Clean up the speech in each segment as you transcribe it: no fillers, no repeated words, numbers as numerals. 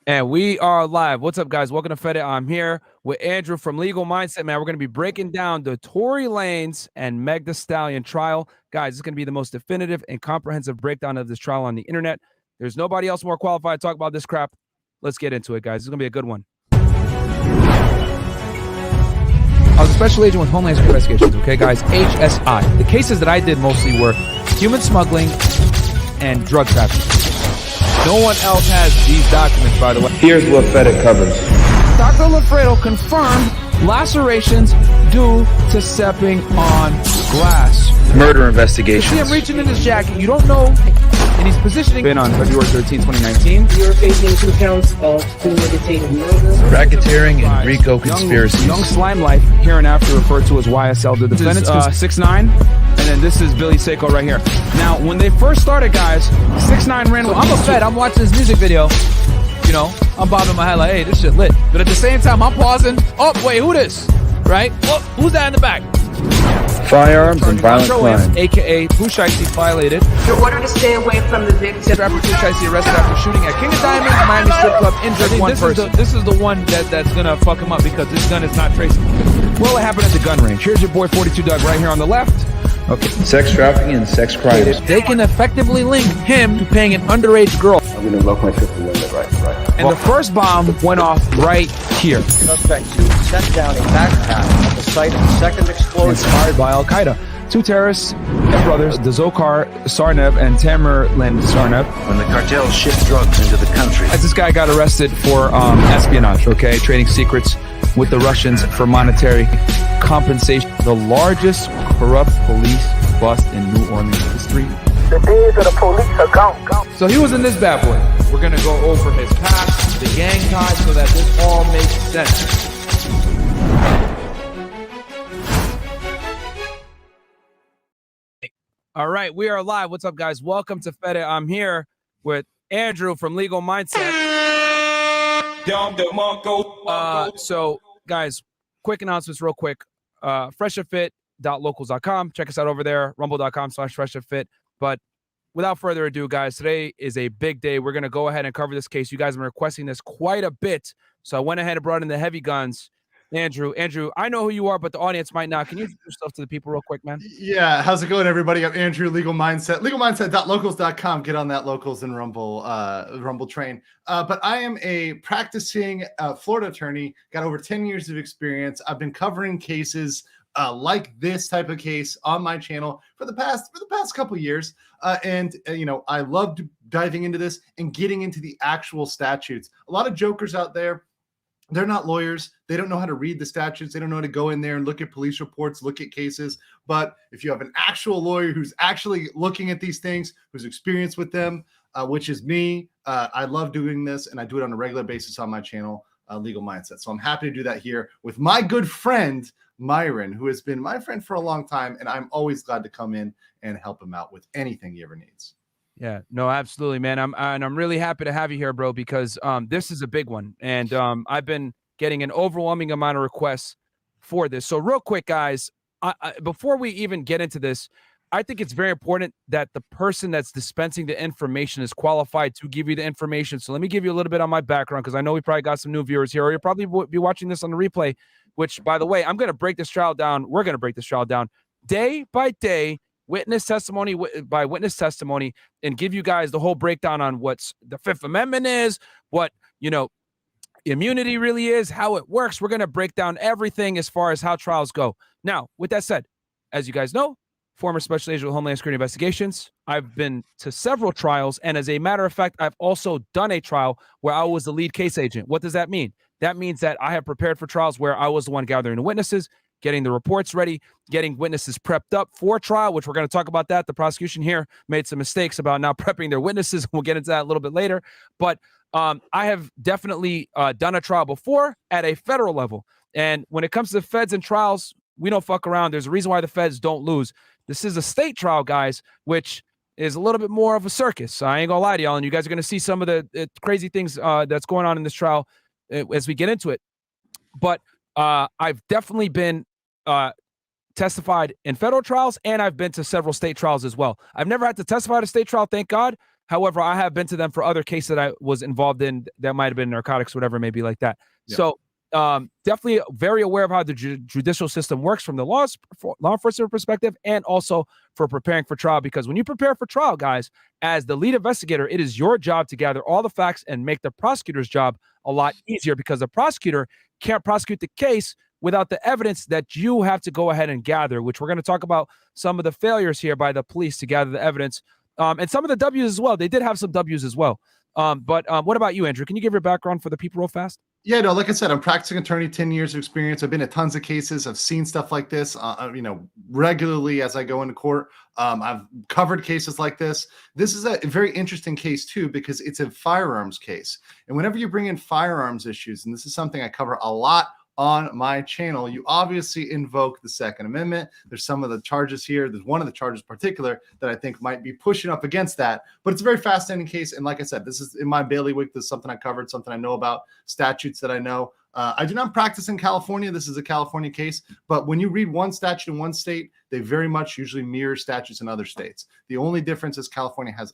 And we are live. What's up, guys? Welcome to Fed It. I'm here with Andrew from LegalMindset, man. We're going to be breaking down the Tory Lanez and Meg Thee Stallion trial. Guys, it's going to be the most definitive and comprehensive breakdown of this trial on the internet. There's nobody else more qualified to talk about this crap. Let's get into it, guys. It's going to be a good one. I was a special agent with Homeland Security Investigations, okay, guys? HSI. The cases that I did mostly were human smuggling and drug trafficking. No one else has these documents, by the way. Here's what FedEx covers. Dr. Lafredo confirmed lacerations due to stepping on glass. Murder investigations. You see him reaching in his jacket. You don't know. And he's positioning. Been on February 13, 2019. You're facing 2 counts of premeditated murder, Racketeering and RICO conspiracies. Young Slime Life, hereinafter referred to as YSL. The defendants, 6'9", and then this is Billy Seiko right here. Now, when they first started, guys, 6'9" ran with... I'm a Fed. I'm watching this music video. You know, I'm bobbing my head like, hey, this shit lit. But at the same time, I'm pausing. Oh, wait, who this? Right? Oh, who's that in the back? Firearms and violent crime. A.K.A. Pusheisty violated. you're ordered to stay away from the victim. Rapper Pusheisty arrested after shooting at King of Diamonds, Miami strip club, injured one person. This is the one that's going to fuck him up because this gun is not traceable. Well, it happened at the gun range. Here's your boy 42 Doug right here on the left. Okay. Sex trafficking and sex crimes. They can effectively link him to paying an underage girl. I'm going to lock my fifth amendment, right. And the first bomb went off right here. Suspect 2 set down a backpack at the site of the second explosion. Inspired by Al-Qaeda. 2 terrorists and brothers, the Dzhokhar Sarnev and Tamerlan Sarnev. When the cartels ship drugs into the country. As this guy got arrested for espionage, okay, trading secrets with the Russians for monetary compensation. The largest corrupt police bust in New Orleans history. The days of the police are gone. So he was in this bad boy. We're going to go over his past, the gang ties, so that this all makes sense. All right, we are live. What's up, guys? Welcome to Fed It. I'm here with Andrew from LegalMindset. So, guys, quick announcements real quick. freshofit.locals.com. Check us out over there. Rumble.com/freshofit. But without further ado, guys, today is a big day. We're going to go ahead and cover this case. You guys have been requesting this quite a bit. So I went ahead and brought in the heavy guns. Andrew, I know who you are, but the audience might not. Can you introduce yourself to the people real quick, man? Yeah, how's it going, everybody? I'm Andrew, Legal Mindset, legalmindset.locals.com. Get on that Locals and Rumble train. But I am a practicing Florida attorney, got over 10 years of experience. I've been covering cases like this type of case on my channel for the past couple years. You know, I loved diving into this and getting into the actual statutes. A lot of jokers out there, they're not lawyers. They don't know how to read the statutes. They don't know how to go in there and look at police reports, look at cases. But if you have an actual lawyer who's actually looking at these things, who's experienced with them, which is me, I love doing this, and I do it on a regular basis on my channel, Legal Mindset. So I'm happy to do that here with my good friend, Myron, who has been my friend for a long time, and I'm always glad to come in and help him out with anything he ever needs. Yeah, no, absolutely, man. I'm really happy to have you here, bro, because this is a big one, and I've been getting an overwhelming amount of requests for this. So real quick, guys, before we even get into this, I think it's very important that the person that's dispensing the information is qualified to give you the information. So let me give you a little bit on my background, because I know we probably got some new viewers here, or you'll probably be watching this on the replay, which, by the way, I'm going to break this trial down. We're going to break this trial down day by day, witness testimony by witness testimony, and give you guys the whole breakdown on what's the Fifth Amendment is, what, you know, immunity really is, how it works. We're going to break down everything as far as how trials go. Now, with that said, as you guys know, former special agent with Homeland Security Investigations, I've been to several trials, and as a matter of fact, I've also done a trial where I was the lead case agent. What does that mean? That means that I have prepared for trials where I was the one gathering the witnesses, getting the reports ready, getting witnesses prepped up for trial, which we're going to talk about that. The prosecution here made some mistakes about not prepping their witnesses. We'll get into that a little bit later. But I have definitely done a trial before at a federal level. And when it comes to feds and trials, we don't fuck around. There's a reason why the feds don't lose. This is a state trial, guys, which is a little bit more of a circus. I ain't gonna lie to y'all, and you guys are going to see some of the crazy things that's going on in this trial as we get into it. But I've definitely been testified in federal trials, and I've been to several state trials as well. I've never had to testify at a state trial, thank God. However, I have been to them for other cases that I was involved in that might have been narcotics, whatever it may be like that. Yeah. So definitely very aware of how the judicial system works from the law enforcement perspective, and also for preparing for trial. Because when you prepare for trial, guys, as the lead investigator, it is your job to gather all the facts and make the prosecutor's job a lot easier, because the prosecutor can't prosecute the case without the evidence that you have to go ahead and gather, which we're going to talk about some of the failures here by the police to gather the evidence. And some of the W's as well. They did have some W's as well. But what about you, Andrew? Can you give your background for the people real fast? Yeah, no, like I said, I'm practicing attorney, 10 years of experience. I've been in tons of cases. I've seen stuff like this, regularly as I go into court. I've covered cases like this. This is a very interesting case too, because it's a firearms case. And whenever you bring in firearms issues, and this is something I cover a lot on my channel, you obviously invoke the Second Amendment. There's some of the charges here. There's one of the charges in particular that I think might be pushing up against that, but it's a very fascinating case. And like I said, this is in my bailiwick. This is something I covered, something I know about, statutes that I know. I do not practice in California. This is a California case, but when you read one statute in one state, they very much usually mirror statutes in other states. The only difference is California has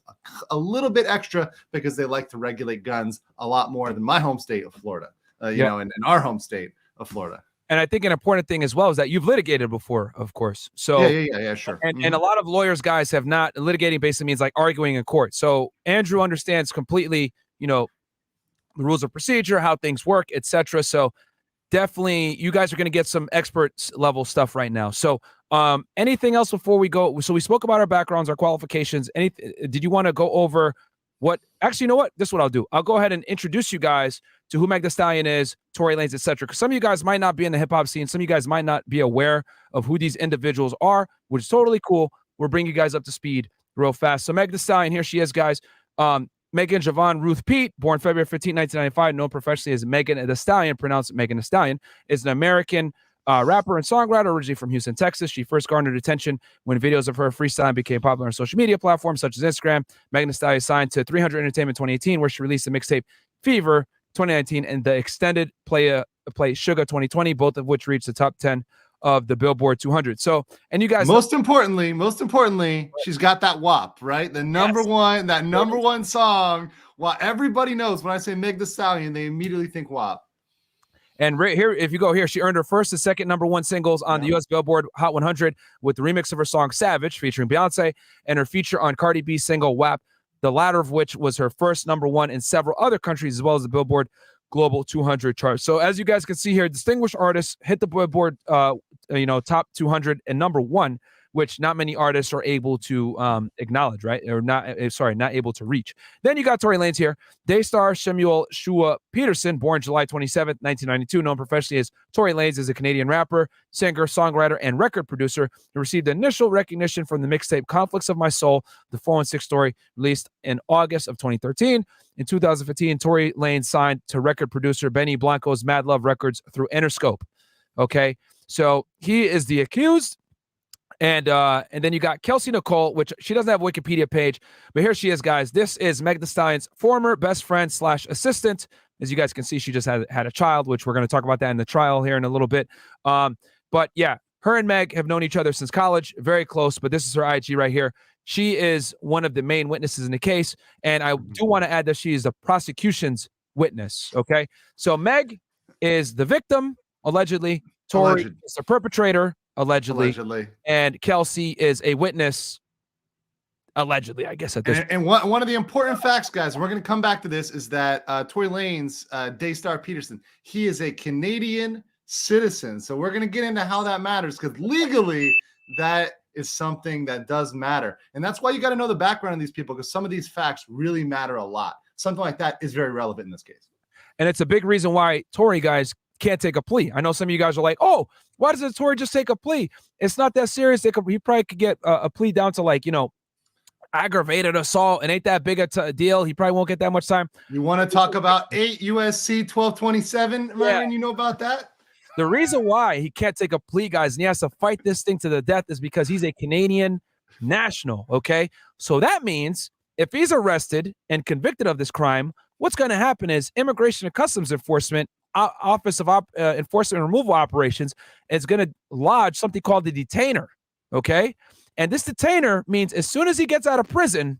a little bit extra because they like to regulate guns a lot more than my home state of Florida, in our home state of Florida. And I think an important thing as well is that you've litigated before, of course. So yeah, sure. And a lot of lawyers, guys, have not. Litigating basically means like arguing in court. So Andrew understands completely, the rules of procedure, how things work, etc. So definitely, you guys are going to get some expert level stuff right now. So anything else before we go? So we spoke about our backgrounds, our qualifications. Did you want to go over what? Actually, you know what? This is what I'll do. I'll go ahead and introduce you guys to who Meg Thee Stallion is, Tory Lanez, etc. Because some of you guys might not be in the hip hop scene. Some of you guys might not be aware of who these individuals are, which is totally cool. We'll bring you guys up to speed real fast. So Meg Thee Stallion, here she is, guys. Megan Javon Ruth Pete, born February 15, 1995, known professionally as Megan Thee Stallion, pronounced Megan Thee Stallion, is an American rapper and songwriter originally from Houston, Texas. She first garnered attention when videos of her freestyling became popular on social media platforms such as Instagram. Megan Thee Stallion signed to 300 Entertainment 2018, where she released the mixtape Fever 2019 and the extended play Sugar 2020, both of which reached the top 10 of the Billboard 200. So, and you guys, most importantly, she's got that WAP, right? The number one song. Well, everybody knows when I say Meg Thee Stallion, they immediately think WAP. And right here, if you go here, she earned her first and second number one singles on the U.S. Billboard Hot 100 with the remix of her song Savage featuring Beyonce, and her feature on Cardi B's single WAP, the latter of which was her first number one in several other countries, as well as the Billboard Global 200 chart. So as you guys can see here, distinguished artists hit the Billboard top 200 and number one, which not many artists are able to acknowledge, right? Or not able to reach. Then you got Tory Lanez here. Daystar Shemuel Shua Peterson, born July 27th, 1992, known professionally as Tory Lanez, is a Canadian rapper, singer, songwriter, and record producer who received initial recognition from the mixtape Conflicts of My Soul, the 416 story, released in August of 2013. In 2015, Tory Lanez signed to record producer Benny Blanco's Mad Love Records through Interscope. Okay, so he is the accused. And then you got Kelsey Nicole, which she doesn't have a Wikipedia page, but here she is, guys. This is Meg Thee Stallion's former best friend / assistant. As you guys can see, she just had a child, which we're going to talk about that in the trial here in a little bit. But yeah, her and Meg have known each other since college, very close, but this is her IG right here. She is one of the main witnesses in the case, and I do want to add that she is the prosecution's witness, okay? So Meg is the victim, allegedly. Tory is the perpetrator, allegedly. And Kelsey is a witness, allegedly, I guess. And one of the important facts, guys, and we're going to come back to this, is that Tory Lanez, Daystar Peterson, he is a Canadian citizen. So we're going to get into how that matters, because legally that is something that does matter. And that's why you got to know the background of these people, because some of these facts really matter a lot. Something like that is very relevant in this case. And it's a big reason why Tory, guys, can't take a plea. I know some of you guys are like, oh, why doesn't Tory just take a plea? It's not that serious. He probably could get a plea down to aggravated assault, and ain't that big a deal. He probably won't get that much time. You want to talk about 8 USC 1227, Myron? You know about that? The reason why he can't take a plea, guys, and he has to fight this thing to the death is because he's a Canadian national, okay? So that means if he's arrested and convicted of this crime, what's going to happen is Immigration and Customs Enforcement, Office of Enforcement and Removal Operations, is going to lodge something called the detainer, okay? And this detainer means as soon as he gets out of prison,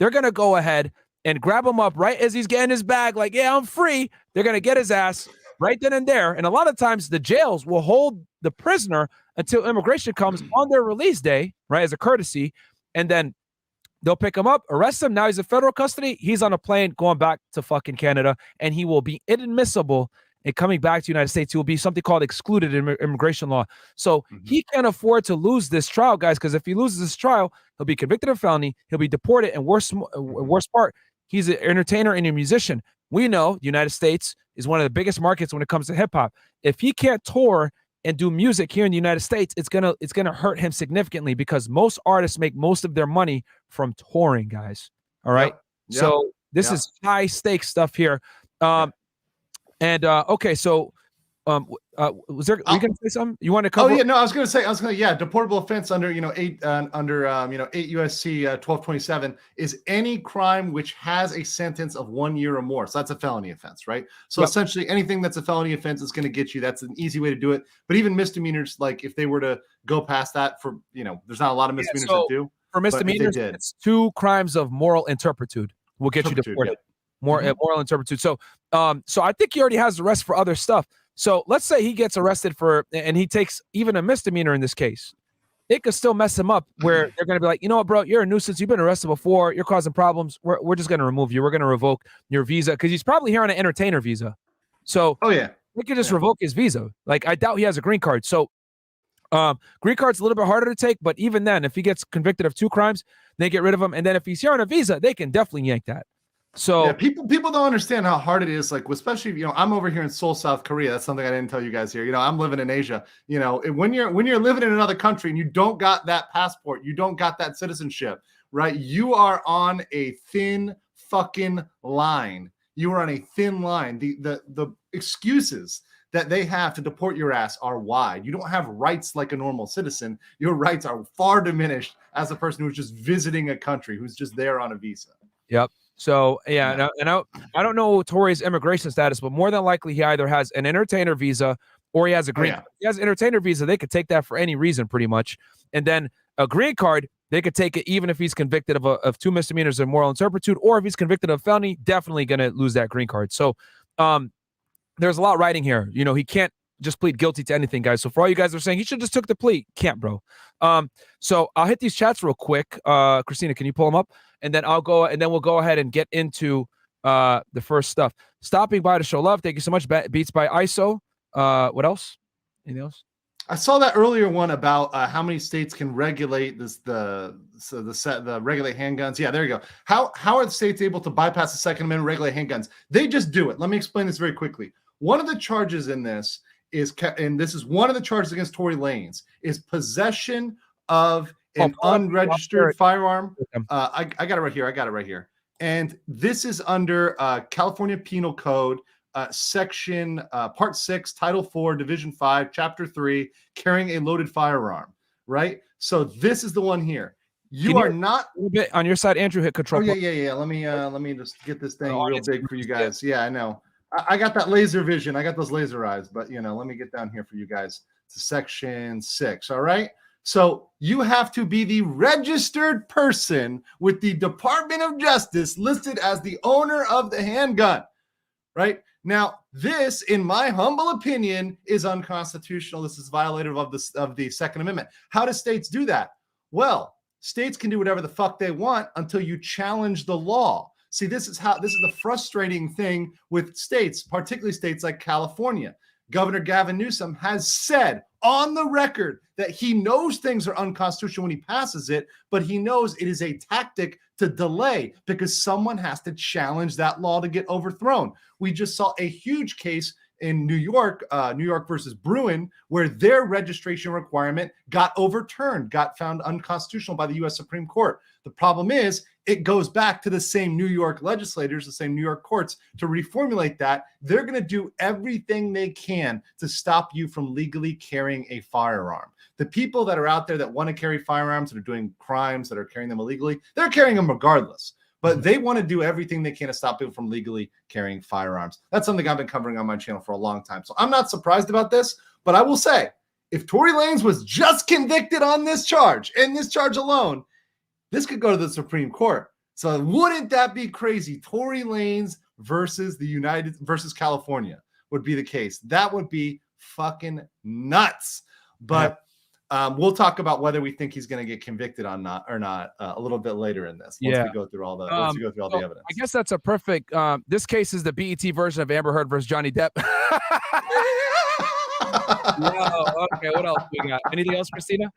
they're going to go ahead and grab him up right as he's getting his bag, like, yeah, I'm free. They're going to get his ass right then and there. And a lot of times the jails will hold the prisoner until immigration comes on their release day, right, as a courtesy. And then they'll pick him up, arrest him. Now he's in federal custody. He's on a plane going back to fucking Canada, and he will be inadmissible. And coming back to the United States, he will be something called excluded in immigration law. So he can't afford to lose this trial, guys, because if he loses this trial, he'll be convicted of felony, he'll be deported, and worst part, he's an entertainer and a musician. We know the United States is one of the biggest markets when it comes to hip hop. If he can't tour and do music here in the United States, it's gonna hurt him significantly because most artists make most of their money from touring, guys. All right. Yep. So this is high stakes stuff here. Okay, so was there? Were you gonna say something? You want to cover? Oh yeah, no, I was gonna deportable offense under 8 USC 1227 is any crime which has a sentence of 1 year or more. So that's a felony offense, right? So essentially anything that's a felony offense is going to get you. That's an easy way to do it. But even misdemeanors, like if they were to go past that, for there's not a lot of misdemeanors that do. For misdemeanors, it's 2 crimes of moral inturpitude will get you deported. Moral inturpitude. So I think he already has the rest for other stuff. So let's say he gets arrested and he takes even a misdemeanor in this case. It could still mess him up where they're going to be like, you know what, bro, you're a nuisance. You've been arrested before. You're causing problems. We're just going to remove you. We're going to revoke your visa because he's probably here on an entertainer visa. So they could just revoke his visa. Like, I doubt he has a green card. So green card's a little bit harder to take, but even then, if he gets convicted of 2 crimes, they get rid of him. And then if he's here on a visa, they can definitely yank that. So people don't understand how hard it is. Like, especially, I'm over here in Seoul, South Korea. That's something I didn't tell you guys here. I'm living in Asia. When you're living in another country and you don't got that passport, you don't got that citizenship, right? You are on a thin fucking line. You are on a thin line. The excuses that they have to deport your ass are wide. You don't have rights like a normal citizen. Your rights are far diminished as a person who's just visiting a country, who's just there on a visa. Yep. So I don't know Tory's immigration status, but more than likely he either has an entertainer visa or he has a green card. If he has an entertainer visa, they could take that for any reason pretty much. And then a green card, they could take it even if he's convicted of 2 misdemeanors of moral inturpitude, or if he's convicted of felony, definitely going to lose that green card. So there's a lot riding here. He can't just plead guilty to anything, guys. So for all you guys are saying he should just took the plea, can't, bro. So I'll hit these chats real quick. Christina, can you pull them up? And then we'll go ahead and get into the first stuff. Stopping by to show love. Thank you so much. Beats by ISO. What else? Anything else? I saw that earlier one about how many states can regulate regulate handguns. Yeah, there you go. How are the states able to bypass the Second Amendment, regulate handguns? They just do it. Let me explain this very quickly. One of the charges in this is, and this is one of the charges against Tory Lanez, is possession of an unregistered firearm. I got it right here. And this is under California Penal Code, section part 6, title 4, division 5, chapter 3, carrying a loaded firearm, right? So this is the one here. You are not a little bit on your side, Andrew. Hit control. Oh yeah. Let me just get this thing real big for you guys. Yeah, I know. I got that laser vision. I got those laser eyes, but let me get down here for you guys to section 6. All right. So you have to be the registered person with the Department of Justice listed as the owner of the handgun, right? Now, this, in my humble opinion, is unconstitutional. This is violative of the Second Amendment. How do states do that? Well, states can do whatever the fuck they want until you challenge the law. See, this is the frustrating thing with states, particularly states like California. Governor Gavin Newsom has said on the record that he knows things are unconstitutional when he passes it, but he knows it is a tactic to delay because someone has to challenge that law to get overthrown. We just saw a huge case in New York versus Bruin, where their registration requirement got overturned, got found unconstitutional by the U.S. Supreme Court. The problem is it goes back to the same New York legislators, the same New York courts to reformulate that. They're going to do everything they can to stop you from legally carrying a firearm. The people that are out there that want to carry firearms, that are doing crimes, that are carrying them illegally, they're carrying them regardless. But they want to do everything they can to stop people from legally carrying firearms. That's something I've been covering on my channel for a long time. So I'm not surprised about this, but I will say, if Tory Lanez was just convicted on this charge, and this charge alone, this could go to the Supreme Court. So wouldn't that be crazy? Tory Lanez versus versus California would be the case. That would be fucking nuts. But we'll talk about whether we think he's going to get convicted or not a little bit later in this. Once we go through all the the evidence. I guess that's a perfect. This case is the BET version of Amber Heard versus Johnny Depp. Wow, okay, what else we got? Anything else, Christina?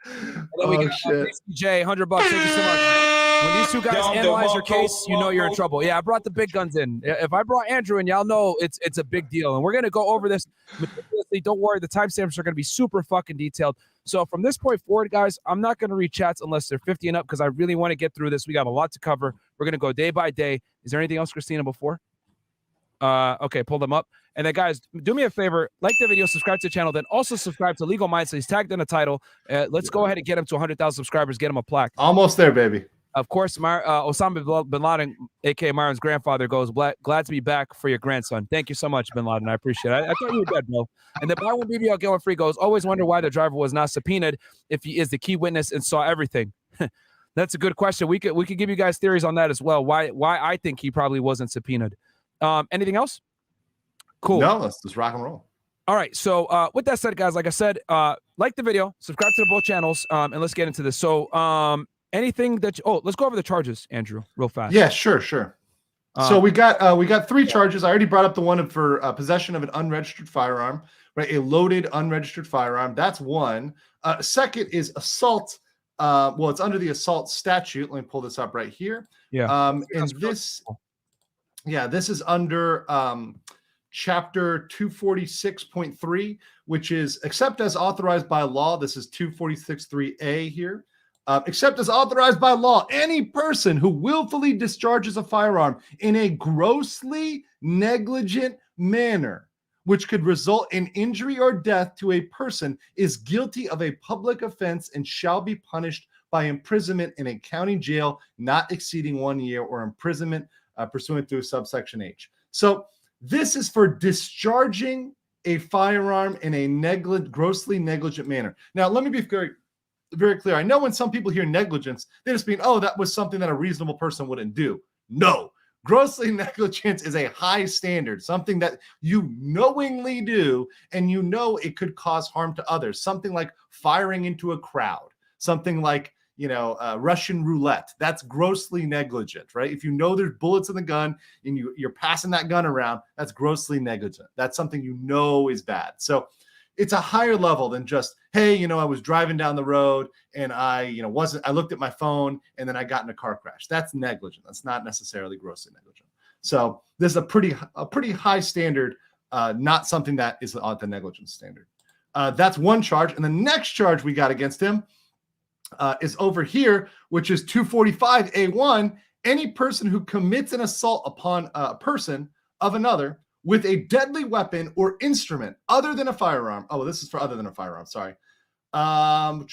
We got Jay, $100. Thank you so much. When these two guys analyze your case, you know you're in trouble. Yeah, I brought the big guns in. If I brought Andrew in, y'all know it's a big deal. And we're going to go over this meticulously. Don't worry, the timestamps are going to be super fucking detailed. So from this point forward, guys, I'm not going to read chats unless they're 50 and up because I really want to get through this. We got a lot to cover. We're going to go day by day. Is there anything else, Christina, before? Okay, pull them up. And then, guys, do me a favor. Like the video, subscribe to the channel, then also subscribe to Legal Mindset. He's tagged in the title. Let's go ahead and get him to 100,000 subscribers. Get him a plaque. Almost there, baby. Of course, Osama bin Laden, a.k.a. Myron's grandfather, goes, glad to be back for your grandson. Thank you so much, bin Laden. I appreciate it. I thought you were dead, bro. And the buy one BBL, get one free goes, always wonder why the driver was not subpoenaed if he is the key witness and saw everything. That's a good question. We could give you guys theories on that as well. Why I think he probably wasn't subpoenaed. Anything else? Cool. No, let's just rock and roll. All right. So with that said, guys, like I said, like the video, subscribe to both channels, and let's get into this. So anything that let's go over the charges, Andrew, real fast. Yeah, sure. So we got 3 charges. I already brought up the one for possession of an unregistered firearm, right? A loaded unregistered firearm. That's one. Second is assault. Well, it's under the assault statute. Let me pull this up right here. Yeah. And this is under chapter 246.3, which is except as authorized by law. This is 246.3a here. Except as authorized by law, any person who willfully discharges a firearm in a grossly negligent manner, which could result in injury or death to a person, is guilty of a public offense and shall be punished by imprisonment in a county jail not exceeding 1 year or imprisonment pursuant to subsection H. So this is for discharging a firearm in a grossly negligent manner. Now, let me be very clear. I know when some people hear negligence, they just mean, oh, that was something that a reasonable person wouldn't do. No, grossly negligence is a high standard, something that you knowingly do, and you know it could cause harm to others. Something like firing into a crowd, something like, Russian roulette. That's grossly negligent, right? If you know there's bullets in the gun and you're passing that gun around, that's grossly negligent. That's something you know is bad. So it's a higher level than just, hey, I was driving down the road and I looked at my phone and then I got in a car crash. That's negligent. That's not necessarily grossly negligent. So this is a pretty high standard, not something that is at the negligence standard. That's one charge. And the next charge we got against him is over here, which is 245A1. Any person who commits an assault upon a person of another with a deadly weapon or instrument other than a firearm. Oh, well, this is for other than a firearm. Sorry. Probably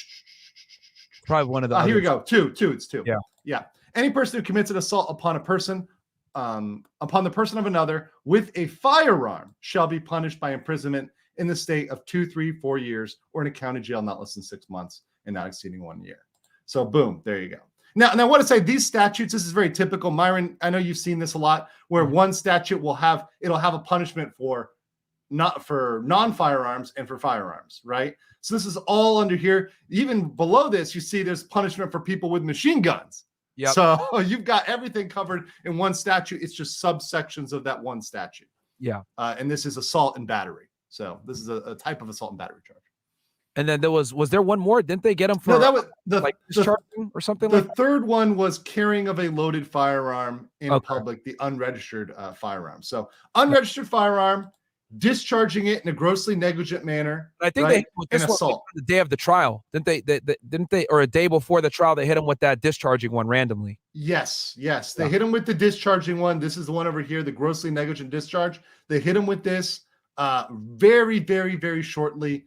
one of the Here we go. Two. It's 2. Yeah. Any person who commits an assault upon a person, upon the person of another with a firearm shall be punished by imprisonment in the state of 2, 3, 4 years or in a county jail not less than 6 months and not exceeding 1 year. So boom, there you go. Now I want to say these statutes, this is very typical. Myron, I know you've seen this a lot, where one statute it'll have a punishment for non-firearms and for firearms, right? So this is all under here. Even below this, you see there's punishment for people with machine guns. Yep. So you've got everything covered in one statute. It's just subsections of that one statute. Yeah. And this is assault and battery. So this is a type of assault and battery charge. And then was there one more? Didn't they get him for no, that was discharging or something? The third one was carrying of a loaded firearm in public, the unregistered firearm. So unregistered firearm, discharging it in a grossly negligent manner. I think they hit this assault the day of the trial. Didn't they, or a day before the trial, they hit him with that discharging one randomly? Yes. They hit him with the discharging one. This is the one over here, the grossly negligent discharge. They hit him with this very, very, very shortly.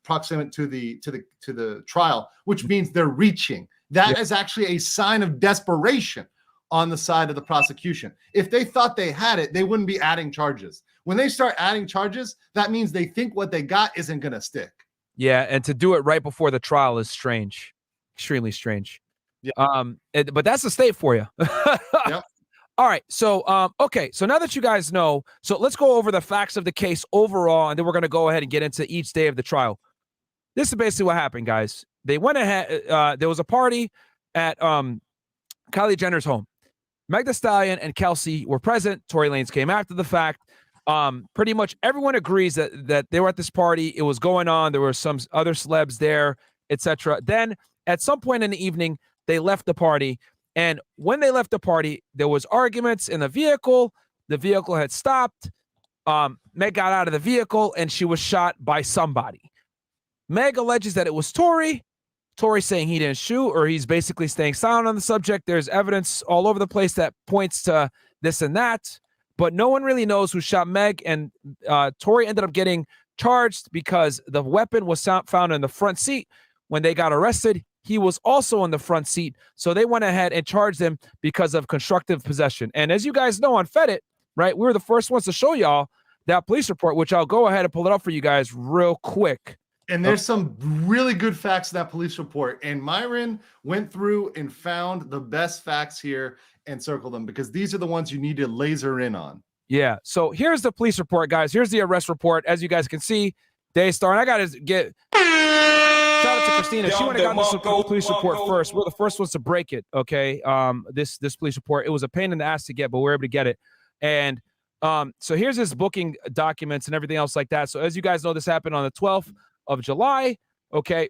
Proximate to the trial, which means they're reaching. That is actually a sign of desperation on the side of the prosecution. If they thought they had it, they wouldn't be adding charges. When they start adding charges, that means they think what they got isn't going to stick. Yeah, and to do it right before the trial is strange, extremely strange. But that's the state for you. Yep. All right. So, okay. So now that you guys know, so let's go over the facts of the case overall, and then we're going to go ahead and get into each day of the trial. This is basically what happened, guys. They went ahead. There was a party at Kylie Jenner's home. Meg Thee Stallion and Kelsey were present. Tory Lanez came after the fact. Pretty much everyone agrees that they were at this party. It was going on. There were some other celebs there, etc. Then at some point in the evening, they left the party. And when they left the party, there was arguments in the vehicle. The vehicle had stopped. Meg got out of the vehicle and she was shot by somebody. Meg alleges that it was Tory. Tory saying he didn't shoot, or he's basically staying silent on the subject. There's evidence all over the place that points to this and that, but no one really knows who shot Meg. And Tory ended up getting charged because the weapon was found in the front seat. When they got arrested, he was also in the front seat. So they went ahead and charged him because of constructive possession. And as you guys know on FedIt, right, we were the first ones to show y'all that police report, which I'll go ahead and pull it up for you guys real quick. And there's some really good facts in that police report. And Myron went through and found the best facts here and circled them because these are the ones you need to laser in on. Yeah. So here's the police report, guys. Here's the arrest report. As you guys can see, Daystar. And I got to get shout out to Christina. She went and got this police report first. We're the first ones to break it. Okay. This police report. It was a pain in the ass to get, but we were able to get it. And so here's his booking documents and everything else like that. So as you guys know, this happened on the 12th of July. Okay.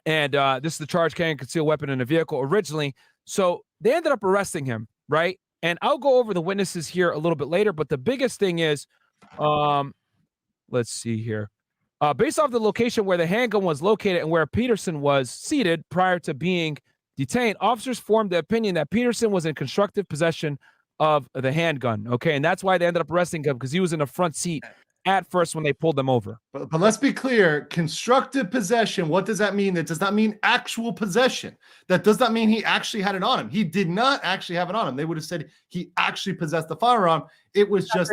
And this is the charge, carrying a concealed weapon in a vehicle originally. So they ended up arresting him, right? And I'll go over the witnesses here a little bit later, but the biggest thing is, let's see here. Based off the location where the handgun was located and where Peterson was seated prior to being detained, officers formed the opinion that Peterson was in constructive possession of the handgun. Okay. And that's why they ended up arresting him, because he was in the front seat at first when they pulled them over. But let's be clear, constructive possession, what does that mean? That does not mean actual possession. That does not mean he actually had it on him. He did not actually have it on him. They would have said he actually possessed the firearm. It was just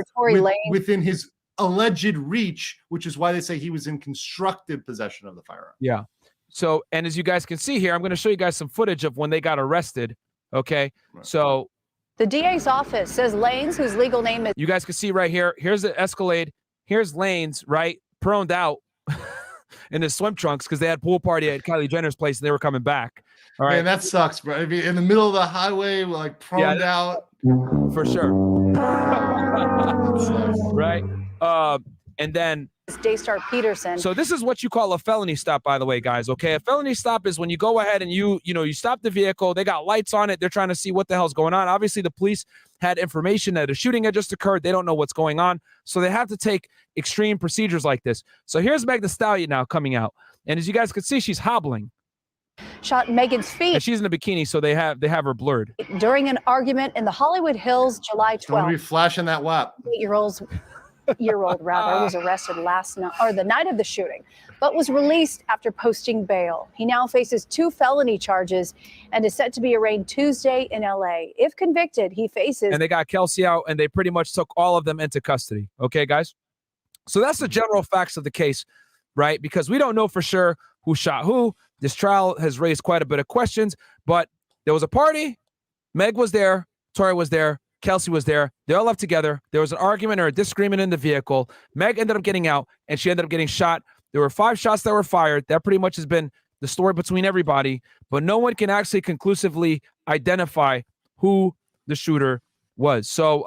within his alleged reach, which is why they say he was in constructive possession of the firearm. Yeah. So, and as you guys can see here, I'm going to show you guys some footage of when they got arrested. Okay. Right. So the DA's office says Lanez, whose legal name is, you guys can see right here, here's the Escalade. Here's Lanez, right, proned out in his swim trunks because they had pool party at Kylie Jenner's place and they were coming back. All right. Man, that sucks, bro. I mean, in the middle of the highway, like proned out. For sure. Right. And then Daystar Peterson. So this is what you call a felony stop, by the way, guys. Okay, a felony stop is when you go ahead and you stop the vehicle. They got lights on it. They're trying to see what the hell's going on. Obviously, the police had information that a shooting had just occurred. They don't know what's going on, so they have to take extreme procedures like this. So here's Meg Thee Stallion now coming out, and as you guys can see, she's hobbling. Shot Megan's feet. And she's in a bikini, so they have her blurred. During an argument in the Hollywood Hills, July 12th. Don't be flashing that WAP. 8-year-old rather was arrested last night, or the night of the shooting, but was released after posting bail. He now faces 2 felony charges and is set to be arraigned Tuesday in LA. If convicted, he faces. And they got Kelsey out, and they pretty much took all of them into custody. Okay, guys. So that's the general facts of the case, right? Because we don't know for sure who shot who. This trial has raised quite a bit of questions, but there was a party. Meg was there. Tory was there. Kelsey was there. They all left together. There was an argument or a disagreement in the vehicle. Meg ended up getting out, and she ended up getting shot. There were 5 shots that were fired. That pretty much has been the story between everybody, but no one can actually conclusively identify who the shooter was. So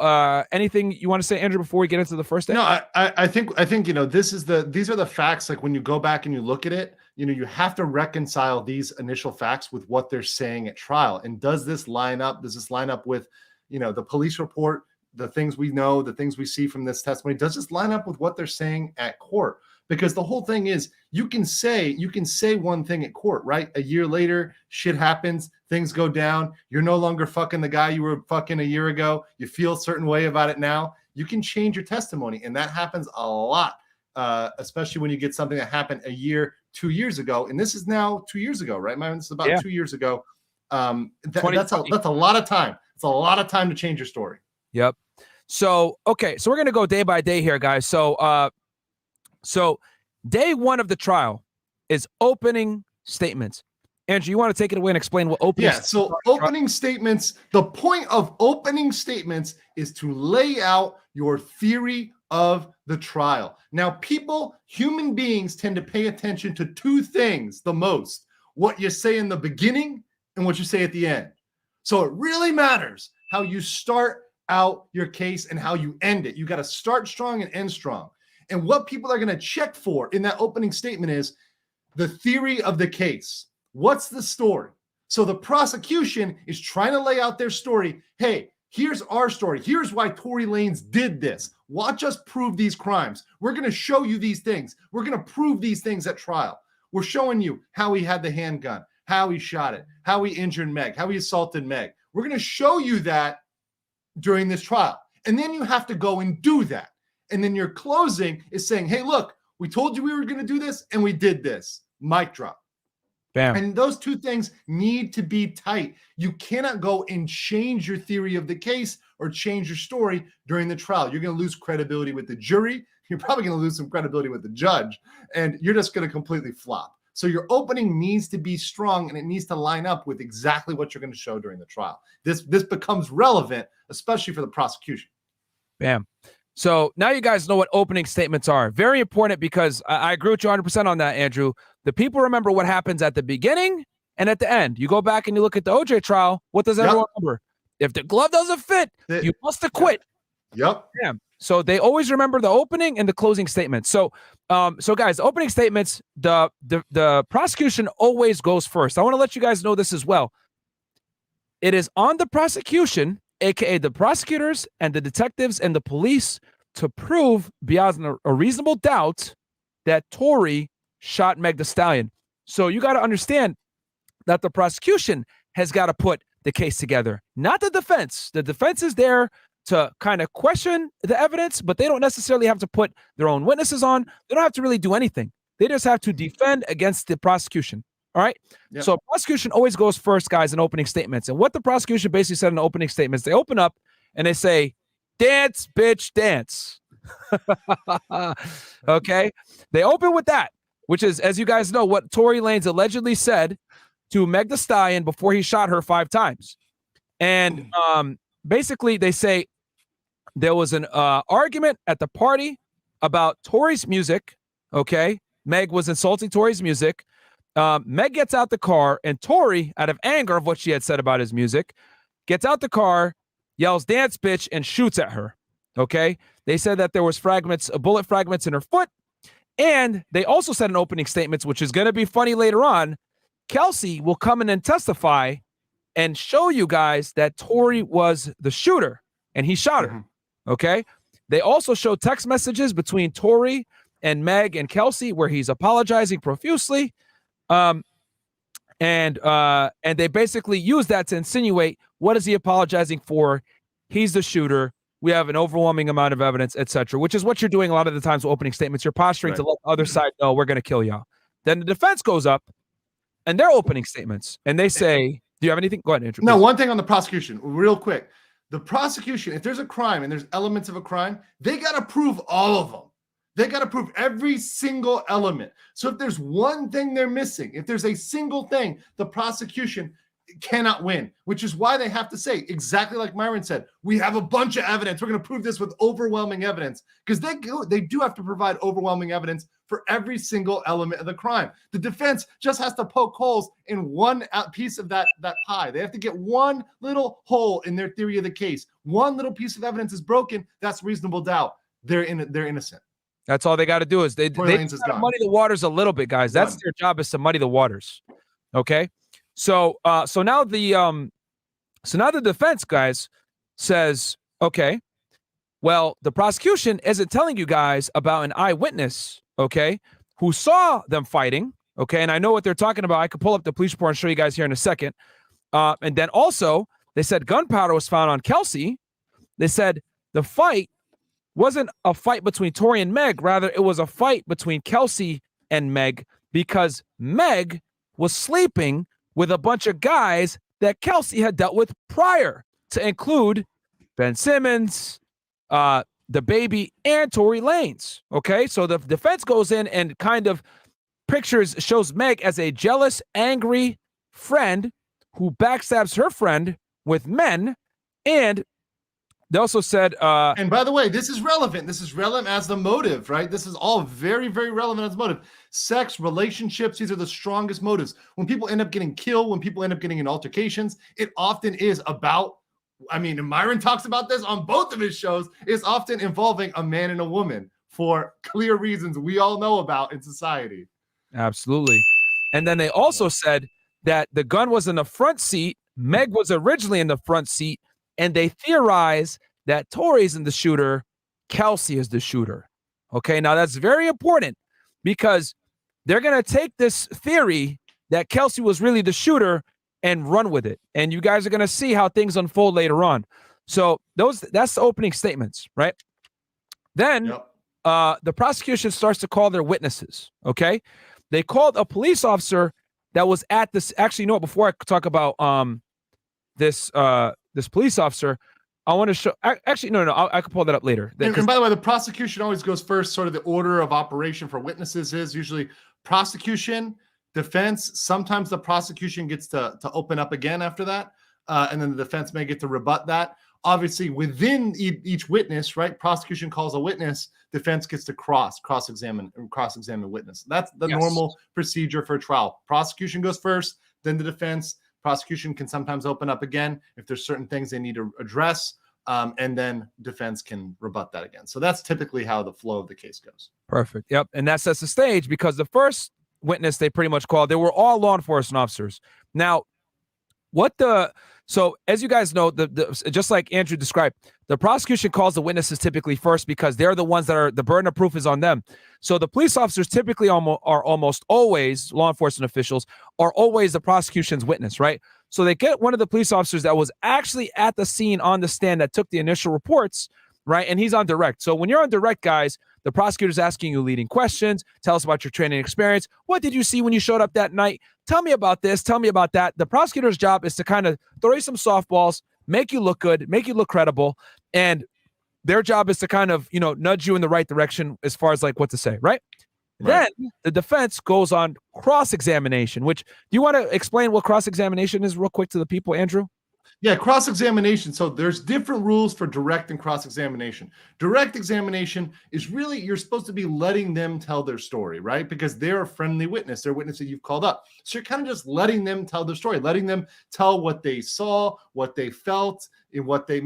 anything you want to say, Andrew, before we get into the first day? No, I think these are the facts. Like when you go back and you look at it, you have to reconcile these initial facts with what they're saying at trial. And does this line up? Does this line up with the police report, the things we know, the things we see from this testimony? Does this line up with what they're saying at court? Because the whole thing is, you can say one thing at court, right? A year later, shit happens, things go down. You're no longer fucking the guy you were fucking a year ago. You feel a certain way about it now. You can change your testimony, and that happens a lot, especially when you get something that happened a year, 2 years ago. And this is now 2 years ago, right, Myron? This is about 2 years ago. That's a lot of time. It's a lot of time to change your story. Yep. So, okay. So we're going to go day by day here, guys. So day one of the trial is opening statements. Andrew, you want to take it away and explain what opening? Yeah, so opening statements, the point of opening statements is to lay out your theory of the trial. Now, people, human beings tend to pay attention to two things the most: what you say in the beginning and what you say at the end. So it really matters how you start out your case and how you end it. You got to start strong and end strong. And what people are going to check for in that opening statement is the theory of the case. What's the story? So the prosecution is trying to lay out their story. Hey, here's our story. Here's why Tory Lanez did this. Watch us prove these crimes. We're going to show you these things. We're going to prove these things at trial. We're showing you how he had the handgun, how he shot it, how he injured Meg, how he assaulted Meg. We're going to show you that during this trial. And then you have to go and do that. And then your closing is saying, hey, look, we told you we were going to do this and we did this. Mic drop. Bam. And those two things need to be tight. You cannot go and change your theory of the case or change your story during the trial. You're going to lose credibility with the jury. You're probably going to lose some credibility with the judge, and you're just going to completely flop. So your opening needs to be strong, and it needs to line up with exactly what you're going to show during the trial. This becomes relevant, especially for the prosecution. Bam. So now you guys know what opening statements are. Very important, because I agree with you 100% on that, Andrew. The people remember what happens at the beginning and at the end. You go back and you look at the OJ trial. What does everyone remember? If the glove doesn't fit, you must have quit. Yep. Yeah. So they always remember the opening and the closing statement. So, guys, the opening statements, the prosecution always goes first. I want to let you guys know this as well. It is on the prosecution, aka the prosecutors and the detectives and the police, to prove beyond a reasonable doubt that Tory shot Meg Thee Stallion. So you got to understand that the prosecution has got to put the case together, not the defense. The defense is there to kind of question the evidence, but they don't necessarily have to put their own witnesses on. They don't have to really do anything. They just have to defend against the prosecution. All right. Yep. So prosecution always goes first, guys, in opening statements. And what the prosecution basically said in the opening statements, they open up and they say, dance, bitch, dance. Okay. They open with that, which is, as you guys know, what Tory Lanez allegedly said to Meg Thee Stallion before he shot her 5 times. And basically they say there was an argument at the party about Tory's music. Okay. Meg was insulting Tory's music. Meg gets out the car, and Tory, out of anger of what she had said about his music, gets out the car, yells, dance, bitch, and shoots at her. Okay. They said that there was bullet fragments in her foot. And they also said in opening statements, which is going to be funny later on, Kelsey will come in and testify and show you guys that Tory was the shooter and he shot her. Okay. They also show text messages between Tory and Meg and Kelsey where he's apologizing profusely. And they basically use that to insinuate, what is he apologizing for? He's the shooter. We have an overwhelming amount of evidence, etc., which is what you're doing a lot of the times with opening statements. You're posturing to let the other side know we're going to kill y'all. Then the defense goes up and they're opening statements and they say, do you have anything? Go ahead, Andrew. No, one thing on the prosecution, real quick. The prosecution, if there's a crime and there's elements of a crime, they got to prove all of them. They got to prove every single element. So if there's one thing they're missing, if there's a single thing, the prosecution cannot win, which is why they have to say, exactly like Myron said, we have a bunch of evidence. We're going to prove this with overwhelming evidence, because they do have to provide overwhelming evidence for every single element of the crime. The defense just has to poke holes in one piece of that pie. They have to get one little hole in their theory of the case. One little piece of evidence is broken. That's reasonable doubt. They're innocent. That's all they got to do is they muddy the waters a little bit, guys. That's their job, is to muddy the waters. Okay. So now the defense, guys, says, okay, well, the prosecution isn't telling you guys about an eyewitness, okay, who saw them fighting, okay, and I know what they're talking about. I could pull up the police report and show you guys here in a second. And then also, they said gunpowder was found on Kelsey. They said the fight wasn't a fight between Tory and Meg. Rather, it was a fight between Kelsey and Meg, because Meg was sleeping with a bunch of guys that Kelsey had dealt with prior, to include Ben Simmons, the baby, and Tory Lanez. Okay, so the defense goes in and kind of shows Meg as a jealous, angry friend who backstabs her friend with men. And they also said, and by the way, this is relevant. This is relevant as the motive, right? This is all very, very relevant as motive. Sex, relationships, these are the strongest motives. When people end up getting killed, when people end up getting in altercations, it often is about, I mean, and Myron talks about this on both of his shows, it's often involving a man and a woman for clear reasons we all know about in society. Absolutely. And then they also said that the gun was in the front seat. Meg was originally in the front seat. And they theorize that Tory's in the shooter, Kelsey is the shooter. Okay, now that's very important because they're going to take this theory that Kelsey was really the shooter and run with it. And you guys are going to see how things unfold later on. So that's the opening statements, right? Then the prosecution starts to call their witnesses, okay? They called a police officer that was at this. Actually, you know what? Before I talk about this police officer, I want to show. Actually, no, I can pull that up later. And by the way, the prosecution always goes first. Sort of the order of operation for witnesses is usually prosecution, defense. Sometimes the prosecution gets to open up again after that, and then the defense may get to rebut that. Obviously, within each witness, right? Prosecution calls a witness, defense gets to cross-examine witness. That's the normal procedure for a trial. Prosecution goes first, then the defense. Prosecution can sometimes open up again if there's certain things they need to address, and then defense can rebut that again. So that's typically how the flow of the case goes. Perfect. Yep. And that sets the stage because the first witness they pretty much called, they were all law enforcement officers. Now, so as you guys know, just like Andrew described, the prosecution calls the witnesses typically first because they're the ones that are, the burden of proof is on them. So the police officers typically are almost always, law enforcement officials are always the prosecution's witness, right? So they get one of the police officers that was actually at the scene on the stand that took the initial reports, right? And he's on direct. So when you're on direct, guys, the prosecutor's asking you leading questions. Tell us about your training experience. What did you see when you showed up that night? Tell me about this. Tell me about that. The prosecutor's job is to kind of throw you some softballs, make you look good, make you look credible. And their job is to kind of, nudge you in the right direction as far as like what to say, right? Then the defense goes on cross-examination, which, do you want to explain what cross-examination is real quick to the people, Andrew? Yeah, cross-examination. So there's different rules for direct and cross-examination. Direct examination is really, you're supposed to be letting them tell their story, right? Because they're a friendly witness. They're a witness that you've called up. So you're kind of just letting them tell their story, letting them tell what they saw, what they felt, and what they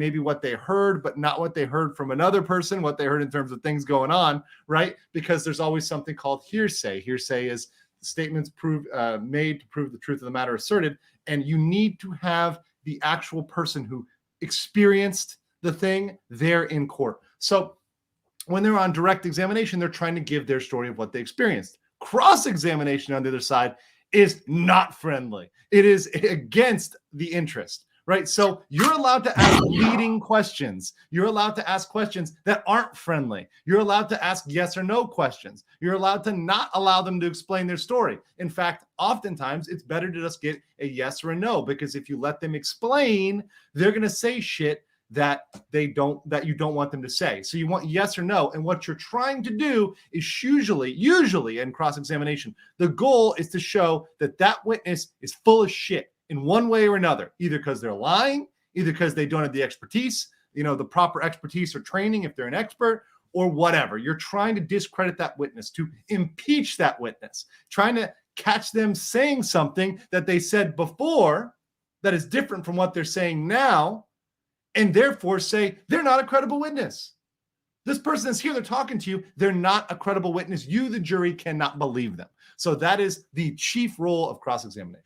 heard, but not what they heard from another person, what they heard in terms of things going on, right? Because there's always something called hearsay. Hearsay is statements made to prove the truth of the matter asserted, and you need to have the actual person who experienced the thing there in court. So when they're on direct examination, they're trying to give their story of what they experienced. Cross-examination on the other side is not friendly. It is against the interest, right? So you're allowed to ask leading questions. You're allowed to ask questions that aren't friendly. You're allowed to ask yes or no questions. You're allowed to not allow them to explain their story. In fact, oftentimes it's better to just get a yes or a no, because if you let them explain, they're going to say shit that you don't want them to say. So you want yes or no. And what you're trying to do is usually in cross-examination, the goal is to show that that witness is full of shit in one way or another, either because they're lying, either because they don't have the expertise, the proper expertise or training if they're an expert, or whatever. You're trying to discredit that witness, to impeach that witness, trying to catch them saying something that they said before that is different from what they're saying now, and therefore say they're not a credible witness. This person is here, they're talking to you, they're not a credible witness. You, the jury, cannot believe them. So that is the chief role of cross-examination.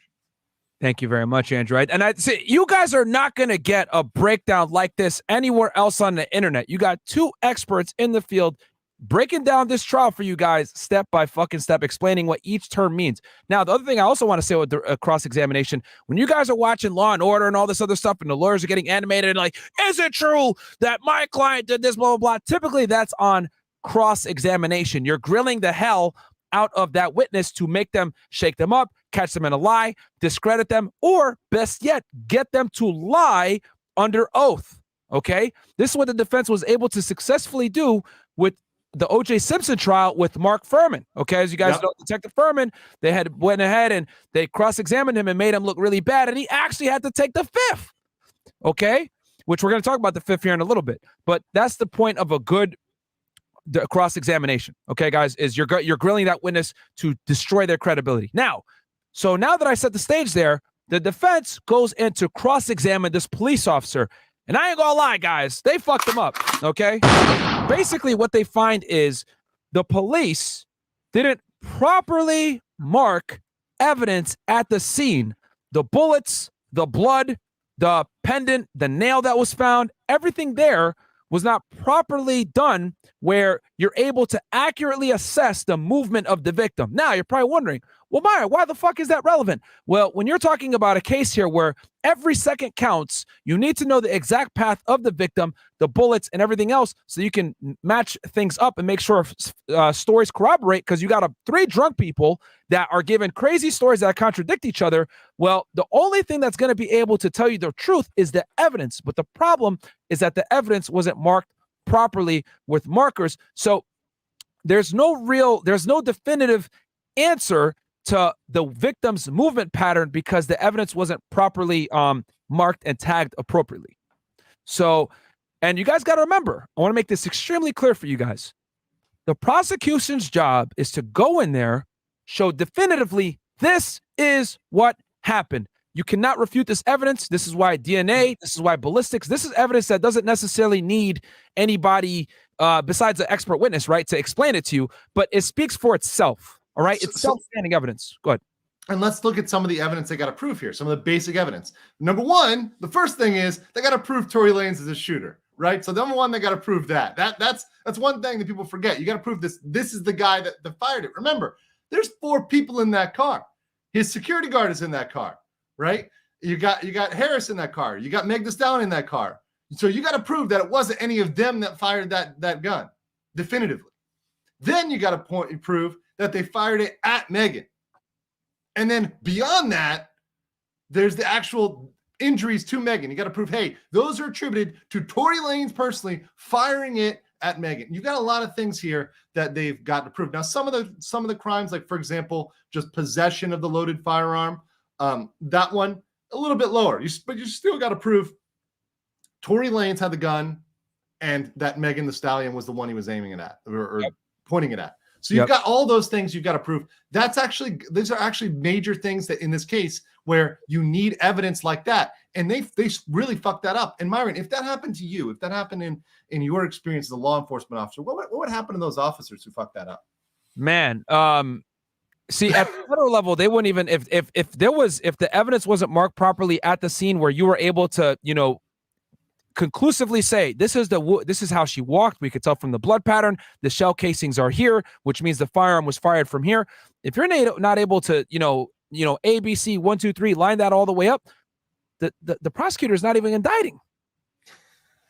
Thank you very much, Andrew. And I say, you guys are not going to get a breakdown like this anywhere else on the internet. You got two experts in the field breaking down this trial for you guys step by fucking step, explaining what each term means. Now, the other thing I also want to say with the cross-examination, when you guys are watching Law and Order and all this other stuff and the lawyers are getting animated and like, is it true that my client did this, blah, blah, blah? Typically, that's on cross-examination. You're grilling the hell out of that witness to make them shake them up, catch them in a lie, discredit them, or best yet, get them to lie under oath. Okay? This is what the defense was able to successfully do with the O.J. Simpson trial with Mark Furman. Okay, as you guys know, Detective Furman, they had went ahead and they cross-examined him and made him look really bad, and he actually had to take the fifth. Okay, which we're going to talk about the fifth here in a little bit, but that's the point of a good cross-examination. Okay, guys, is you're grilling that witness to destroy their credibility. Now that I set the stage there, the defense goes in to cross-examine this police officer. And I ain't gonna lie, guys, they fucked him up, okay? Basically, what they find is the police didn't properly mark evidence at the scene. The bullets, the blood, the pendant, the nail that was found, everything there was not properly done where you're able to accurately assess the movement of the victim. Now, you're probably wondering, well, Myron, why the fuck is that relevant? Well, when you're talking about a case here where every second counts, you need to know the exact path of the victim, the bullets, and everything else so you can match things up and make sure stories corroborate, because you got three drunk people that are giving crazy stories that contradict each other. Well, the only thing that's going to be able to tell you the truth is the evidence. But the problem is that the evidence wasn't marked properly with markers. So there's no definitive answer to the victim's movement pattern because the evidence wasn't properly marked and tagged appropriately. So, and you guys got to remember, I want to make this extremely clear for you guys. The prosecution's job is to go in there, show definitively this is what happened. You cannot refute this evidence. This is why DNA, this is why ballistics, this is evidence that doesn't necessarily need anybody besides an expert witness, right, to explain it to you, but it speaks for itself. All right, it's self-standing evidence. Go ahead. And let's look at some of the evidence they got to prove here. Some of the basic evidence. Number one, the first thing is they got to prove Tory Lanez is a shooter, right? So number one, they got to prove that. That's one thing that people forget. You got to prove this. This is the guy that fired it. Remember, there's 4 people in that car. His security guard is in that car, right? You got Harris in that car. You got Meg Thee Stallion in that car. So you got to prove that it wasn't any of them that fired that gun, definitively. Then you got to prove that they fired it at Megan. And then beyond that, there's the actual injuries to Megan. You got to prove, hey, those are attributed to Tory Lanez personally firing it at Megan. You got a lot of things here that they've got to prove. Now, some of the crimes, like for example, just possession of the loaded firearm, that one a little bit lower. But you still got to prove Tory Lanez had the gun and that Megan Thee Stallion was the one he was aiming it at or pointing it at. So you've got all those things you've got to prove. These are actually major things that in this case where you need evidence like that. And they really fucked that up. And Myron, if that happened to you, if that happened in your experience as a law enforcement officer, what would happen to those officers who fucked that up? Man, see, at the federal level, they wouldn't even if the evidence wasn't marked properly at the scene where you were able to, conclusively say this is how she walked. We could tell from the blood pattern. The shell casings are here, which means the firearm was fired from here. If you're not able to, A, B, C, 1, 2, 3, line that all the way up, the prosecutor is not even indicting.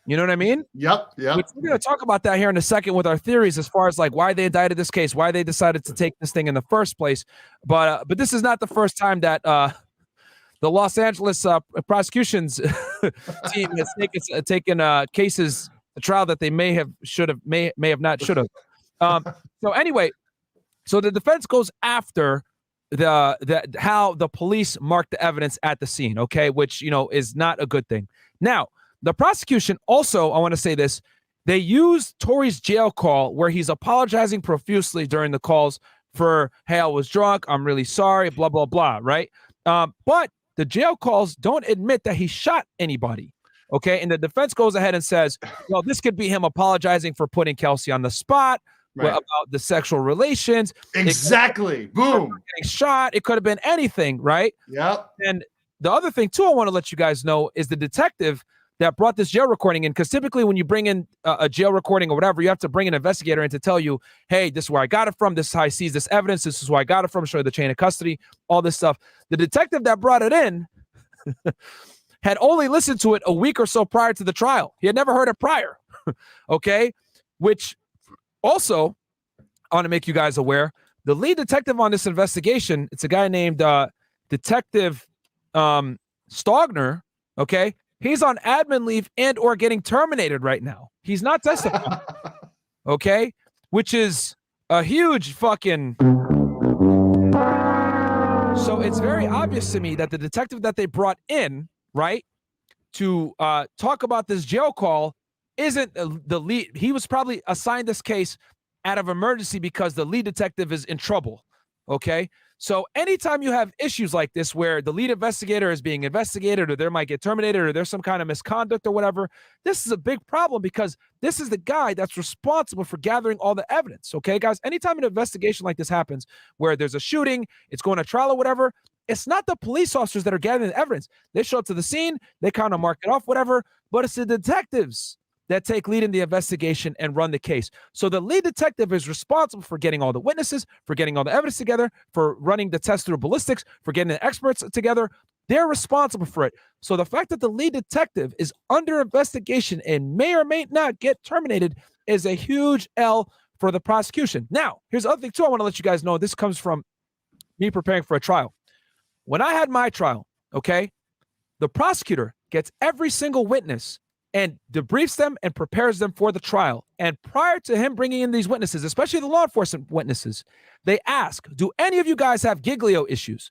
You know what I mean? Yep. We're going to talk about that here in a second with our theories as far as like why they indicted this case, why they decided to take this thing in the first place. But this is not the first time that the Los Angeles prosecutions team has taken cases, a trial that they may have not should have. So anyway, so the defense goes after how the police marked the evidence at the scene, okay, which is not a good thing. Now, the prosecution also, I want to say this, they used Tory's jail call where he's apologizing profusely during the calls for, hey, I was drunk, I'm really sorry, blah, blah, blah, right? But the jail calls don't admit that he shot anybody, okay? And the defense goes ahead and says, well, this could be him apologizing for putting Kelsey on the spot, about the sexual relations. Exactly. Boom. Getting shot. It could have been anything, right? Yep. And the other thing, too, I want to let you guys know is the detective that brought this jail recording in, because typically when you bring in a jail recording or whatever, you have to bring an investigator in to tell you, hey, this is where I got it from. This is how I seize this evidence. This is where I got it from. Show you the chain of custody, all this stuff. The detective that brought it in had only listened to it a week or so prior to the trial. He had never heard it prior. Okay. Which also, I want to make you guys aware, the lead detective on this investigation, it's a guy named Detective Stogner. Okay. He's on admin leave and or getting terminated right now. He's not testifying. Okay. which is a huge fucking. So it's very obvious to me that the detective that they brought in, right, to talk about this jail call isn't the lead. He was probably assigned this case out of emergency because the lead detective is in trouble. Okay. So anytime you have issues like this where the lead investigator is being investigated or there might get terminated or there's some kind of misconduct or whatever, this is a big problem because this is the guy that's responsible for gathering all the evidence. Okay, guys, anytime an investigation like this happens where there's a shooting, it's going to trial or whatever, it's not the police officers that are gathering the evidence. They show up to the scene, they kind of mark it off, whatever, but it's the detectives that take lead in the investigation and run the case. So the lead detective is responsible for getting all the witnesses, for getting all the evidence together, for running the test through ballistics, for getting the experts together. They're responsible for it. So the fact that the lead detective is under investigation and may or may not get terminated is a huge L for the prosecution. Now, here's the other thing too I want to let you guys know. This comes from me preparing for a trial. When I had my trial, okay, the prosecutor gets every single witness and debriefs them and prepares them for the trial. And prior to him bringing in these witnesses, especially the law enforcement witnesses, they ask, do any of you guys have Giglio issues?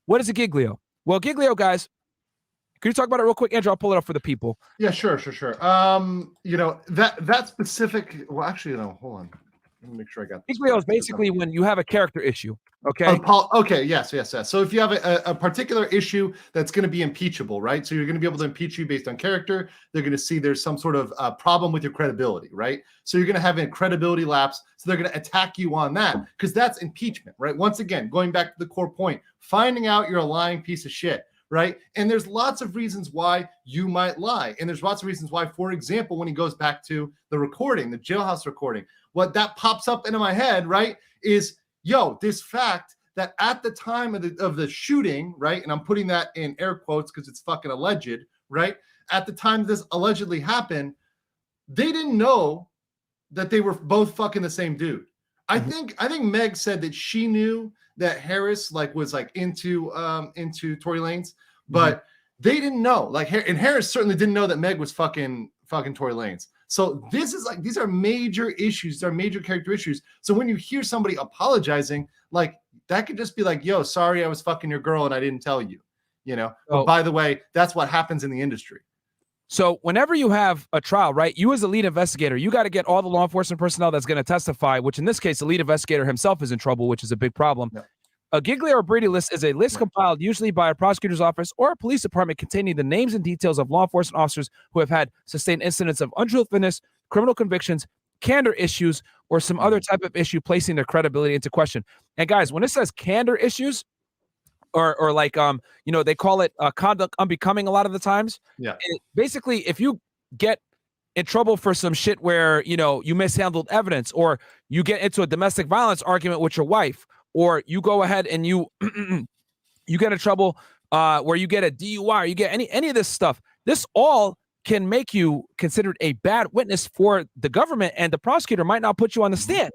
What is a Giglio? Well, Giglio, guys, can you talk about it real quick? Andrew, I'll pull it up for the people. Yeah, sure. You know, that specific, well, actually, no, hold on. Let me make sure I got this. Giglio is basically when you have a character issue. Okay. Okay. Yes. So if you have a particular issue that's going to be impeachable, right? So you're going to be able to impeach you based on character. They're going to see there's some sort of problem with your credibility, right? So you're going to have a credibility lapse. So they're going to attack you on that because that's impeachment, right? Once again, going back to the core point, finding out you're a lying piece of shit, right? And there's lots of reasons why you might lie. And there's lots of reasons why, for example, when he goes back to the recording, the jailhouse recording, what that pops up into my head, right, is, yo, this fact that at the time of the shooting, right, and I'm putting that in air quotes because it's fucking alleged, right, at the time this allegedly happened, they didn't know that they were both fucking the same dude. I think Meg said that she knew that Harris was into Tory Lanez, but they didn't know. And Harris certainly didn't know that Meg was fucking Tory Lanez. So this is these are major issues. They're major character issues. So when you hear somebody apologizing, that could just be yo, sorry, I was fucking your girl and I didn't tell you, But by the way, that's what happens in the industry. So whenever you have a trial, right, you as a lead investigator, you got to get all the law enforcement personnel that's going to testify, which in this case, the lead investigator himself is in trouble, which is a big problem. Yeah. A Giglio or Brady list is a list compiled usually by a prosecutor's office or a police department containing the names and details of law enforcement officers who have had sustained incidents of untruthfulness, criminal convictions, candor issues, or some other type of issue placing their credibility into question. And guys, when it says candor issues, or they call it conduct unbecoming a lot of the times. Yeah. Basically, if you get in trouble for some shit where, you mishandled evidence, or you get into a domestic violence argument with your wife, or you go ahead and you get in trouble where you get a DUI, or you get any of this stuff, this all can make you considered a bad witness for the government, and the prosecutor might not put you on the stand.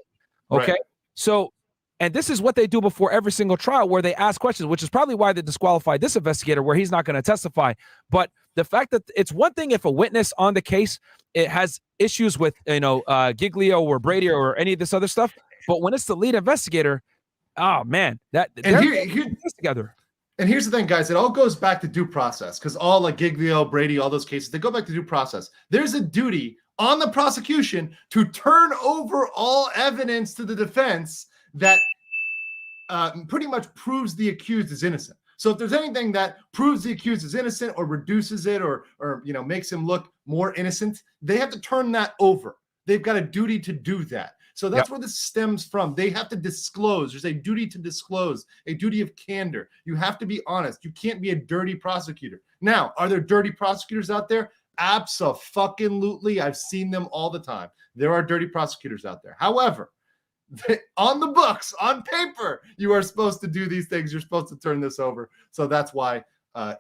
Okay. Right. So, and this is what they do before every single trial, where they ask questions, which is probably why they disqualified this investigator, where he's not going to testify. But the fact that it's one thing if a witness on the case, it has issues with, Giglio or Brady or any of this other stuff. But when it's the lead investigator, oh man, they're together. And here's the thing, guys, it all goes back to due process, because all Giglio, Brady, all those cases, they go back to due process. There's a duty on the prosecution to turn over all evidence to the defense that pretty much proves the accused is innocent. So if there's anything that proves the accused is innocent or reduces it or makes him look more innocent, they have to turn that over. They've got a duty to do that. So that's where this stems from. They have to disclose. There's a duty to disclose, a duty of candor. You have to be honest. You can't be a dirty prosecutor. Now, are there dirty prosecutors out there? Abso-fucking-lutely. I've seen them all the time. There are dirty prosecutors out there. However, on the books, on paper, you are supposed to do these things. You're supposed to turn this over. So that's why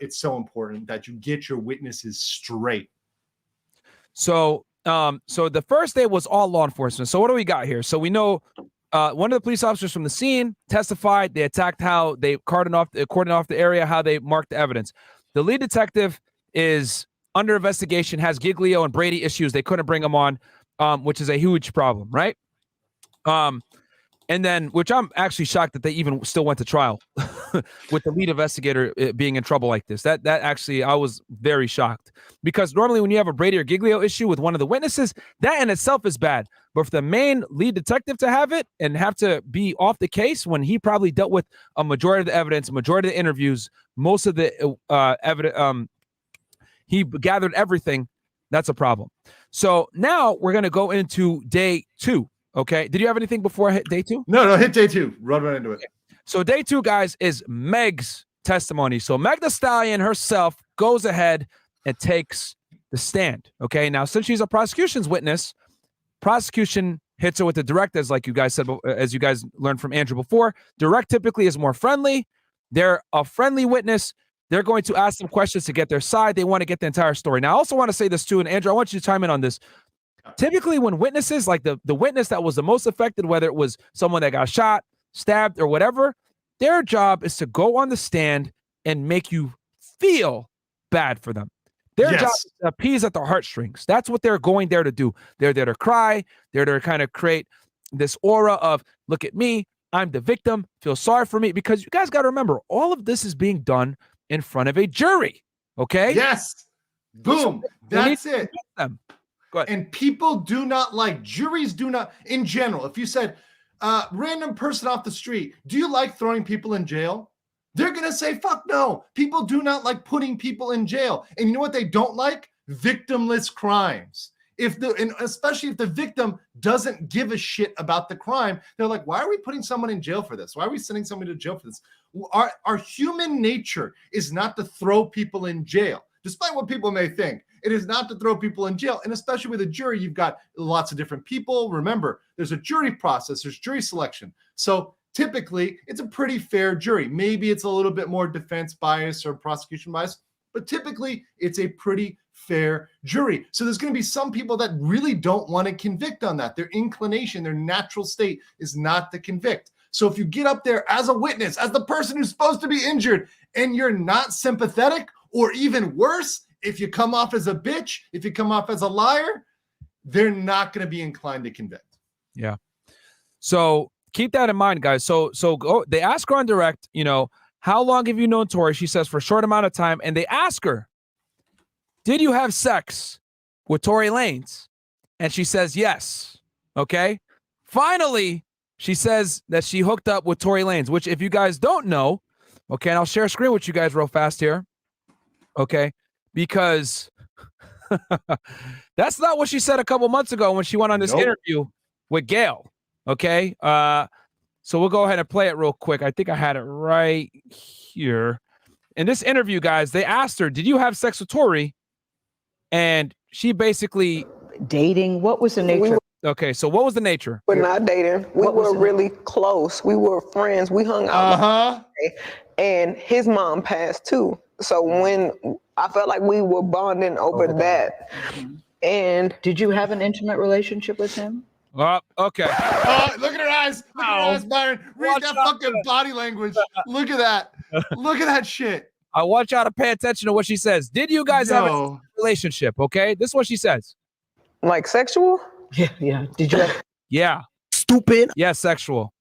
it's so important that you get your witnesses straight. So the first day was all law enforcement. So what do we got here? So we know one of the police officers from the scene testified. They attacked how they cordoned off the area, how they marked the evidence. The lead detective is under investigation, has Giglio and Brady issues. They couldn't bring him on, which is a huge problem, right? And then, which I'm actually shocked that they even still went to trial with the lead investigator being in trouble like this. That actually, I was very shocked, because normally when you have a Brady or Giglio issue with one of the witnesses, that in itself is bad. But for the main lead detective to have it and have to be off the case when he probably dealt with a majority of the evidence, a majority of the interviews, most of the evidence, he gathered everything. That's a problem. So now we're going to go into day 2. Okay. Did you have anything before I hit day 2? No, hit day 2. Run right into it. Okay. So day 2, guys, is Meg's testimony. So Meg Thee Stallion herself goes ahead and takes the stand. Okay. Now, since she's a prosecution's witness, prosecution hits her with the direct, as like you guys said, as you guys learned from Andrew before. Direct typically is more friendly. They're a friendly witness. They're going to ask them questions to get their side. They want to get the entire story. Now, I also want to say this too, and Andrew, I want you to chime in on this. Typically, when witnesses, like the witness that was the most affected, whether it was someone that got shot, stabbed, or whatever, their job is to go on the stand and make you feel bad for them. Their job is to appease at the heartstrings. That's what they're going there to do. They're there to cry. They're there to kind of create this aura of, look at me, I'm the victim, feel sorry for me. Because you guys got to remember, all of this is being done in front of a jury. Okay? Yes. Boom. That's it. Go ahead. And people do not like, juries do not, in general, if you said, random person off the street, do you like throwing people in jail? They're going to say, fuck no. People do not like putting people in jail. And you know what they don't like? Victimless crimes. And especially if the victim doesn't give a shit about the crime, they're like, why are we putting someone in jail for this? Why are we sending somebody to jail for this? Our human nature is not to throw people in jail, despite what people may think. It is not to throw people in jail. And especially with a jury, you've got lots of different people. Remember, there's a jury process, there's jury selection. So typically, it's a pretty fair jury. Maybe it's a little bit more defense bias or prosecution bias, but typically it's a pretty fair jury. So there's going to be some people that really don't want to convict on that. Their inclination, their natural state is not to convict. So if you get up there as a witness, as the person who's supposed to be injured, and you're not sympathetic, or even worse, if you come off as a bitch, if you come off as a liar, they're not going to be inclined to convict. Yeah. So keep that in mind, guys. So go, they ask her on direct, how long have you known Tory? She says for a short amount of time. And they ask her, did you have sex with Tory Lanez? And she says, yes. Okay. Finally, she says that she hooked up with Tory Lanez, which if you guys don't know, okay, and I'll share a screen with you guys real fast here. Okay. Because that's not what she said a couple months ago when she went on this interview with Gayle. Okay. So we'll go ahead and play it real quick. I think I had it right here. In this interview, guys, they asked her, did you have sex with Tory? And she basically dating. What was the nature? Okay. So what was the nature? We're not dating. We were really close. We were friends. We hung out. And his mom passed too. So when I felt like we were bonding over that. And did you have an intimate relationship with him? Okay. Look at her eyes. Look at her eyes, Myron. Read that fucking body language. Look at that. Look at that shit. I want y'all to pay attention to what she says. Did you guys have a relationship? Okay. This is what she says. Like sexual? Yeah. Did you have? Yeah. Stupid. Yeah, sexual.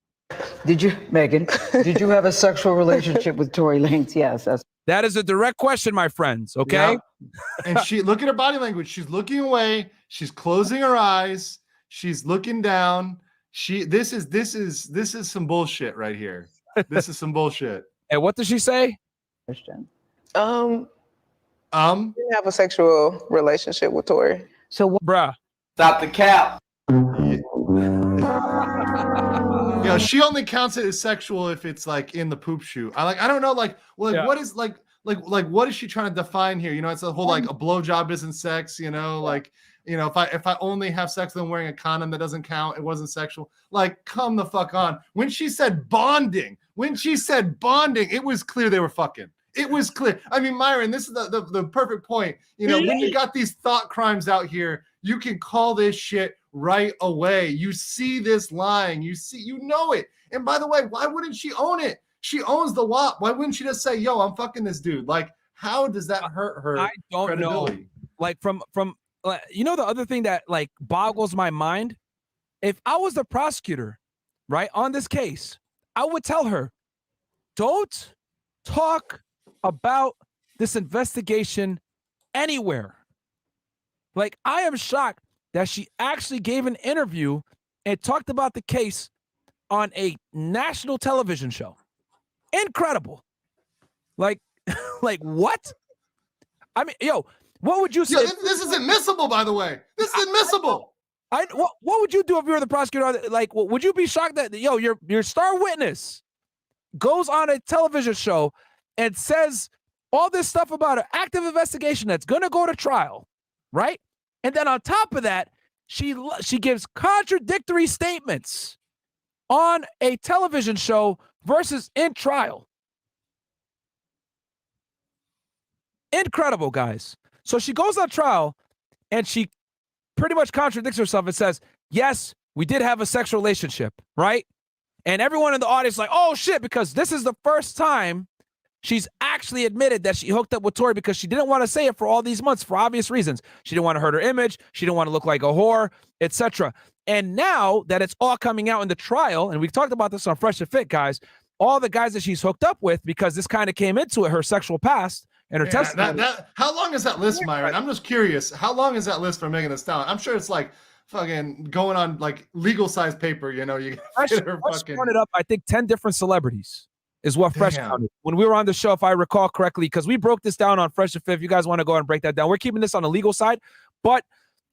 Did you, Megan? Did you have a sexual relationship with Tory Lanez? Yes. That is a direct question, my friends. Okay. Yeah. And she, look at her body language. She's looking away. She's closing her eyes. She's looking down. This is some bullshit right here. This is some bullshit. And what does she say? Christian. Didn't have a sexual relationship with Tory. So bruh. Stop the cap. Yeah, she only counts it as sexual if it's like in the poop shoot. I don't know, what is like what is she trying to define here? It's a whole like a blowjob isn't sex, if I only have sex with them wearing a condom, that doesn't count. It wasn't sexual. Like, come the fuck on. When she said bonding, it was clear they were fucking. It was clear. I mean, Myron, this is the perfect point. When you got these thought crimes out here, you can call this shit right away. You see this lying. You know it. And by the way, why wouldn't she own it? She owns the WAP. Why wouldn't she just say, yo, I'm fucking this dude? Like, how does that hurt her? I don't know. Like from the other thing that like boggles my mind if I was the prosecutor, right, on this case, I would tell her, don't talk about this investigation anywhere. Like, I am shocked that she actually gave an interview and talked about the case on a national television show. Incredible. Like, like what? I mean, yo, what would you say? Yo, this is admissible, by the way. This is admissible. What would you do if you were the prosecutor? Like, would you be shocked that, yo, your star witness goes on a television show and says all this stuff about an active investigation that's going to go to trial, right? And then on top of that, she gives contradictory statements on a television show versus in trial. Incredible, guys. So she goes on trial and she pretty much contradicts herself and says, yes, we did have a sexual relationship, right? And everyone in the audience is like, oh shit, because this is the first time she's actually admitted that she hooked up with Torey, because she didn't want to say it for all these months for obvious reasons. She didn't want to hurt her image. She didn't want to look like a whore, etc. And now that it's all coming out in the trial, and we've talked about this on Fresh and Fit, guys, all the guys that she's hooked up with, because this kind of came into it, her sexual past and her testimony. How long is that list, Myron? I'm just curious. How long is that list for Megan Thee Stallion? I'm sure it's like fucking going on like legal size paper, you know. You Fresh counted up, I think, 10 different celebrities is what Fresh counted when we were on the show, if I recall correctly, because we broke this down on Fresh and Fit. If you guys want to go and break that down, we're keeping this on the legal side, but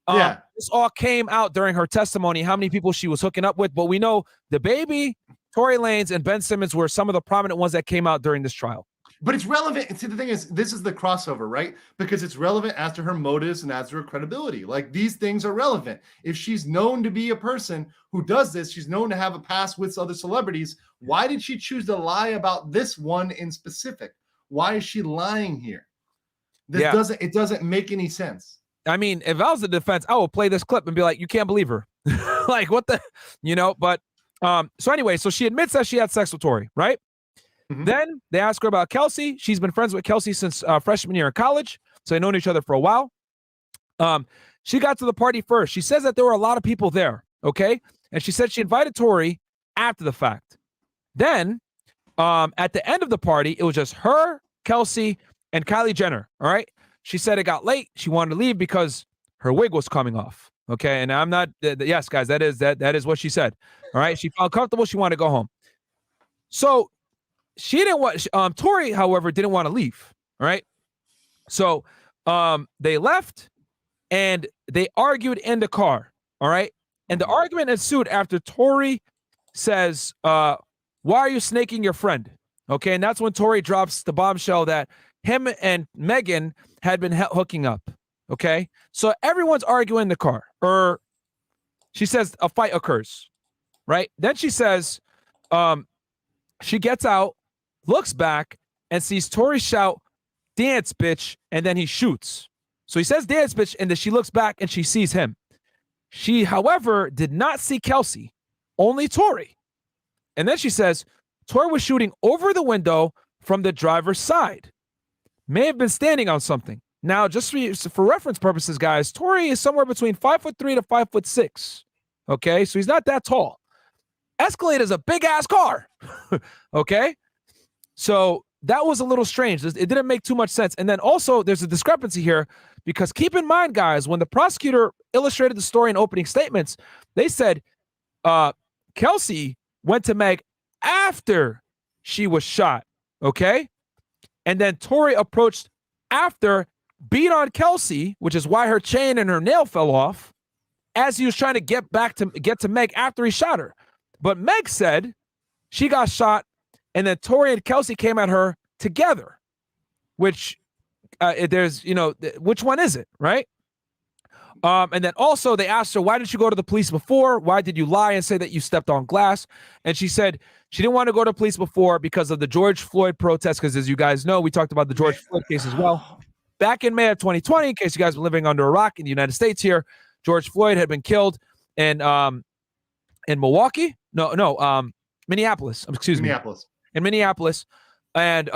this all came out during her testimony, how many people she was hooking up with. But we know the baby, Tory Lanez, and Ben Simmons were some of the prominent ones that came out during this trial. But it's relevant. See, the thing is, this is the crossover, right? Because it's relevant as to her motives and as to her credibility. Like, these things are relevant. If she's known to be a person who does this, she's known to have a past with other celebrities. Why did she choose to lie about this one in specific? Why is she lying here? It doesn't make any sense. I mean, if I was the defense, I would play this clip and be like, you can't believe her. Like, what the, but so anyway, so she admits that she had sex with Torey, right? Mm-hmm. Then they ask her about Kelsey. She's been friends with Kelsey since freshman year in college, so they've known each other for a while. She got to the party first. She says that there were a lot of people there, okay? And she said she invited Torey after the fact. Then at the end of the party, it was just her, Kelsey, and Kylie Jenner, all right? She said it got late. She wanted to leave because her wig was coming off, okay? And I'm not, yes, guys, that is what she said, all right? She felt comfortable. She wanted to go home. So she didn't want, Torey, however, didn't want to leave, all right? So they left and they argued in the car, all right? And the argument ensued after Torey says, why are you snaking your friend? Okay, and that's when Torey drops the bombshell that him and Megan had been hooking up, okay? So everyone's arguing in the car, or she says a fight occurs, right? Then she says, she gets out, looks back, and sees Torey shout, dance, bitch, and then he shoots. So he says, dance, bitch, and then she looks back and she sees him. She, however, did not see Kelsey, only Torey. And then she says, Torey was shooting over the window from the driver's side. May have been standing on something. Now, just for reference purposes, guys, Torey is somewhere between 5'3" to 5'6". Okay, so he's not that tall. Escalade is a big-ass car. Okay? So that was a little strange. It didn't make too much sense. And then also, there's a discrepancy here, because keep in mind, guys, when the prosecutor illustrated the story in opening statements, they said Kelsey went to Meg after she was shot, okay? And then Torey approached after, beat on Kelsey, which is why her chain and her nail fell off, as he was trying to get to Meg after he shot her. But Meg said she got shot, and then Torey and Kelsey came at her together, which there's, which one is it, right? And then also they asked her, why didn't you go to the police before? Why did you lie and say that you stepped on glass? And she said she didn't want to go to police before because of the George Floyd protest, because as you guys know, we talked about the George Floyd case as well. Back in May of 2020, in case you guys were living under a rock in the United States here, George Floyd had been killed in Milwaukee? Minneapolis. Excuse me. Minneapolis. In Minneapolis. And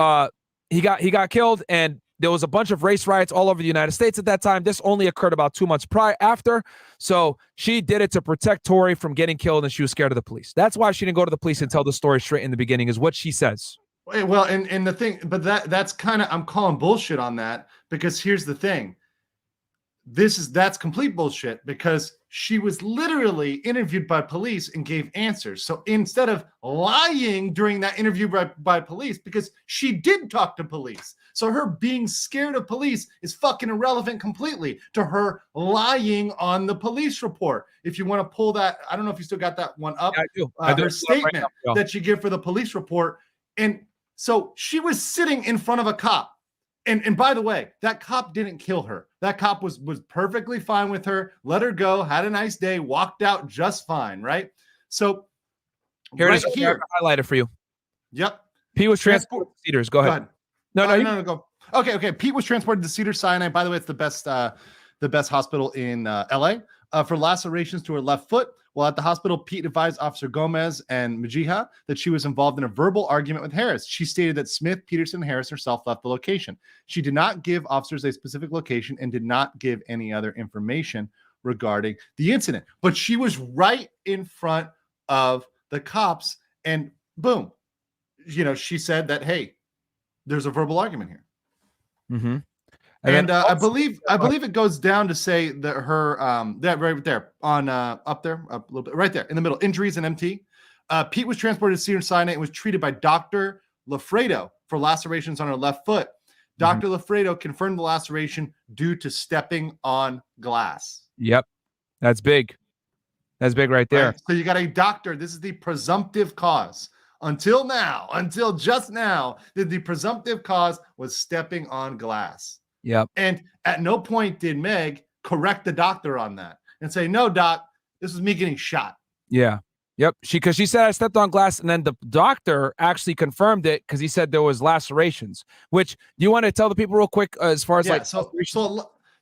he got killed, and there was a bunch of race riots all over the United States at that time. This only occurred about 2 months after. So she did it to protect Tory from getting killed, and she was scared of the police. That's why she didn't go to the police and tell the story straight in the beginning, is what she says. Well, and the thing, but that's kind of, I'm calling bullshit on that, because here's the thing. That's complete bullshit, because she was literally interviewed by police and gave answers. So instead of lying during that interview by police, because she did talk to police, so her being scared of police is fucking irrelevant completely to her lying on the police report. If you want to pull that, I don't know if you still got that one up. Yeah, I do. I do. Her statement that she gave for the police report. And so she was sitting in front of a cop. And by the way, that cop didn't kill her. That cop was perfectly fine with her, let her go, had a nice day, walked out just fine, right? So here it is. Here, highlighted for you. Yep. Pete was transported to Cedars. Go ahead. No, go. Okay. Pete was transported to Cedars-Sinai. By the way, it's the best hospital in LA for lacerations to her left foot. While at the hospital, Pete advised Officer Gomez and Mejia that she was involved in a verbal argument with Harris. She stated that Smith, Peterson, and Harris herself left the location. She did not give officers a specific location and did not give any other information regarding the incident. But she was right in front of the cops, and boom, she said that, hey, there's a verbal argument here. Mm-hmm. And I believe it goes down to say that her that right there on up a little bit right there in the middle, injuries and MT. Pete was transported to Cedars-Sinai and was treated by Dr. Lafredo for lacerations on her left foot. Dr. Lafredo confirmed the laceration due to stepping on glass. Yep, that's big. That's big right there. Right? So you got a doctor. This is the presumptive cause. Until just now, the presumptive cause was stepping on glass. Yep. And at no point did Meg correct the doctor on that and say, no, doc, this was me getting shot. Yeah. Yep. Because she said I stepped on glass, and then the doctor actually confirmed it because he said there was lacerations. Which, do you want to tell the people real quick as far as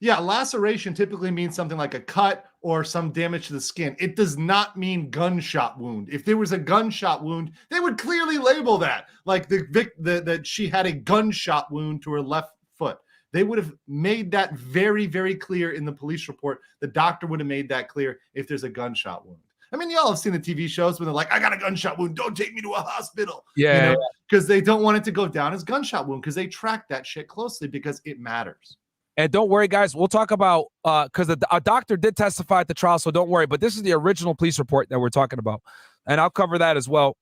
laceration typically means something like a cut or some damage to the skin. It does not mean gunshot wound. If there was a gunshot wound, they would clearly label that like that she had a gunshot wound to her left foot. They would have made that very, very clear in the police report. The doctor would have made that clear if there's a gunshot wound. I mean, y'all have seen the TV shows when they're like, I got a gunshot wound. Don't take me to a hospital. Yeah. Because they don't want it to go down as gunshot wound, because they track that shit closely because it matters. And don't worry, guys. We'll talk about, because a doctor did testify at the trial, so don't worry. But this is the original police report that we're talking about. And I'll cover that as well.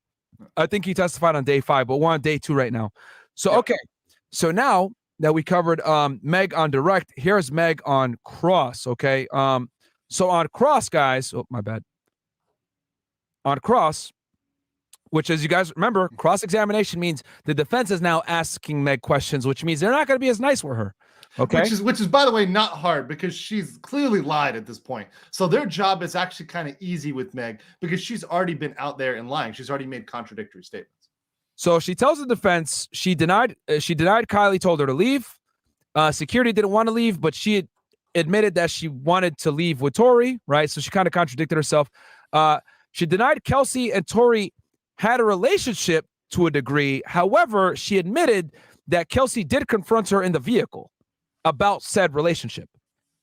I think he testified on day 5, but we're on day 2 right now. So, okay. So now that we covered Meg on direct, here's Meg on cross, okay? So on cross, guys, oh, my bad. On cross, which, as you guys remember, cross-examination means the defense is now asking Meg questions, which means they're not going to be as nice with her, okay? Which is, by the way, not hard, because she's clearly lied at this point. So their job is actually kind of easy with Meg, because she's already been out there and lying. She's already made contradictory statements. So she tells the defense she denied Kylie told her to leave. Security didn't want to leave, but she admitted that she wanted to leave with Tory, right? So she kind of contradicted herself. She denied Kelsey and Tory had a relationship to a degree. However, she admitted that Kelsey did confront her in the vehicle about said relationship.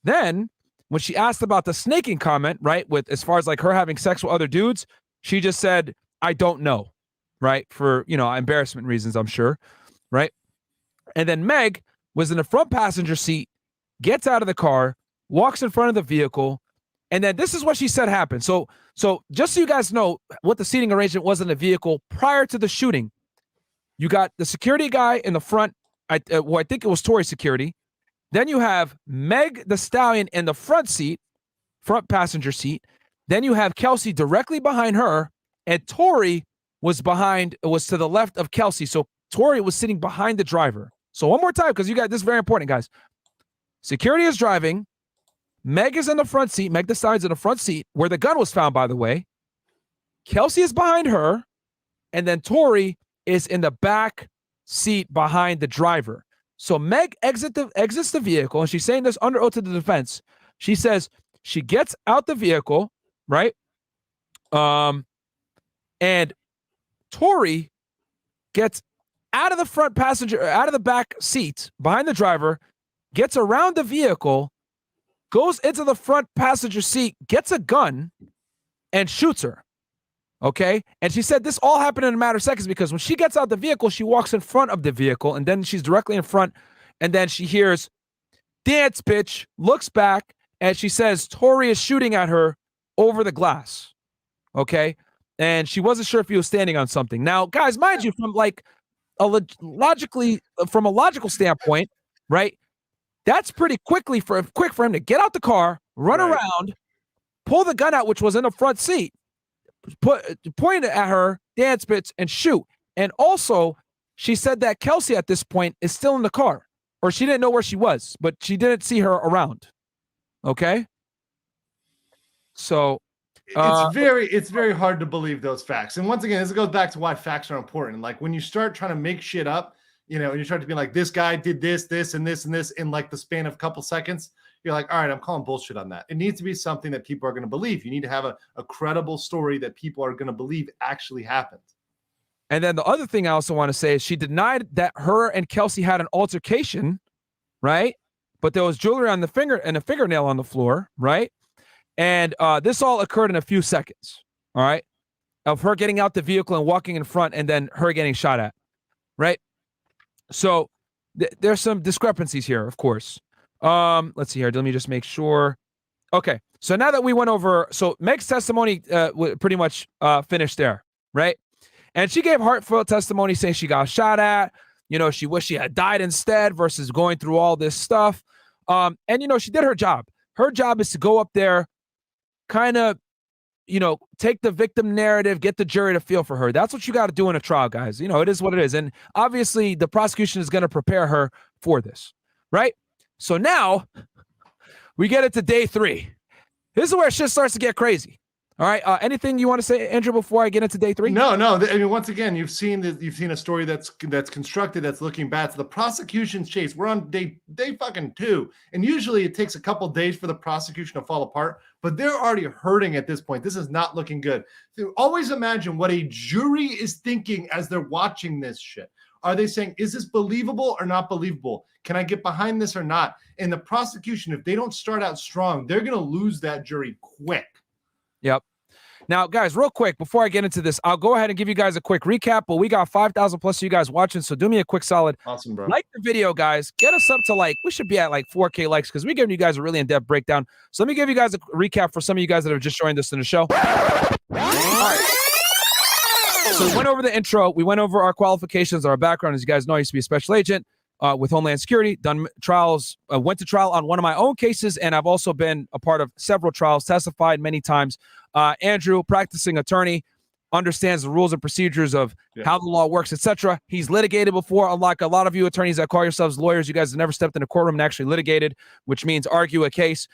Then, when she asked about the snaking comment, right, with as far as like her having sex with other dudes, she just said, I don't know. Right, for embarrassment reasons, I'm sure, right? And then Meg was in the front passenger seat, gets out of the car, walks in front of the vehicle, and then this is what she said happened. So just so you guys know what the seating arrangement was in the vehicle prior to the shooting, you got the security guy in the front. I think it was Tory security. Then you have Meg Thee Stallion in the front passenger seat. Then you have Kelsey directly behind her, and Tory was to the left of Kelsey. So Tory was sitting behind the driver. So one more time, because you got this is very important, guys. Security is driving. Meg is in the front seat. Meg Thee Stallion's in the front seat, where the gun was found, by the way. Kelsey is behind her. And then Tory is in the back seat behind the driver. So Meg exits the vehicle, and she's saying this under oath to the defense. She says she gets out the vehicle, right? And Tory gets out of the front passenger, out of the back seat behind the driver, gets around the vehicle, goes into the front passenger seat, gets a gun, and shoots her. Okay? And she said this all happened in a matter of seconds because when she gets out the vehicle, she walks in front of the vehicle, and then she's directly in front, and then she hears, "Dance, bitch," looks back, and she says, "Tory is shooting at her over the glass." Okay? And she wasn't sure if he was standing on something. Now, guys, mind you, from like from a logical standpoint, right? That's pretty quick for him to get out the car, run around, pull the gun out, which was in the front seat, point it at her, dance bitch, and shoot. And also, she said that Kelsey at this point is still in the car, or she didn't know where she was, but she didn't see her around. Okay? So it's very hard to believe those facts. And once again, this goes back to why facts are important. Like when you start trying to make shit up, you know, and you start to be like, this guy did this, this, and this, and this in like the span of a couple seconds, you're like, all right, I'm calling bullshit on that. It needs to be something that people are going to believe. You need to have a credible story that people are going to believe actually happened. And then the other thing I also want to say is she denied that her and Kelsey had an altercation, right? But there was jewelry on the finger and a fingernail on the floor, right? And this all occurred in a few seconds, all right? Of her getting out the vehicle and walking in front and then her getting shot at, right? So there's some discrepancies here, of course. Let's see here. Let me just make sure. Okay. So now that we went over, so Meg's testimony pretty much finished there, right? And she gave heartfelt testimony saying she got shot at, you know, she wished she had died instead versus going through all this stuff. And, you know, she did her job. Her job is to go up there, kind of, you know, take the victim narrative, get the jury to feel for her. That's what you got to do in a trial, guys. You know, it is what it is. And obviously the prosecution is going to prepare her for this, right? So now we get into day 3. This is where shit starts to get crazy. All right. Anything you want to say, Andrew, before I get into day 3? No. I mean, once again, you've seen a story that's constructed, that's looking bad. So the prosecution's chase. We're on day fucking 2, and usually it takes a couple days for the prosecution to fall apart. But they're already hurting at this point. This is not looking good. So always imagine what a jury is thinking as they're watching this shit. Are they saying, is this believable or not believable? Can I get behind this or not? And the prosecution, if they don't start out strong, they're going to lose that jury quick. Yep. Now, guys, real quick, before I get into this, I'll go ahead and give you guys a quick recap, but we got 5,000 plus of you guys watching, so do me a quick solid. Awesome, bro. Like the video, guys. Get us up to we should be at 4K likes because we're giving you guys a really in-depth breakdown. So let me give you guys a recap for some of you guys that have just joined us in the show. All right. So we went over the intro. We went over our qualifications, our background. As you guys know, I used to be a special agent with Homeland Security, done trials, went to trial on one of my own cases, and I've also been a part of several trials, testified many times. Andrew, practicing attorney, understands the rules and procedures of how the law works, etc. He's litigated before, unlike a lot of you attorneys that call yourselves lawyers. You guys have never stepped in a courtroom and actually litigated, which means argue a case.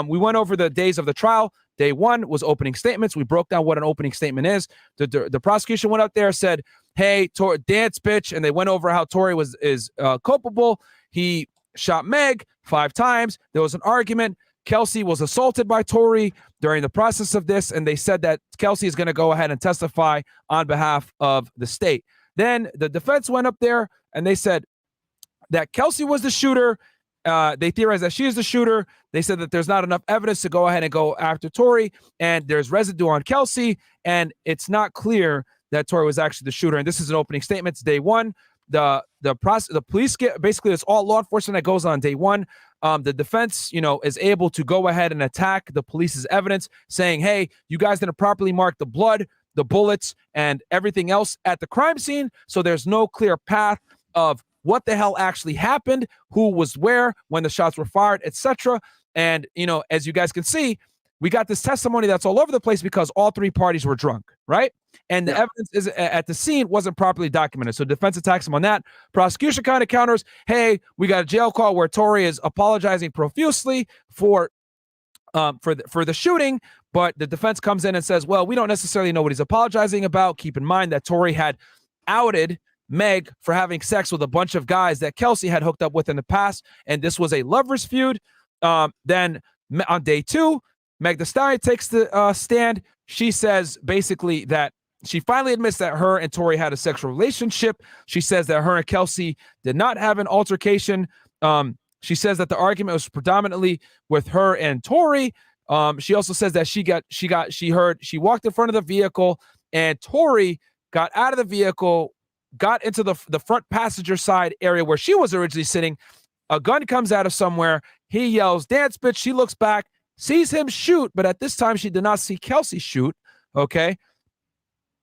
We went over the days of the trial. Day 1 was opening statements. We broke down what an opening statement is. The prosecution went up there, said, "Hey, dance bitch," and they went over how Tory is culpable. He shot Meg 5 times. There was an argument. Kelsey was assaulted by Tory during the process of this, and they said that Kelsey is going to go ahead and testify on behalf of the state. Then the defense went up there, and they said that Kelsey was the shooter. They theorized that she is the shooter. They said that there's not enough evidence to go ahead and go after Tory, and there's residue on Kelsey, and it's not clear that Tory was actually the shooter. And this is an opening statement. It's day 1. The police get, basically, it's all law enforcement that goes on day 1. The defense, you know, is able to go ahead and attack the police's evidence, saying, "Hey, you guys didn't properly mark the blood, the bullets, and everything else at the crime scene, so there's no clear path of what the hell actually happened, who was where, when the shots were fired, etc." And, you know, as you guys can see, we got this testimony that's all over the place because all 3 parties were drunk, right? And the evidence is at the scene wasn't properly documented. So defense attacks him on that. Prosecution kind of counters, "Hey, we got a jail call where Tory is apologizing profusely for the shooting," but the defense comes in and says, "Well, we don't necessarily know what he's apologizing about. Keep in mind that Tory had outed Meg for having sex with a bunch of guys that Kelsey had hooked up with in the past, and this was a lover's feud." Then on day 2, Meg Thee Stallion takes the stand. She says basically that She finally admits that her and Tory had a sexual relationship. She says that her and Kelsey did not have an altercation. She says that the argument was predominantly with her and Tory. She also says that she walked in front of the vehicle and Tory got out of the vehicle, got into the front passenger side area where she was originally sitting. A gun comes out of somewhere. He yells, "Dance, bitch." She looks back, sees him shoot, but at this time she did not see Kelsey shoot. Okay.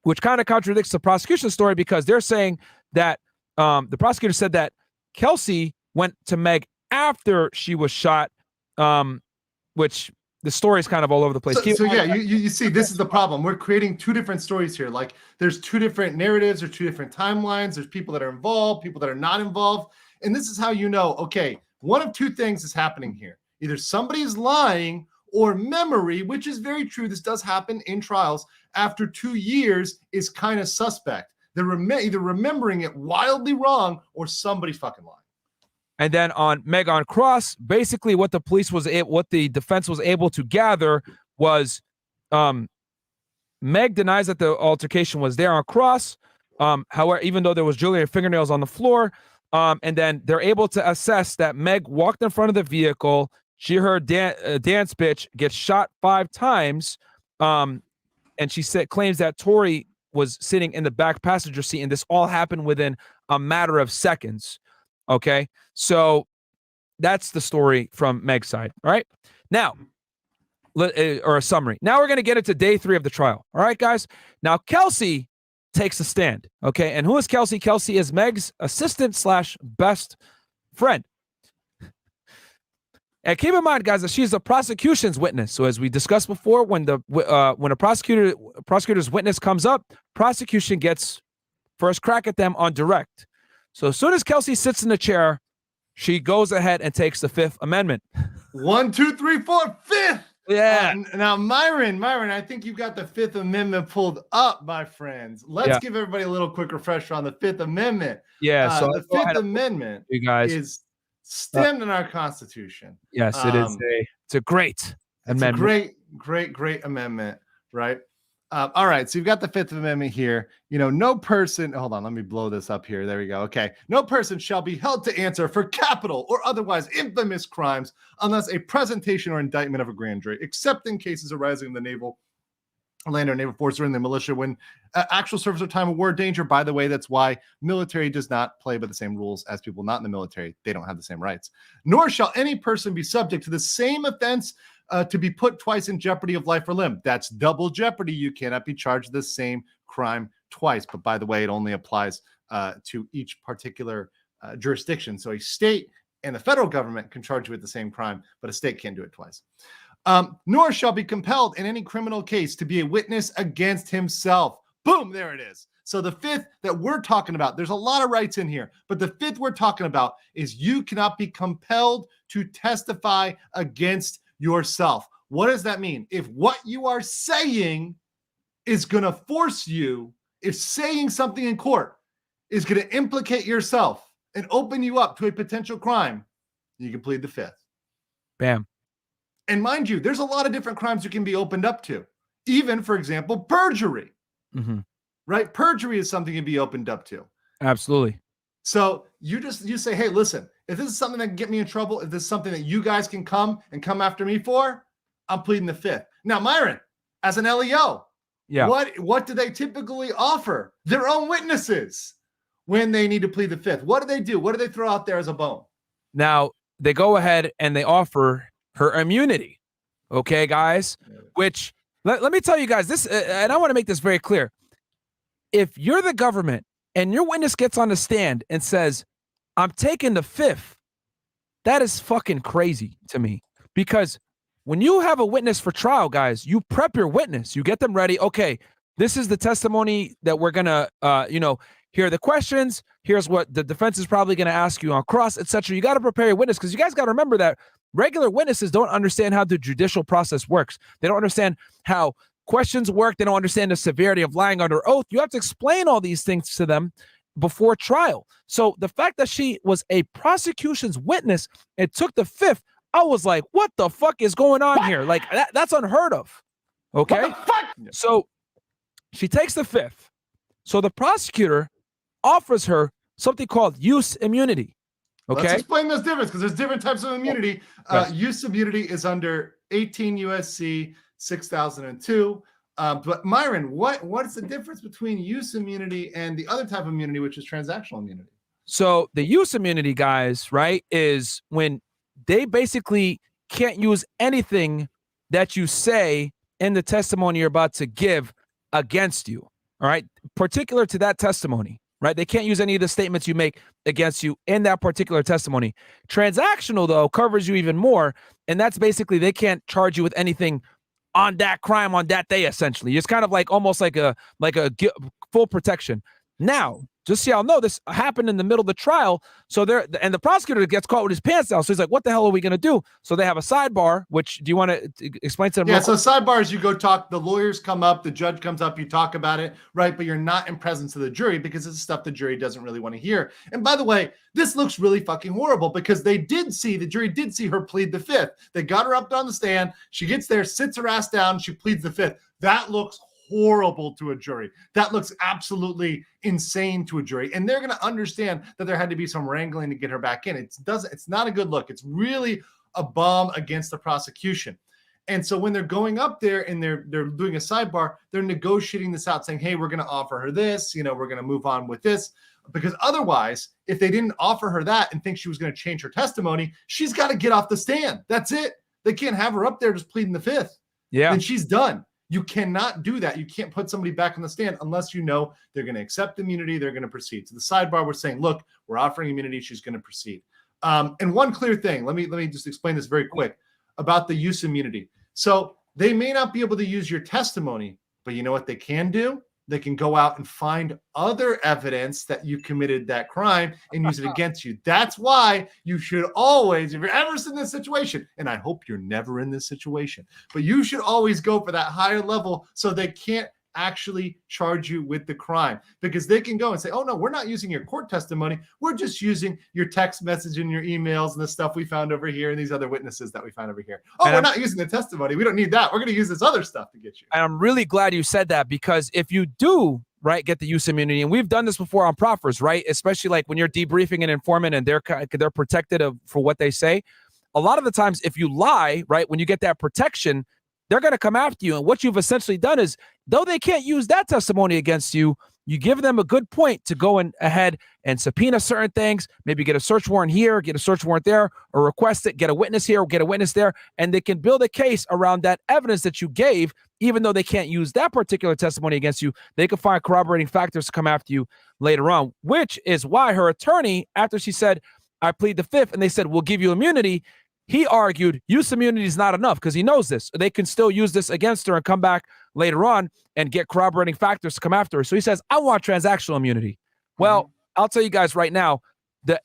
Which kind of contradicts the prosecution story because they're saying that the prosecutor said that Kelsey went to Meg after she was shot, which the story is kind of all over the place. So yeah, you see, this is the problem. We're creating two different stories here. Like there's two different narratives or two different timelines. There's people that are involved, people that are not involved. And this is how you know, okay, one of two things is happening here. Either somebody's lying or memory, which is very true. This does happen in trials. After 2 years is kind of suspect. They're either remembering it wildly wrong or somebody's fucking lying. And then on Meg on cross, basically what the defense was able to gather was Meg denies that the altercation was there on cross. However, even though there was jewelry and fingernails on the floor, and then they're able to assess that Meg walked in front of the vehicle. She heard dance bitch get shot 5 times. And she claims that Tory was sitting in the back passenger seat, and this all happened within a matter of seconds. Okay, so that's the story from Meg's side. All right, now, or a summary. Now we're going to get into day 3 of the trial. All right, guys. Now Kelsey takes a stand. Okay, and who is Kelsey? Kelsey is Meg's assistant / best friend. And keep in mind, guys, that she's a prosecution's witness. So as we discussed before, when a prosecutor's witness comes up, prosecution gets first crack at them on direct. So as soon as Kelsey sits in the chair, she goes ahead and takes the 5th Amendment. 1, 2, 3, 4, 5th. Yeah. Now, Myron, I think you've got the 5th Amendment pulled up, my friends. Let's give everybody a little quick refresher on the 5th Amendment. Yeah. So the 5th Amendment, you guys, is stemmed in our Constitution. Yes, it is. It's a great amendment. Great amendment, right? All right, so you've got the 5th Amendment here. You know, no person, hold on, let me blow this up here. There we go. Okay. No person shall be held to answer for capital or otherwise infamous crimes unless a presentation or indictment of a grand jury, except in cases arising in the naval, land or naval force or in the militia when actual service or time of war danger. By the way, that's why military does not play by the same rules as people not in the military. They don't have the same rights. Nor shall any person be subject to the same offense to be put twice in jeopardy of life or limb. That's double jeopardy. You cannot be charged the same crime twice. But by the way, it only applies to each particular jurisdiction. So a state and the federal government can charge you with the same crime, but a state can't do it twice. Nor shall be compelled in any criminal case to be a witness against himself. Boom, there it is. So the 5th that we're talking about, there's a lot of rights in here, but the 5th we're talking about is you cannot be compelled to testify against yourself. What does that mean? If what you are saying is going to force you, if saying something in court is going to implicate yourself and open you up to a potential crime, you can plead the 5th. Bam. And mind you, there's a lot of different crimes you can be opened up to. Even, for example, perjury. Mm-hmm. Right? Perjury is something you can be opened up to. Absolutely. So you say, hey, listen, if this is something that can get me in trouble, if this is something that you guys can come after me for, I'm pleading the 5th. Now, Myron, as an LEO, what do they typically offer? Their own witnesses when they need to plead the 5th. What do they do? What do they throw out there as a bone? Now, they go ahead and they offer her immunity. Okay, guys? Which, let me tell you guys this, and I want to make this very clear. If you're the government and your witness gets on the stand and says, I'm taking the 5th, that is fucking crazy to me. Because when you have a witness for trial, guys, you prep your witness. You get them ready. Okay, this is the testimony that we're going to, here are the questions. Here's what the defense is probably going to ask you on cross, etc. You got to prepare your witness because you guys got to remember that regular witnesses don't understand how the judicial process works. They don't understand how questions work. They don't understand the severity of lying under oath. You have to explain all these things to them before trial. So the fact that she was a prosecution's witness and took the 5th, I was like, what the fuck is going on here? Like that's unheard of. Okay. What the fuck? So She takes the fifth. So the prosecutor offers her something called use immunity. Okay. Let's explain this difference because there's different types of immunity. Use immunity is under 18 USC 6002. But Myron, what's the difference between use immunity and the other type of immunity, which is transactional immunity? So the use immunity, guys, right, is when they basically can't use anything that you say in the testimony you're about to give against you. All right. Particular to that testimony, right? They can't use any of the statements you make against you in that particular testimony. Transactional, though, covers you even more. And that's basically they can't charge you with anything on that crime on that day, essentially. It's kind of like almost like a full protection. Now, just so y'all know, this happened in the middle of the trial. So and the prosecutor gets caught with his pants down. So he's like, what the hell are we going to do? So they have a sidebar, which do you want to explain to them? Yeah, so sidebars, you go talk, the lawyers come up, the judge comes up, you talk about it, right? But you're not in presence of the jury because it's stuff the jury doesn't really want to hear. And by the way, this looks really fucking horrible because the jury did see her plead the fifth. They got her up on the stand. She gets there, sits her ass down. She pleads the fifth. That looks horrible to a jury. That looks absolutely insane to a jury. And they're going to understand that there had to be some wrangling to get her back in. It's not a good look. It's really a bomb against the prosecution. And so when they're going up there and they're doing a sidebar, they're negotiating this out saying, hey, we're going to offer her this, we're going to move on with this. Because otherwise, if they didn't offer her that and think she was going to change her testimony, she's got to get off the stand. That's it. They can't have her up there just pleading the fifth. Yeah. And she's done. You cannot do that. You can't put somebody back on the stand unless you know they're going to accept immunity, they're going to proceed. So the sidebar, we're saying, look, we're offering immunity, she's going to proceed. And one clear thing, let me just explain this very quick about the use immunity. So they may not be able to use your testimony, but you know what they can do? They can go out and find other evidence that you committed that crime and use it against you. That's why you should always, if you're ever in this situation, and I hope you're never in this situation, but you should always go for that higher level so they can't actually charge you with the crime, because they can go and say, oh no, we're not using your court testimony. We're just using your text message and your emails and the stuff we found over here and these other witnesses that we found over here. Oh, we're not using the testimony. We don't need that. We're going to use this other stuff to get you. And I'm really glad you said that, because if you do, right, get the use immunity, and we've done this before on proffers, right? Especially like when you're debriefing an informant and they're protected for what they say. A lot of the times, if you lie, right, when you get that protection, they're going to come after you. And what you've essentially done is, though they can't use that testimony against you, you give them a good point to go ahead and subpoena certain things, maybe get a search warrant here, get a search warrant there, or request it, get a witness here, or get a witness there, and they can build a case around that evidence that you gave. Even though they can't use that particular testimony against you, they can find corroborating factors to come after you later on, which is why her attorney, after she said, I plead the fifth, and they said, we'll give you immunity, he argued use immunity is not enough because he knows this. They can still use this against her and come back later on and get corroborating factors to come after her. So he says, I want transactional immunity. Well, I'll tell you guys right now, the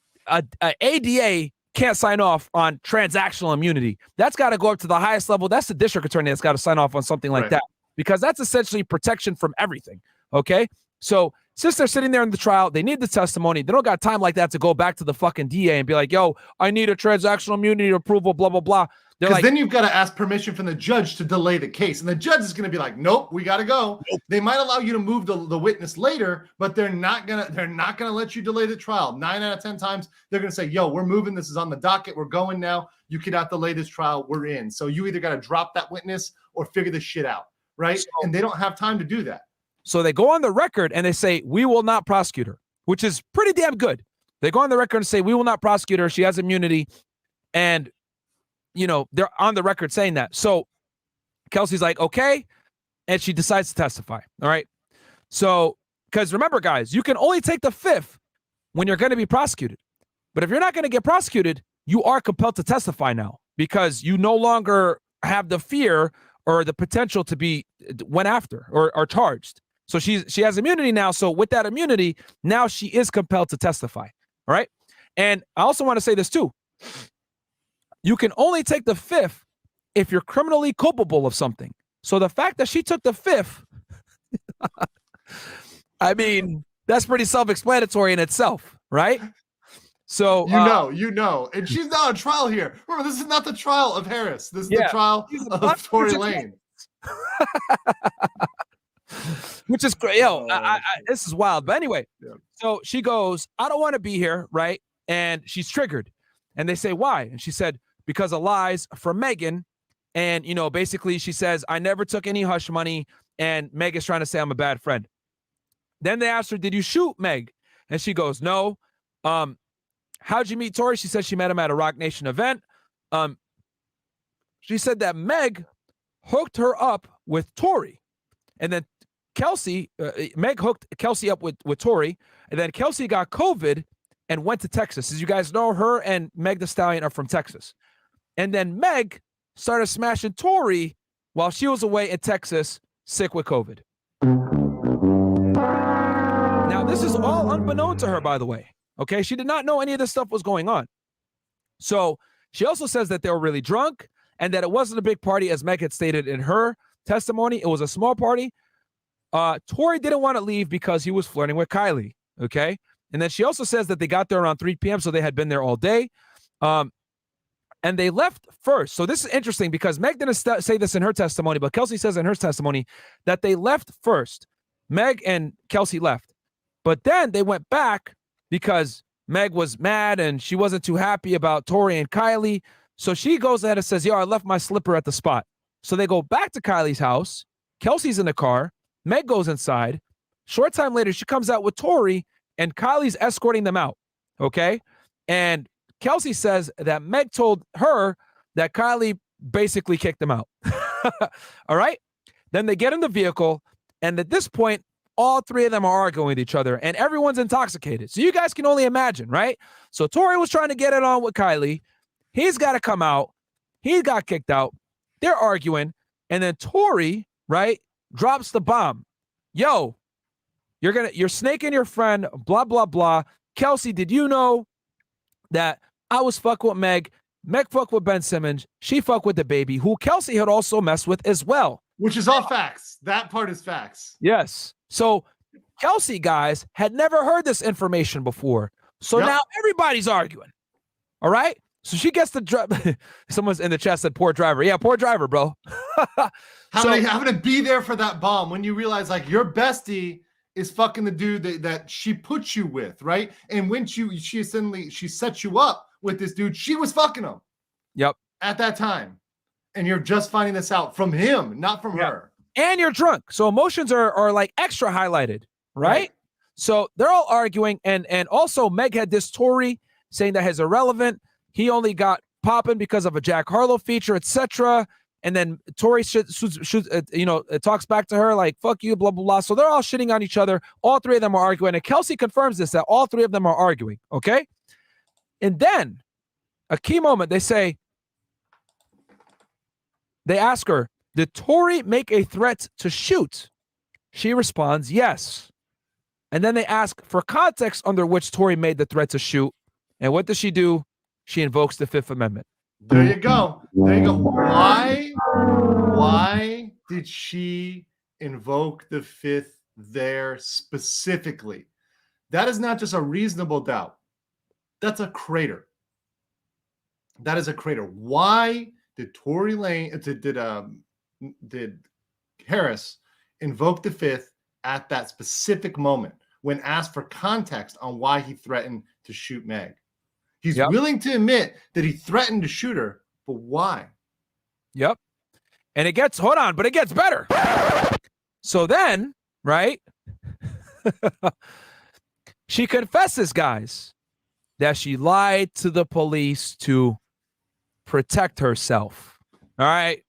ADA can't sign off on transactional immunity. That's got to go up to the highest level. That's the district attorney that's got to sign off on something like that, because that's essentially protection from everything. Okay. So since they're sitting there in the trial, they need the testimony. They don't got time like that to go back to the fucking DA and be like, yo, I need a transactional immunity approval, blah, blah, blah. Because then you've got to ask permission from the judge to delay the case. And the judge is going to be like, nope, we got to go. Nope. They might allow you to move the witness later, but they're not going to let you delay the trial. 9 out of 10 times, they're going to say, yo, we're moving. This is on the docket. We're going now. You cannot delay this trial. We're in. So you either got to drop that witness or figure this shit out, right? And they don't have time to do that. So they go on the record and they say, we will not prosecute her, which is pretty damn good. They go on the record and say, we will not prosecute her. She has immunity. And, they're on the record saying that. So Kelsey's like, okay. And she decides to testify. All right. So, because remember, guys, you can only take the fifth when you're going to be prosecuted. But if you're not going to get prosecuted, you are compelled to testify now, because you no longer have the fear or the potential to be went after or charged. So she has immunity now. So with that immunity, now she is compelled to testify. All right. And I also want to say this too. You can only take the fifth if you're criminally culpable of something. So the fact that she took the fifth, I mean, that's pretty self-explanatory in itself, right? So you know, and she's not on trial here. Remember, this is not the trial of Harris. This is the trial of Tory Lanez. which is great. Yo, this is wild. But anyway, so she goes, I don't want to be here, right? And she's triggered. And they say, why? And she said, because of lies from Megan. And, you know, basically she says, I never took any hush money. And Meg is trying to say I'm a bad friend. Then they asked her, did you shoot Meg? And she goes, no. How'd you meet Tory? She said she met him at a Rock Nation event. She said that Meg hooked her up with Tory. And then Kelsey, Meg hooked Kelsey up with Tory. And then Kelsey got COVID and went to Texas. As you guys know, her and Meg Thee Stallion are from Texas. And then Meg started smashing Tory while she was away in Texas, sick with COVID. Now, this is all unbeknown to her, by the way. Okay, she did not know any of this stuff was going on. So she also says that they were really drunk and that it wasn't a big party, as Meg had stated in her testimony. It was a small party. Tory didn't want to leave because he was flirting with Kylie. Okay, and then she also says that they got there around 3 p.m., so they had been there all day. And they left first. So this is interesting because Meg didn't say this in her testimony, but Kelsey says in her testimony that they left first. Meg and Kelsey left. But then they went back because Meg was mad and she wasn't too happy about Tory and Kylie. So she goes ahead and says, yo, I left my slipper at the spot. So they go back to Kylie's house. Kelsey's in the car. Meg goes inside. Short time later, she comes out with Tory and Kylie's escorting them out. Okay. And Kelsey says that Meg told her that Kylie basically kicked them out. All right. Then they get in the vehicle. And at this point, all three of them are arguing with each other and everyone's intoxicated. So you guys can only imagine, right? So Tory was trying to get it on with Kylie. He's got to come out. He got kicked out. They're arguing. And then Tory, right, drops the bomb. Yo, you're snaking your friend, blah, blah, blah. Kelsey, did you know that I was fucking with Meg? Meg fucked with Ben Simmons. She fucked with the baby, who Kelsey had also messed with as well. Which is all facts. That part is facts. Yes. So Kelsey, guys, had never heard this information before. So now everybody's arguing. All right. So she gets the drive. Someone's in the chat said, poor driver. Yeah, poor driver, bro. Having to be there for that bomb when you realize like your bestie is fucking the dude that she put you with, right? And when she set you up with this dude, she was fucking him. Yep. At that time. And you're just finding this out from him, not from her. And you're drunk. So emotions are like extra highlighted, right? So they're all arguing. And also Meg had this Tory saying that he's irrelevant. He only got popping because of a Jack Harlow feature, etc. And then Tory talks back to her like, fuck you, blah, blah, blah. So they're all shitting on each other. All three of them are arguing. And Kelsey confirms this, that all three of them are arguing. Okay. And then a key moment, they ask her, did Tory make a threat to shoot? She responds, yes. And then they ask for context under which Tory made the threat to shoot. And what does she do? She invokes the Fifth Amendment. There you go. There you go. Why did she invoke the Fifth there specifically? That is not just a reasonable doubt. That's a crater. That is a crater. Why did Tory Lanez, did Harris invoke the Fifth at that specific moment when asked for context on why he threatened to shoot Meg? He's willing to admit that he threatened to shoot her, but why? Yep. And it gets better. So then, right? She confesses, guys, that she lied to the police to protect herself. All right.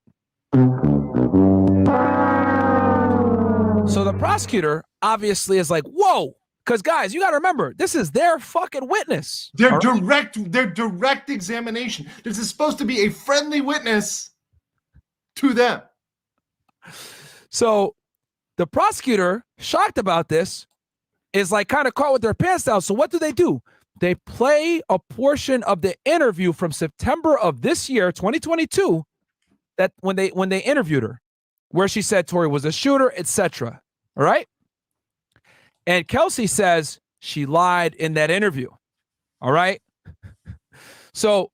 So the prosecutor obviously is like, whoa, because guys, you got to remember, this is their fucking witness. Their direct examination. This is supposed to be a friendly witness to them. So the prosecutor, shocked about this, is like kind of caught with their pants down. So what do? They play a portion of the interview from September of this year, 2022, that when they interviewed her, where she said Tory was a shooter, etc. All right. And Kelsey says she lied in that interview. All right. So,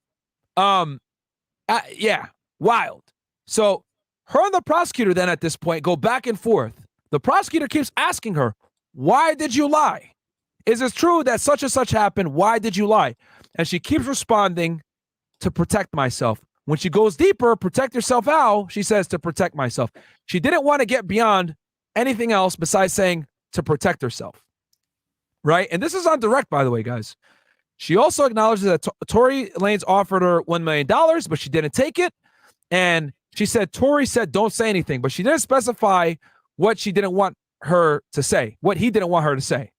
yeah, wild. So her and the prosecutor then at this point go back and forth. The prosecutor keeps asking her, why did you lie? Is it true that such and such happened? Why did you lie? And she keeps responding, to protect myself. When she goes deeper, protect yourself how? She says to protect myself. She didn't want to get beyond anything else besides saying to protect herself. Right? And this is on direct, by the way, guys. She also acknowledges that Tory Lanez offered her $1 million, but she didn't take it. And she said, Tory said, don't say anything, but she didn't specify what she didn't want her to say, what he didn't want her to say.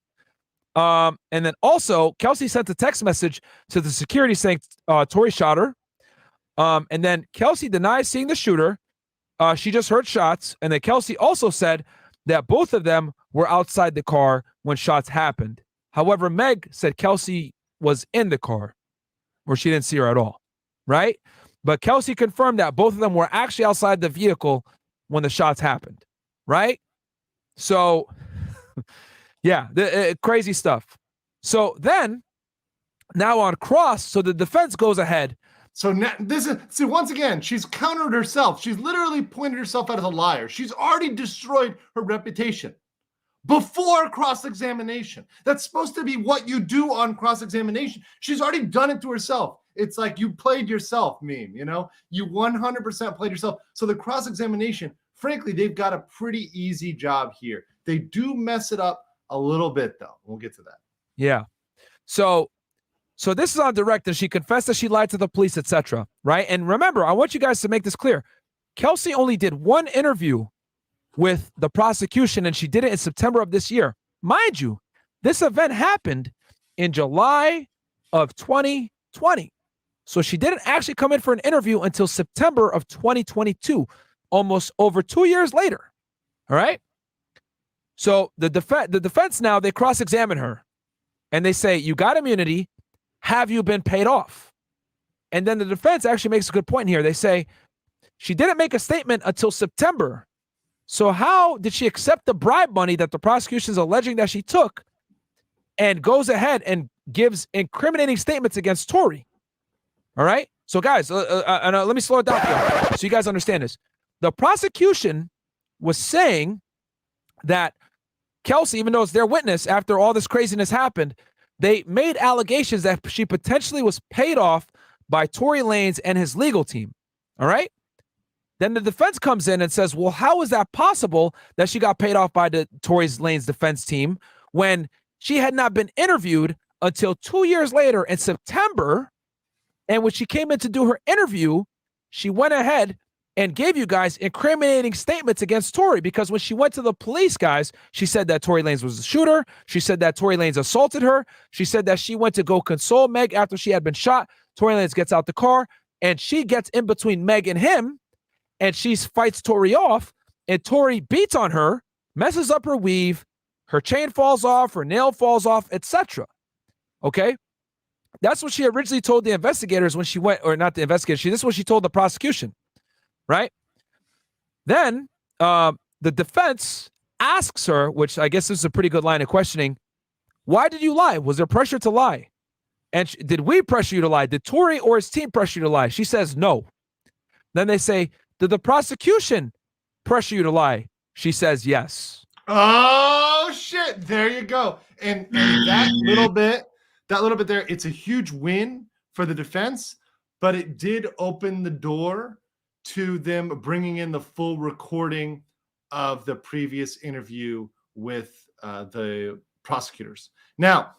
And then also, Kelsey sent a text message to the security saying Tory shot her. And then Kelsey denies seeing the shooter. She just heard shots. And then Kelsey also said that both of them were outside the car when shots happened. However, Meg said Kelsey was in the car, or she didn't see her at all, right? But Kelsey confirmed that both of them were actually outside the vehicle when the shots happened, right? So, yeah, crazy stuff. So then, now on cross, so the defense goes ahead. So now, once again, she's countered herself. She's literally pointed herself out as a liar. She's already destroyed her reputation before cross-examination. That's supposed to be what you do on cross-examination. She's already done it to herself. It's like you played yourself meme, you know? You 100% played yourself. So the cross-examination, frankly, they've got a pretty easy job here. They do mess it up a little bit, though. We'll get to that. Yeah. So this is on direct, and she confessed that she lied to the police, etc. Right? And remember, I want you guys to make this clear. Kelsey only did one interview with the prosecution, and she did it in September of this year. Mind you, this event happened in July of 2020. So she didn't actually come in for an interview until September of 2022, almost over 2 years later. All right? So the defense now, they cross-examine her, and they say, you got immunity. Have you been paid off? And then the defense actually makes a good point here. They say, she didn't make a statement until September. So how did she accept the bribe money that the prosecution is alleging that she took and goes ahead and gives incriminating statements against Tory? All right? So guys, let me slow it down here so you guys understand this. The prosecution was saying that Kelsey, even though it's their witness, after all this craziness happened, they made allegations that she potentially was paid off by Tory Lanez and his legal team. All right? Then the defense comes in and says, well, how is that possible that she got paid off by the Tory Lanez defense team when she had not been interviewed until 2 years later in September? And when she came in to do her interview, she went ahead and gave you guys incriminating statements against Tory, because when she went to the police, guys, she said that Tory Lanez was the shooter. She said that Tory Lanez assaulted her. She said that she went to go console Meg after she had been shot. Tory Lanez gets out the car, and she gets in between Meg and him, and she fights Tory off, and Tory beats on her, messes up her weave, her chain falls off, her nail falls off, etc. Okay? That's what she originally told the investigators when she went, or not the investigators, this is what she told the prosecution, right? Then the defense asks her, which I guess this is a pretty good line of questioning, why did you lie? Was there pressure to lie? And did we pressure you to lie? Did Tory or his team pressure you to lie? She says no. Then they say, did the prosecution pressure you to lie? She says yes. Oh, shit. There you go. And that little bit there, it's a huge win for the defense, but it did open the door to them bringing in the full recording of the previous interview with the prosecutors. Now,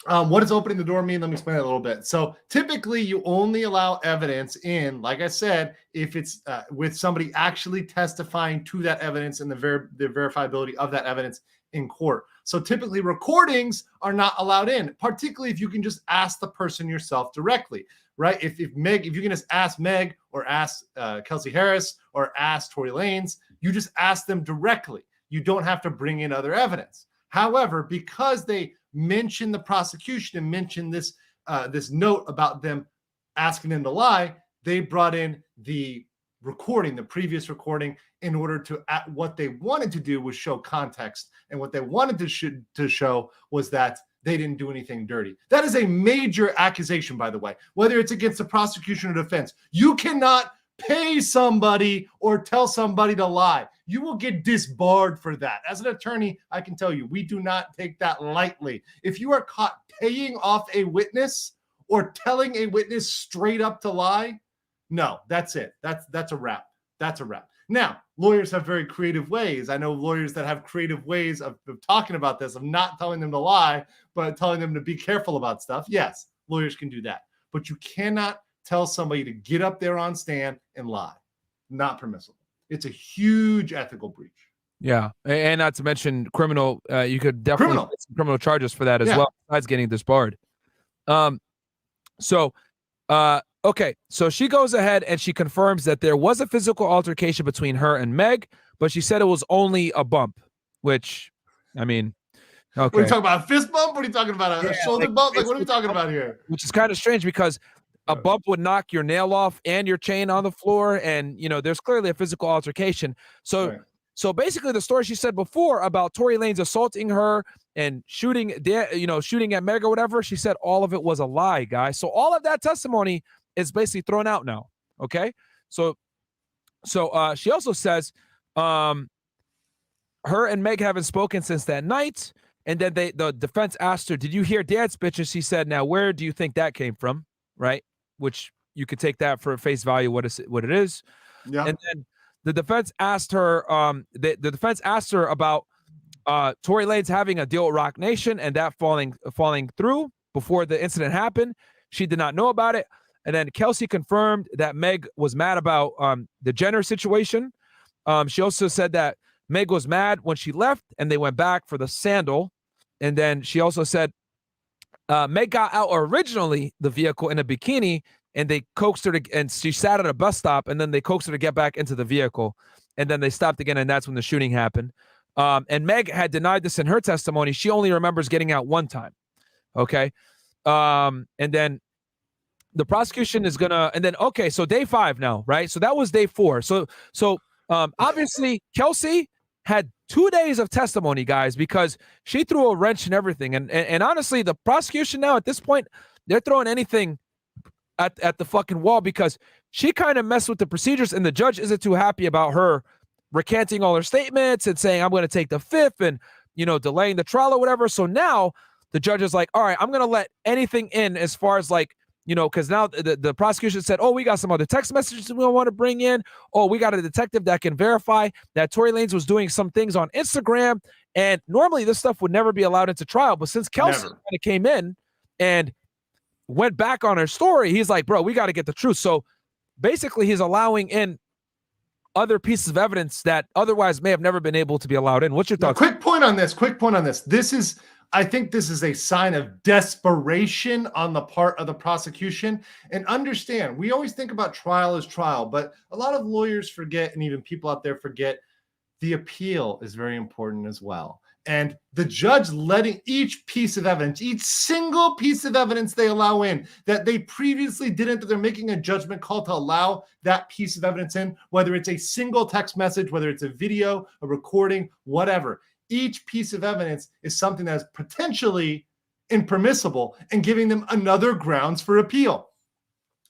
what does opening the door mean? Let me explain that a little bit. So typically you only allow evidence in, like I said, if it's with somebody actually testifying to that evidence and the verifiability of that evidence in court. So typically recordings are not allowed in, particularly if you can just ask the person yourself directly, right? If you can just ask Meg or ask Kelsey Harris or ask Tory Lanez, you just ask them directly. You don't have to bring in other evidence. However, because they mention the prosecution and mention this note about them asking them to lie, they brought in the recording, the previous recording, in order to what they wanted to do was show context, and what they wanted to show was that they didn't do anything dirty. That is a major accusation, by the way, whether it's against the prosecution or defense. You cannot pay somebody or tell somebody to lie. you will get disbarred for that. As an attorney, I can tell you, we do not take that lightly. If you are caught paying off a witness or telling a witness straight up to lie, no, that's it. That's a wrap. That's a wrap. Now, lawyers have very creative ways. I know lawyers that have creative ways of talking about this, of not telling them to lie, but telling them to be careful about stuff. Yes, lawyers can do that. But you cannot tell somebody to get up there on stand and lie. Not permissible. It's a huge ethical breach. Yeah, and not to mention criminal. You could definitely get some criminal charges for that as well, besides getting disbarred. Okay, so she goes ahead and she confirms that there was a physical altercation between her and Meg, but she said it was only a bump, which, I mean, okay. What are you talking about? A fist bump? What are you talking about? A shoulder bump? Like, what are we talking about here? Which is kind of strange because a bump would knock your nail off and your chain on the floor, and, you know, there's clearly a physical altercation. So, so basically the story she said before about Tory Lanez assaulting her and shooting at Meg or whatever, she said all of it was a lie, guys. So all of that testimony is basically thrown out now. Okay. So she also says her and Meg haven't spoken since that night. And then the defense asked her, did you hear Dad's bitch? And she said, now, where do you think that came from? Right. Which you could take that for face value, what it is. Yeah. And then the defense asked her, the defense asked her about Tory Lanez having a deal with Rock Nation and that falling through before the incident happened. She did not know about it. And then Kelsey confirmed that Meg was mad about the Jenner situation. She also said that Meg was mad when she left and they went back for the sandal. And then she also said Meg got out originally the vehicle in a bikini and they coaxed her and she sat at a bus stop and then they coaxed her to get back into the vehicle. And then they stopped again and that's when the shooting happened. And Meg had denied this in her testimony. She only remembers getting out one time. Okay. And then the prosecution is gonna, and then, okay, so day 5 now, right? So that was day 4. So obviously Kelsey had 2 days of testimony, guys, because she threw a wrench and everything. And honestly, the prosecution now at this point, they're throwing anything at the fucking wall because she kind of messed with the procedures and the judge isn't too happy about her recanting all her statements and saying, I'm going to take the 5th and, you know, delaying the trial or whatever. So now the judge is like, all right, I'm going to let anything in as far as like, you know, because now the prosecution said, oh, we got some other text messages we want to bring in. Oh, we got a detective that can verify that Tory Lanez was doing some things on Instagram. And normally this stuff would never be allowed into trial. But since Kelsey kind of came in and went back on her story, he's like, bro, we got to get the truth. So basically he's allowing in other pieces of evidence that otherwise may have never been able to be allowed in. What's your thoughts? Quick point on this. I think this is a sign of desperation on the part of the prosecution. And understand, we always think about trial as trial, but a lot of lawyers forget, and even people out there forget, the appeal is very important as well. And the judge letting each piece of evidence, each single piece of evidence they allow in that they previously didn't, that they're making a judgment call to allow that piece of evidence in, whether it's a single text message, whether it's a video, a recording, whatever. Each piece of evidence is something that is potentially impermissible and giving them another grounds for appeal.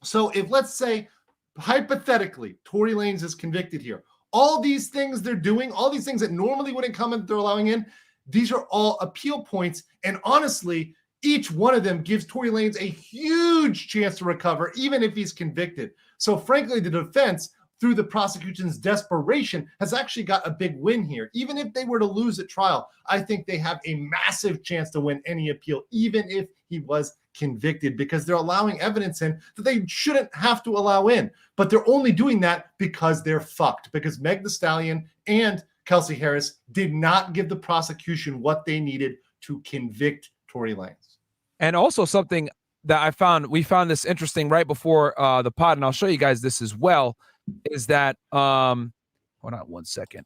So if, let's say, hypothetically, Tory Lanez is convicted here, all these things they're doing, all these things that normally wouldn't come in, they're allowing in, these are all appeal points. And honestly, each one of them gives Tory Lanez a huge chance to recover, even if he's convicted. So frankly, the defense, through the prosecution's desperation, has actually got a big win here. Even if they were to lose at trial, I think they have a massive chance to win any appeal, even if he was convicted, because they're allowing evidence in that they shouldn't have to allow in. But they're only doing that because they're fucked, because Meg Thee Stallion and Kelsey Harris did not give the prosecution what they needed to convict Tory Lanez. And also something that we found this interesting right before the pod, and I'll show you guys this as well, is that hold on one second.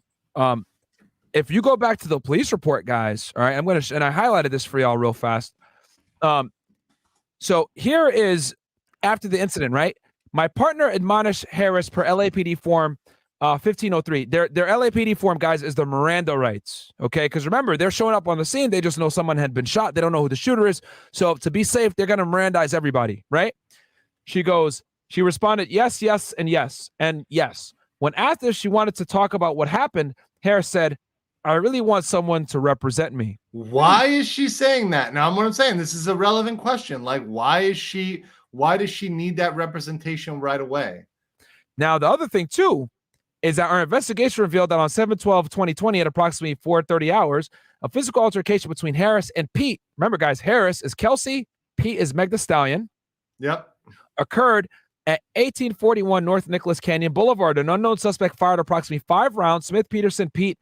If you go back to the police report, guys, all right, I'm gonna and I highlighted this for y'all real fast. So here is after the incident, right? My partner admonished Harris per LAPD form 1503. Their LAPD form, guys, is the Miranda rights. Okay, because remember, they're showing up on the scene. They just know someone had been shot. They don't know who the shooter is. So to be safe, they're gonna Mirandize everybody, right? She responded, yes, yes, and yes, and yes. When asked if she wanted to talk about what happened, Harris said, "I really want someone to represent me." Why is she saying that? Now, what I'm saying, this is a relevant question. Like, why does she need that representation right away? Now, the other thing, too, is that our investigation revealed that on 7/12/2020 at approximately 4:30 hours, a physical altercation between Harris and Pete, remember, guys, Harris is Kelsey, Pete is Meg Thee Stallion, occurred at 1841 North Nicholas Canyon Boulevard. An unknown suspect fired approximately 5 rounds. Smith, Peterson, Pete,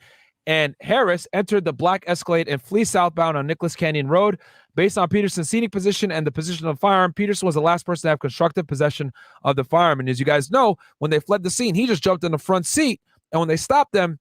and Harris entered the black Escalade and flee southbound on Nicholas Canyon Road. Based on Peterson's scenic position and the position of the firearm, Peterson was the last person to have constructive possession of the firearm. And as you guys know, when they fled the scene, he just jumped in the front seat. And when they stopped them,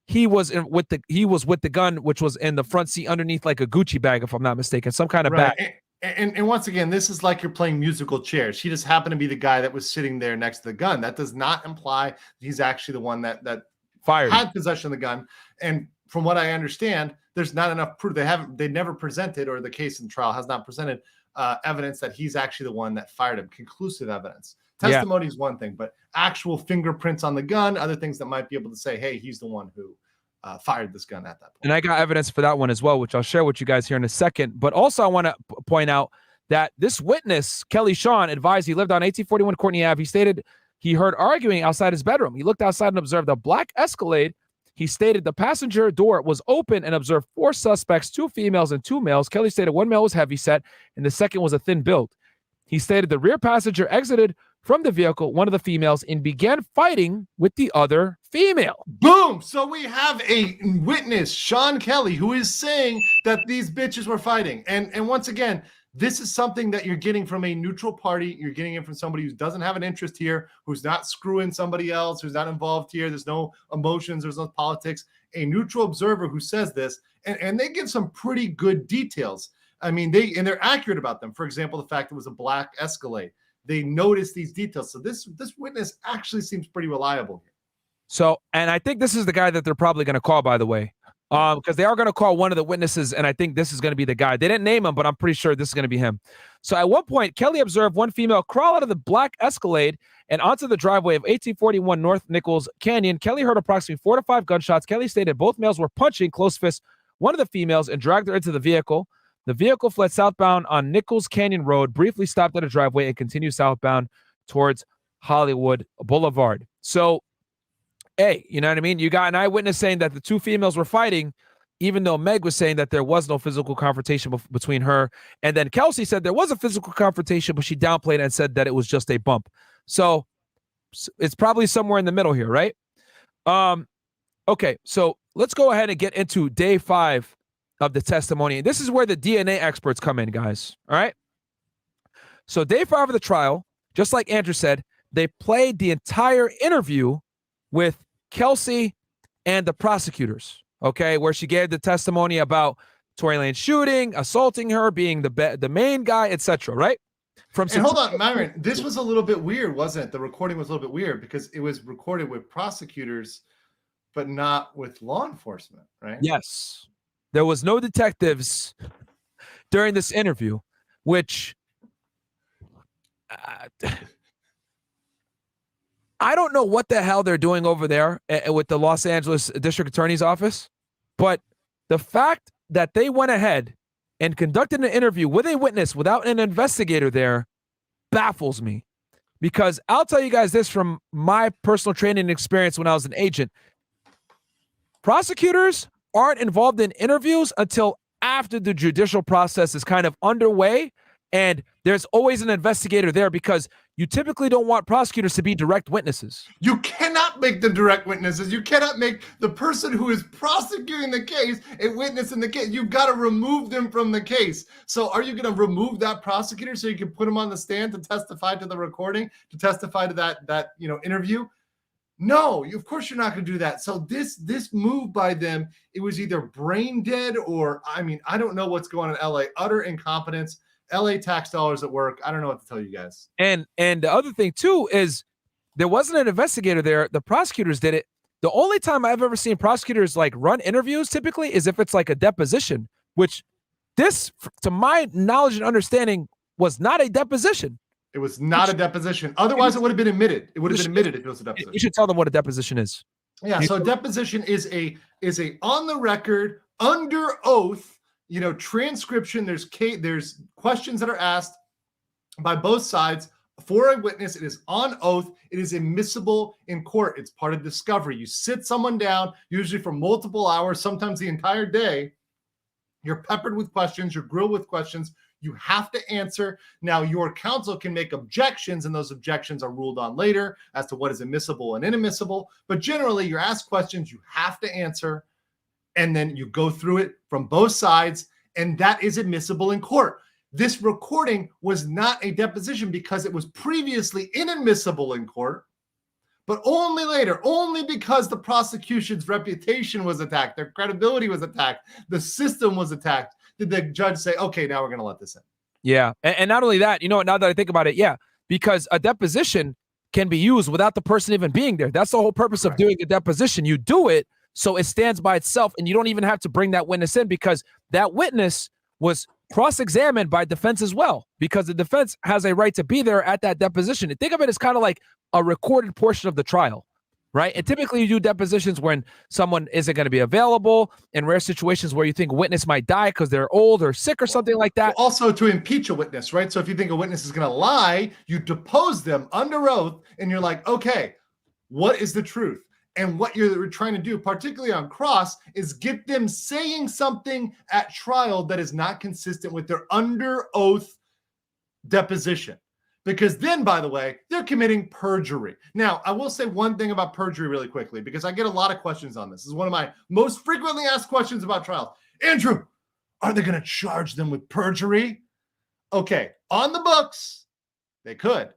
he was with the gun, which was in the front seat underneath like a Gucci bag, if I'm not mistaken, some kind of bag. And once again, this is like you're playing musical chairs. She just happened to be the guy that was sitting there next to the gun. That does not imply he's actually the one that fired, had possession of the gun. And from what I understand, there's not enough proof. They never presented, or the case in trial has not presented evidence that he's actually the one that fired him. Conclusive evidence. Testimony is one thing, but actual fingerprints on the gun, other things that might be able to say, hey, he's the one who fired this gun at that point. And I got evidence for that one as well, which I'll share with you guys here in a second. But also I want to point out that this witness, Kelly Sean, advised he lived on 1841 Courtney Ave. He stated he heard arguing outside his bedroom. He looked outside and observed a black Escalade. He stated the passenger door was open and observed 4 suspects, 2 females and 2 males. Kelly stated one male was heavy set and the second was a thin build. He stated the rear passenger exited from the vehicle, one of the females, and began fighting with the other female. Boom! So we have a witness, Sean Kelly, who is saying that these bitches were fighting. And once again, this is something that you're getting from a neutral party. You're getting it from somebody who doesn't have an interest here, who's not screwing somebody else, who's not involved here. There's no emotions. There's no politics. A neutral observer who says this, and they give some pretty good details. I mean, they're accurate about them. For example, the fact it was a black Escalade. They noticed these details. So this witness actually seems pretty reliable here. So, and I think this is the guy that they're probably going to call, by the way. Because they are going to call one of the witnesses, and I think this is going to be the guy. They didn't name him, but I'm pretty sure this is going to be him. So at one point, Kelly observed one female crawl out of the black Escalade and onto the driveway of 1841 North Nichols Canyon. Kelly heard approximately 4 to 5 gunshots. Kelly stated both males were punching close fists one of the females and dragged her into the vehicle. The vehicle fled southbound on Nichols Canyon Road, briefly stopped at a driveway, and continued southbound towards Hollywood Boulevard. So, hey, you know what I mean? You got an eyewitness saying that the 2 females were fighting, even though Meg was saying that there was no physical confrontation between her. And then Kelsey said there was a physical confrontation, but she downplayed it and said that it was just a bump. So it's probably somewhere in the middle here, right? Okay, so let's go ahead and get into day 5 of the testimony. This is where the DNA experts come in, guys. All right? So day 5 of the trial, just like Andrew said, they played the entire interview with Kelsey and the prosecutors, okay, where she gave the testimony about Tory Lanez shooting, assaulting her, being the main guy, etc. Right? And hold on, Myron, this was a little bit weird, wasn't it? The recording was a little bit weird because it was recorded with prosecutors, but not with law enforcement, right? Yes, there was no detectives during this interview, which. I don't know what the hell they're doing over there with the Los Angeles District Attorney's Office, but the fact that they went ahead and conducted an interview with a witness without an investigator there baffles me. Because I'll tell you guys this from my personal training and experience when I was an agent. Prosecutors aren't involved in interviews until after the judicial process is kind of underway, and there's always an investigator there because you typically don't want prosecutors to be direct witnesses. You cannot make them direct witnesses. You cannot make the person who is prosecuting the case a witness in the case. You've got to remove them from the case. So are you going to remove that prosecutor so you can put him on the stand to testify to the recording, to testify to that interview? No, of course you're not going to do that. So this move by them, it was either brain dead or, I mean, I don't know what's going on in LA. Utter incompetence. LA tax dollars at work. I don't know what to tell you guys. And the other thing too is there wasn't an investigator there. The prosecutors did it. The only time I've ever seen prosecutors like run interviews typically is if it's like a deposition, which this, to my knowledge and understanding, was not a deposition. It was not a deposition. Otherwise, it would have been admitted. It would have been admitted if it was a deposition. You should tell them what a deposition is. Yeah. So a deposition is a on the record, under oath, transcription. There's questions that are asked by both sides for a witness. It is on oath. It is admissible in court. It's part of discovery. You sit someone down, usually for multiple hours, sometimes the entire day. You're peppered with questions. You're grilled with questions. You have to answer. Now, your counsel can make objections, and those objections are ruled on later as to what is admissible and inadmissible. But generally, you're asked questions, you have to answer, and then you go through it from both sides, and that is admissible in court. This recording was not a deposition because it was previously inadmissible in court, but only later, only because the prosecution's reputation was attacked, their credibility was attacked, the system was attacked, did the judge say, okay, now we're going to let this in. Yeah. And not only that, now that I think about it, yeah, because a deposition can be used without the person even being there. That's the whole purpose of doing a deposition. You do it so it stands by itself, and you don't even have to bring that witness in, because that witness was cross-examined by defense as well, because the defense has a right to be there at that deposition. And think of it as kind of like a recorded portion of the trial, right? And typically you do depositions when someone isn't going to be available, in rare situations where you think a witness might die because they're old or sick or something like that. Also to impeach a witness, right? So if you think a witness is going to lie, you depose them under oath, and you're like, okay, what is the truth? And what you're trying to do, particularly on cross, is get them saying something at trial that is not consistent with their under oath deposition. Because then, by the way, they're committing perjury. Now, I will say one thing about perjury really quickly, because I get a lot of questions on this. This is one of my most frequently asked questions about trials. Andrew, are they going to charge them with perjury? Okay, on the books, they could.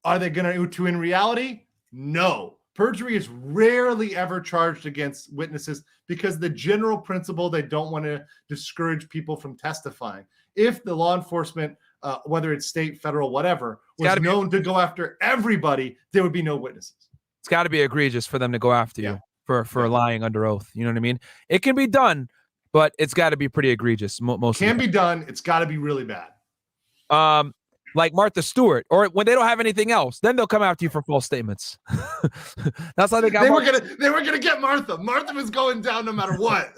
Are they going to in reality? No. Perjury is rarely ever charged against witnesses because the general principle, they don't want to discourage people from testifying. If the law enforcement, whether it's state, federal, whatever, was known to go after everybody, there would be no witnesses. It's got to be egregious for them to go after you for lying under oath. You know what I mean? It can be done, but it's got to be pretty egregious. Most can be done. It's got to be really bad. Like Martha Stewart, or when they don't have anything else, then they'll come after you for false statements. That's how they got. They were gonna get Martha. Martha was going down no matter what.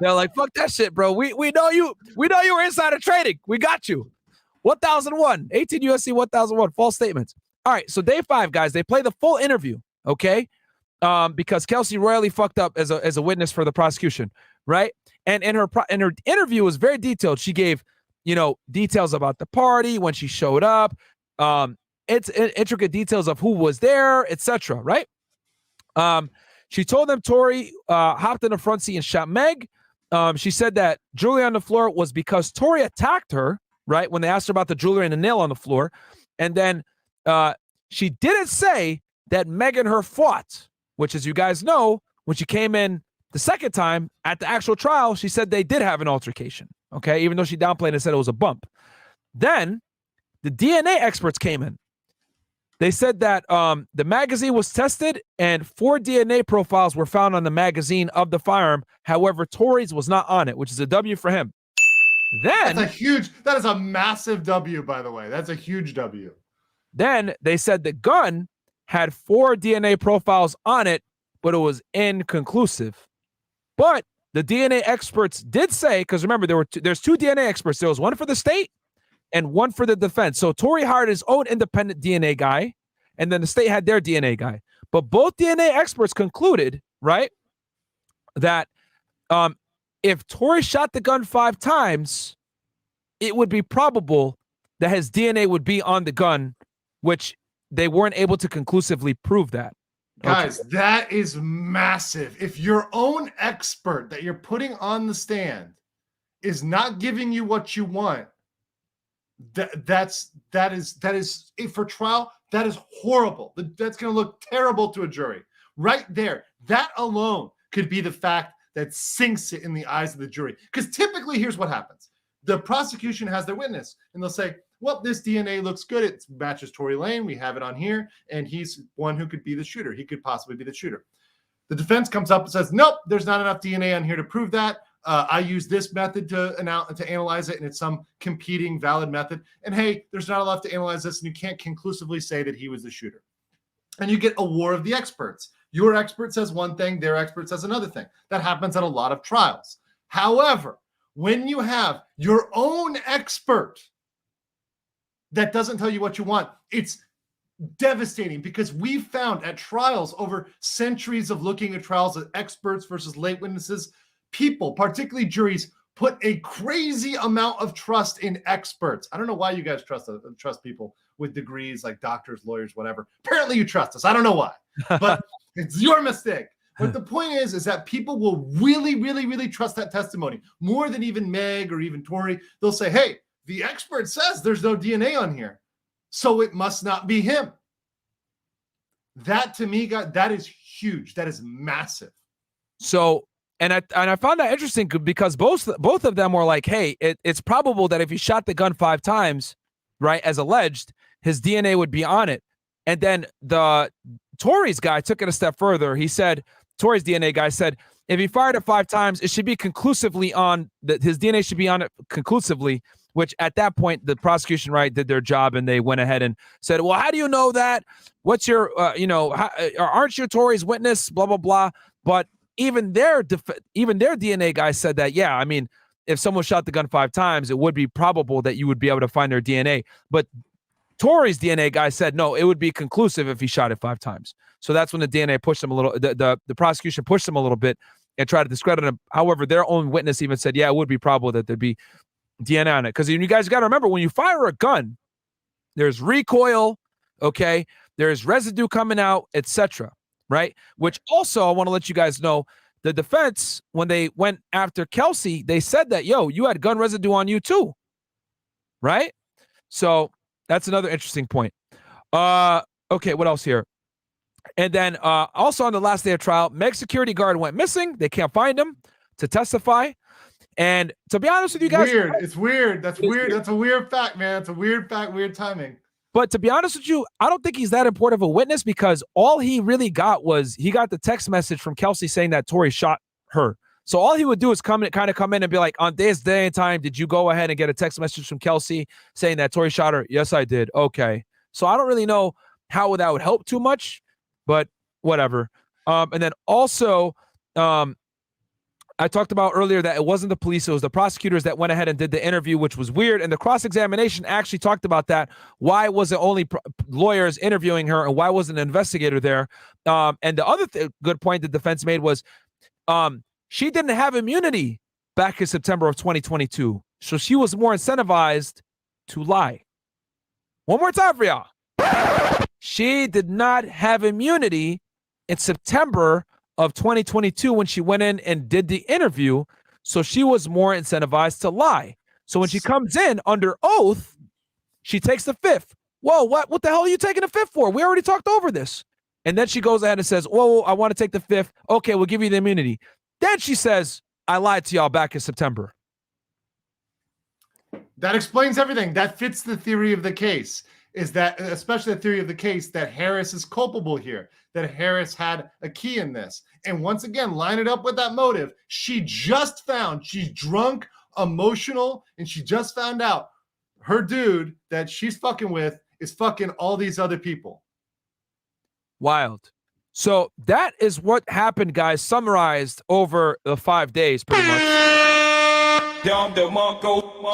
They're like, fuck that shit, bro. We know you. We know you were insider trading. We got you. 1001, 18 USC 1001, false statements. All right, so day 5, guys, they play the full interview, okay? Because Kelsey royally fucked up as a witness for the prosecution, right? And in her interview was very detailed. She gave details about the party, when she showed up, it's intricate details of who was there, etc. Right? She told them Torey hopped in the front seat and shot Meg. She said that jewelry on the floor was because Torey attacked her, right? When they asked her about the jewelry and the nail on the floor. And then she didn't say that Meg and her fought, which, as you guys know, when she came in the second time at the actual trial, she said they did have an altercation. Okay, even though she downplayed and said it was a bump. Then the DNA experts came in. They said that the magazine was tested and 4 DNA profiles were found on the magazine of the firearm. However, Torey's was not on it, which is a W for him. Then that is a massive W, by the way. That's a huge W. Then they said the gun had 4 DNA profiles on it, but it was inconclusive. But the DNA experts did say, because remember, there's 2 DNA experts. There was one for the state and one for the defense. So Torey hired his own independent DNA guy, and then the state had their DNA guy. But both DNA experts concluded, right, that if Torey shot the gun 5 times, it would be probable that his DNA would be on the gun, which they weren't able to conclusively prove that. Guys, that is massive. If your own expert that you're putting on the stand is not giving you what you want, that is for trial. That is horrible. That's going to look terrible to a jury. Right there, that alone could be the fact that sinks it in the eyes of the jury. Because typically, here's what happens: the prosecution has their witness, and they'll say, well, this DNA looks good. It matches Tory Lanez. We have it on here. And he's one who could be the shooter. He could possibly be the shooter. The defense comes up and says, nope, there's not enough DNA on here to prove that. I use this method to analyze it, and it's some competing valid method. And hey, there's not enough to analyze this, and you can't conclusively say that he was the shooter. And you get a war of the experts. Your expert says one thing, their expert says another thing. That happens at a lot of trials. However, when you have your own expert that doesn't tell you what you want, it's devastating, because we've found at trials over centuries of looking at trials of experts versus late witnesses, people, particularly juries, put a crazy amount of trust in experts. I don't know why you guys trust people with degrees like doctors, lawyers, whatever. Apparently you trust us. I don't know why, but it's your mistake. But the point is that people will really, really, really trust that testimony more than even Meg or even Tory. They'll say, hey, the expert says there's no DNA on here, so it must not be him. That to me, that is huge. That is massive. So, and I found that interesting because both of them were like, hey, it's probable that if he shot the gun 5 times, right, as alleged, his DNA would be on it. And then the Tory's guy took it a step further. He said, Tory's DNA guy said, if he fired it 5 times, it should be conclusively on that. His DNA should be on it conclusively, which at that point, the prosecution, right, did their job, and they went ahead and said, well, how do you know that? What's your, aren't you Tory's witness? Blah, blah, blah. But even their DNA guy said that, yeah, I mean, if someone shot the gun 5 times, it would be probable that you would be able to find their DNA. But Tory's DNA guy said, no, it would be conclusive if he shot it 5 times. So that's when the DNA pushed him a little, the prosecution pushed him a little bit and tried to discredit him. However, their own witness even said, yeah, it would be probable that there'd be DNA on it. Because you guys got to remember, when you fire a gun, there's recoil, okay? There's residue coming out, etc., right? Which also, I want to let you guys know, the defense, when they went after Kelsey, they said that, yo, you had gun residue on you too, right? So that's another interesting point. Okay, what else here? And then also on the last day of trial, Meg's security guard went missing. They can't find him to testify. And to be honest with you guys, weird. It's weird. That's weird. That's a weird fact, man. It's a weird fact, weird timing. But to be honest with you, I don't think he's that important of a witness, because all he really got was he got the text message from Kelsey saying that Tory shot her. So all he would do is come in and be like, on this day and time, did you go ahead and get a text message from Kelsey saying that Tory shot her? Yes, I did. Okay. So I don't really know how that would help too much, but whatever. And then also, I talked about earlier that it wasn't the police, it was the prosecutors that went ahead and did the interview, which was weird. And the cross-examination actually talked about that. Why was it only lawyers interviewing her, and why wasn't an investigator there? And the other good point the defense made was she didn't have immunity back in September of 2022. So she was more incentivized to lie. One more time for y'all. She did not have immunity in September of 2022 when she went in and did the interview, so she was more incentivized to lie. So when she comes in under oath, she takes the fifth. Whoa, what the hell are you taking the fifth for? We already talked over this. And then she goes ahead and says, whoa, I want to take the fifth. Okay, we'll give you the immunity. Then she says, I lied to y'all back in September. That explains everything. That fits the theory of the case. Is that, especially the theory of the case, that Harris is culpable here, that Harris had a key in this. And once again, line it up with that motive. She just found, she's drunk, emotional, and she just found out her dude that she's fucking with is fucking all these other people. Wild. So that is what happened, guys, summarized over the 5 days, pretty much.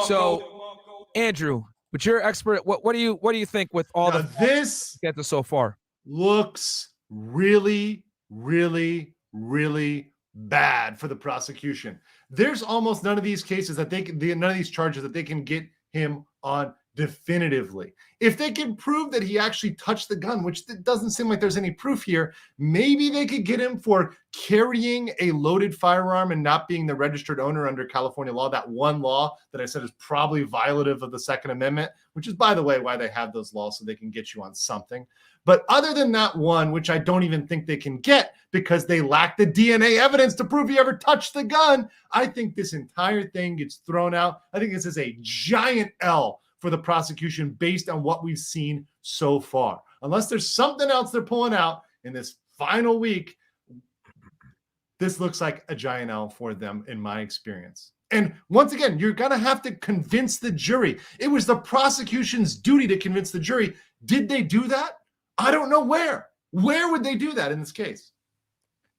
So, Andrew, but you're expert. What do you think with all now the this get to so far? Looks really, really, really bad for the prosecution. There's almost none of these cases that none of these charges that they can get him on definitively. If they can prove that he actually touched the gun, which doesn't seem like there's any proof here, maybe they could get him for carrying a loaded firearm and not being the registered owner under California law, that one law that I said is probably violative of the Second Amendment, which is, by the way, why they have those laws, so they can get you on something. But other than that one, which I don't even think they can get because they lack the DNA evidence to prove he ever touched the gun, I think this entire thing gets thrown out. I think this is a giant L for the prosecution based on what we've seen so far. Unless there's something else they're pulling out in this final week, this looks like a giant L for them in my experience. And once again, you're going to have to convince the jury. It was the prosecution's duty to convince the jury. Did they do that? I don't know where. Where would they do that in this case?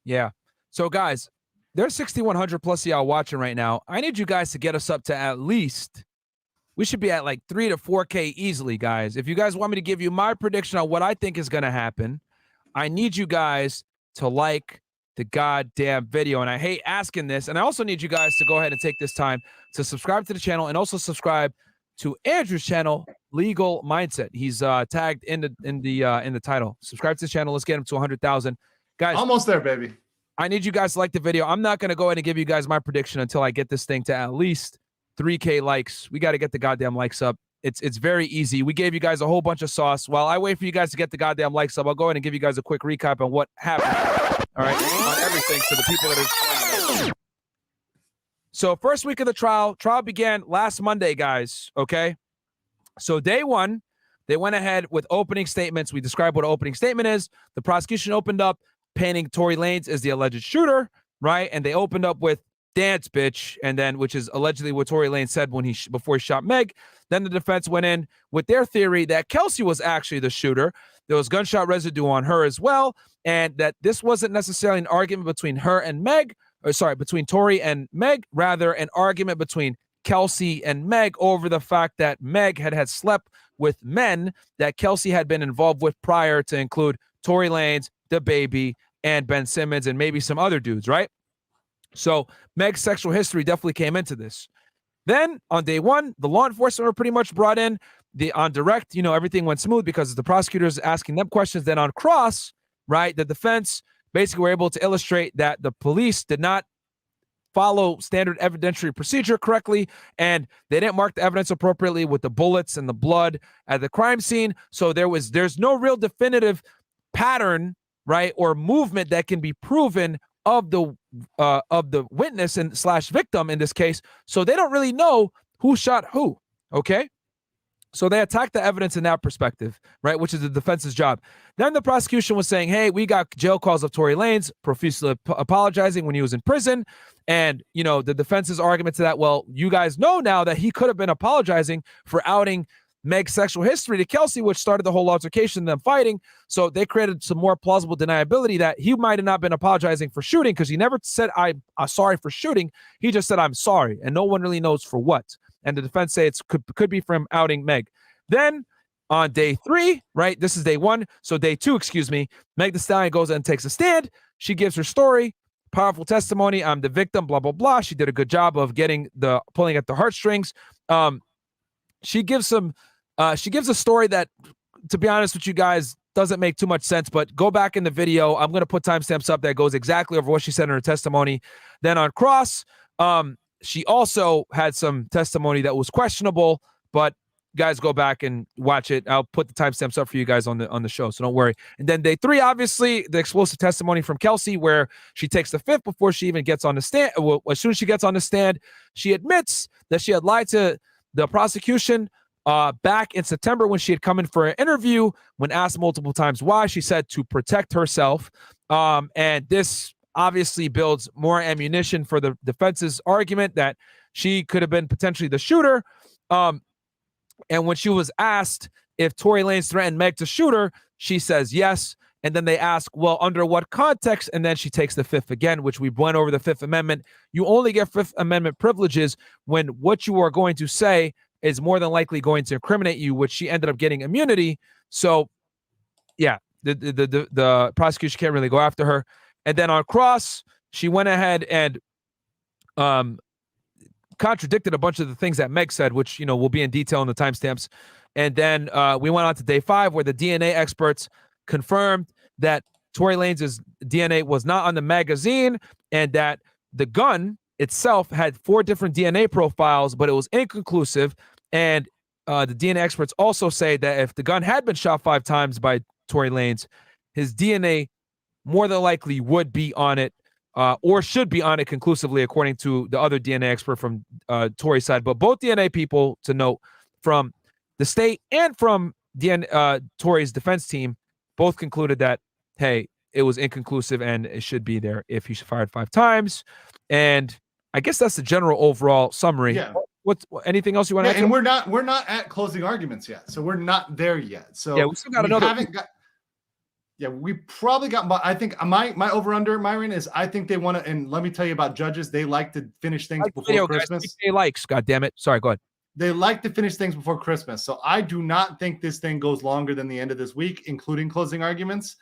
Yeah. So guys, there's 6,100 plus y'all watching right now. I need you guys to get us up to at least, we should be at like 3 to 4K easily, guys. If you guys want me to give you my prediction on what I think is going to happen, I need you guys to like the goddamn video. And I hate asking this. And I also need you guys to go ahead and take this time to subscribe to the channel and also subscribe to Andrew's channel, Legal Mindset. He's tagged in the title. Subscribe to the channel. Let's get him to 100,000. Guys, almost there, baby. I need you guys to like the video. I'm not going to go ahead and give you guys my prediction until I get this thing to at least 3K likes. We got to get the goddamn likes up. It's very easy. We gave you guys a whole bunch of sauce. While I wait for you guys to get the goddamn likes up, I'll go ahead and give you guys a quick recap on what happened. All right, on everything for the people that are. So first week of the trial began last Monday, guys. Okay, so day one, they went ahead with opening statements. We described what an opening statement is. The prosecution opened up painting Tory Lanez as the alleged shooter, right? And they opened up with "dance, bitch," and then, which is allegedly what Tory Lanez said when before he shot Meg. Then the defense went in with their theory that Kelsey was actually the shooter. There was gunshot residue on her as well, and that this wasn't necessarily an argument between her and Meg, or sorry, between Tory and Meg, rather an argument between Kelsey and Meg over the fact that Meg had slept with men that Kelsey had been involved with prior, to include Tory Lanez, the baby, and Ben Simmons, and maybe some other dudes, right? So Meg's sexual history definitely came into this. Then on day one, the law enforcement were pretty much brought in. On direct, everything went smooth because the prosecutors asking them questions. Then on cross, right, the defense basically were able to illustrate that the police did not follow standard evidentiary procedure correctly, and they didn't mark the evidence appropriately with the bullets and the blood at the crime scene. So there's no real definitive pattern, right, or movement that can be proven of the witness and / victim in this case. So they don't really know who shot who. Okay. So they attacked the evidence in that perspective, right, which is the defense's job. Then the prosecution was saying, hey, we got jail calls of Tory Lanez profusely apologizing when he was in prison. And, the defense's argument to that, well, you guys know now that he could have been apologizing for outing Meg's sexual history to Kelsey, which started the whole altercation and them fighting. So they created some more plausible deniability that he might have not been apologizing for shooting, because he never said, I'm sorry for shooting. He just said, I'm sorry. And no one really knows for what. And the defense say it could be from outing Meg. Then on day three, right, this is day one. So day two, excuse me, Meg Thee Stallion goes and takes a stand. She gives her story, powerful testimony. I'm the victim, blah, blah, blah. She did a good job of pulling at the heartstrings. She gives a story that, to be honest with you guys, doesn't make too much sense, but go back in the video. I'm going to put timestamps up that goes exactly over what she said in her testimony. Then on cross, she also had some testimony that was questionable, but guys, go back and watch it. I'll put the timestamps up for you guys on the show, so don't worry. And then day three, obviously, the explosive testimony from Kelsey, where she takes the fifth before she even gets on the stand. Well, as soon as she gets on the stand, she admits that she had lied to the prosecution back in September when she had come in for an interview. When asked multiple times why, she said to protect herself. And this obviously builds more ammunition for the defense's argument that she could have been potentially the shooter. And when she was asked if Tory Lanez threatened Meg to shoot her, she says yes. And then they ask, well, under what context? And then she takes the fifth again, which we went over the Fifth Amendment. You only get Fifth Amendment privileges when what you are going to say is more than likely going to incriminate you, which she ended up getting immunity. So, yeah, the prosecution can't really go after her. And then on cross, she went ahead and contradicted a bunch of the things that Meg said, which, will be in detail in the timestamps. And then we went on to day 5, where the DNA experts confirmed that Tory Lanez's DNA was not on the magazine, and that the gun itself had 4 different DNA profiles, but it was inconclusive. And the DNA experts also say that if the gun had been shot 5 times by Tory Lanez, his DNA more than likely would be on it, or should be on it conclusively, according to the other DNA expert from Tory's side. But both DNA people, to note, from the state and from Tory's defense team, both concluded that, hey, it was inconclusive and it should be there if he's fired 5 times. And I guess that's the general overall summary. Yeah. What's anything else you want to add? And we're not at closing arguments yet, so we're not there yet. So yeah, we still got another. Yeah, we probably got. I think my over under, Myron, is I think they want to. And let me tell you about judges. They like to finish things before Christmas. They likes. God damn it! Sorry, go ahead. They like to finish things before Christmas. So I do not think this thing goes longer than the end of this week, including closing arguments.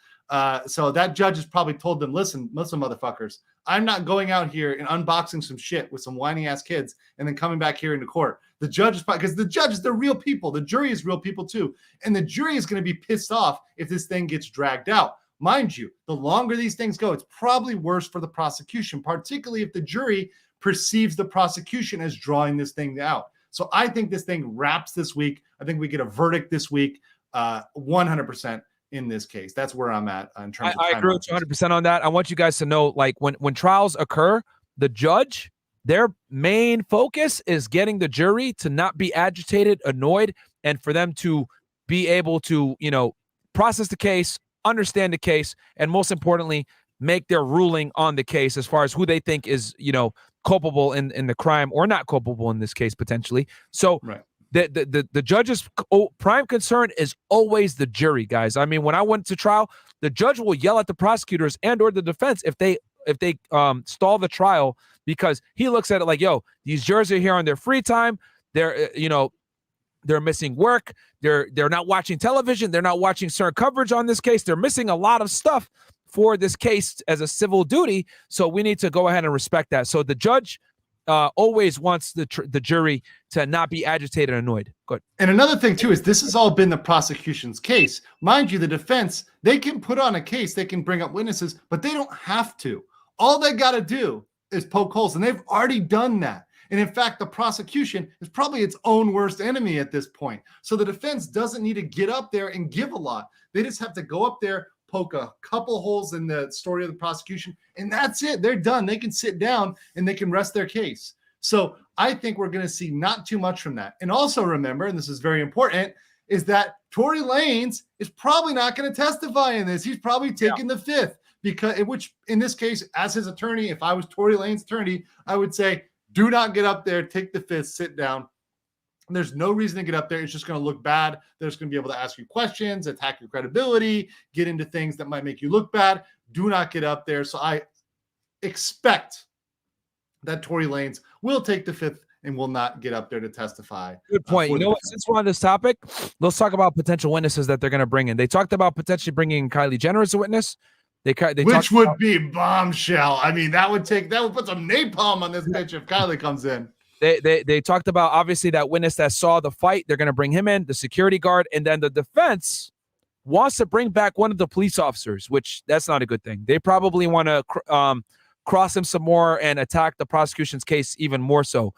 So that judge has probably told them, listen, motherfuckers, I'm not going out here and unboxing some shit with some whiny ass kids and then coming back here into court. The judge is probably, because the judges, they're real people. The jury is real people too. And the jury is going to be pissed off if this thing gets dragged out. Mind you, the longer these things go, it's probably worse for the prosecution, particularly if the jury perceives the prosecution as drawing this thing out. So I think this thing wraps this week. I think we get a verdict this week, 100% in this case. That's where I'm at in terms of I agree with you 100% on that. I want you guys to know, like, when trials occur, the judge, their main focus is getting the jury to not be agitated, annoyed, and for them to be able to, process the case, understand the case, and most importantly, make their ruling on the case as far as who they think is, culpable in the crime or not culpable in this case potentially. So right. The judge's prime concern is always the jury, guys. I mean, when I went to trial, the judge will yell at the prosecutors and or the defense if they stall the trial, because he looks at it like, yo, these jurors are here on their free time. They're they're missing work. They're not watching television. They're not watching certain coverage on this case. They're missing a lot of stuff for this case as a civil duty. So we need to go ahead and respect that. So the judge always wants the jury to not be agitated and annoyed. Good. And another thing too is this has all been the prosecution's case. Mind you, the defense, they can put on a case, they can bring up witnesses, but they don't have to. All they got to do is poke holes, and they've already done that. And in fact, the prosecution is probably its own worst enemy at this point. So the defense doesn't need to get up there and give a lot. They just have to go up there, poke a couple holes in the story of the prosecution, and that's it. They're done. They can sit down and they can rest their case. So I think we're going to see not too much from that. And also remember, and this is very important, is that Tory Lanez is probably not going to testify in this. He's probably taking the fifth, because which in this case, as his attorney, if I was Tory Lanez's attorney, I would say, do not get up there, take the fifth, sit down. There's no reason to get up there. It's just going to look bad. They're just going to be able to ask you questions, attack your credibility, get into things that might make you look bad. Do not get up there. So I expect that Tory Lanez will take the fifth and will not get up there to testify. Good point. You know what? Since we're on this topic, let's talk about potential witnesses that they're going to bring in. They talked about potentially bringing Kylie Jenner as a witness. Which would be bombshell. I mean, that would put some napalm on this bitch if Kylie comes in. They talked about, obviously, that witness that saw the fight. They're going to bring him in, the security guard, and then the defense wants to bring back one of the police officers, which that's not a good thing. They probably want to cross him some more and attack the prosecution's case even more so.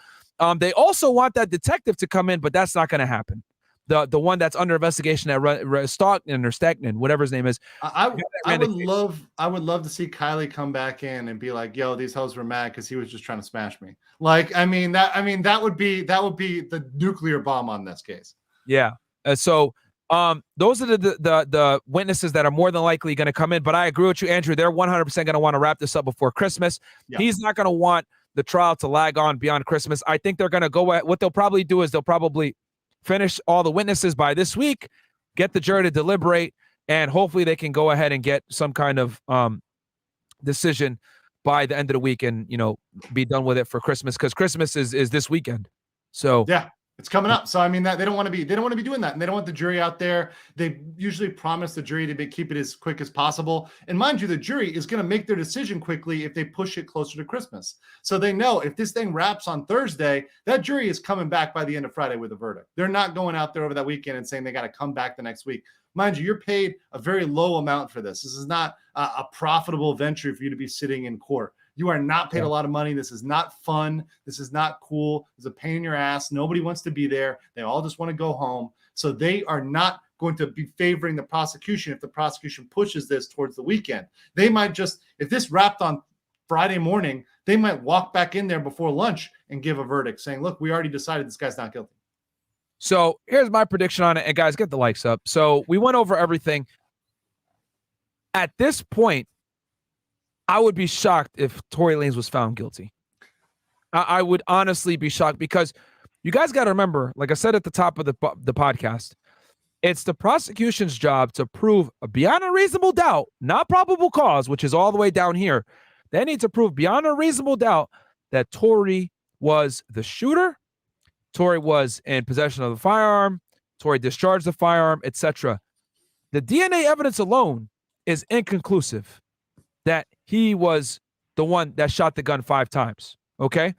They also want that detective to come in, but that's not going to happen. The one that's under investigation at Stockton or Stagnant, whatever his name is. I would love to see Kylie come back in and be like, "Yo, these hoes were mad because he was just trying to smash me." Like, that would be the nuclear bomb on this case. Yeah. So those are the witnesses that are more than likely going to come in. But I agree with you, Andrew. They're 100% going to want to wrap this up before Christmas. Yeah. He's not going to want the trial to lag on beyond Christmas. I think they're going to go at what they'll probably do is they'll probably finish all the witnesses by this week, get the jury to deliberate, and hopefully they can go ahead and get some kind of decision by the end of the week and, be done with it for Christmas, because Christmas is this weekend. So yeah, it's coming up. So I mean, that they don't want to be doing that, and they don't want the jury out there. They usually promise the jury to keep it as quick as possible. And mind you, the jury is going to make their decision quickly if they push it closer to Christmas. So they know if this thing wraps on Thursday, that jury is coming back by the end of Friday with a verdict. They're not going out there over that weekend and saying they got to come back the next week. Mind you, you're paid a very low amount for this. This is not a profitable venture for you to be sitting in court. You are not paid a lot of money. This is not fun. This is not cool. It's a pain in your ass. Nobody wants to be there. They all just want to go home. So they are not going to be favoring the prosecution if the prosecution pushes this towards the weekend. They might just, if this wrapped on Friday morning, they might walk back in there before lunch and give a verdict saying, look, we already decided this guy's not guilty. So here's my prediction on it. And guys, get the likes up. So we went over everything. at this point, I would be shocked if Tory Lanez was found guilty. I would honestly be shocked because you guys got to remember, like I said at the top of the podcast, it's the prosecution's job to prove beyond a reasonable doubt, not probable cause, which is all the way down here. They need to prove beyond a reasonable doubt that Tory was the shooter, Tory was in possession of the firearm, Tory discharged the firearm, etc. The DNA evidence alone is inconclusive that he was the one that shot the gun 5 times, okay?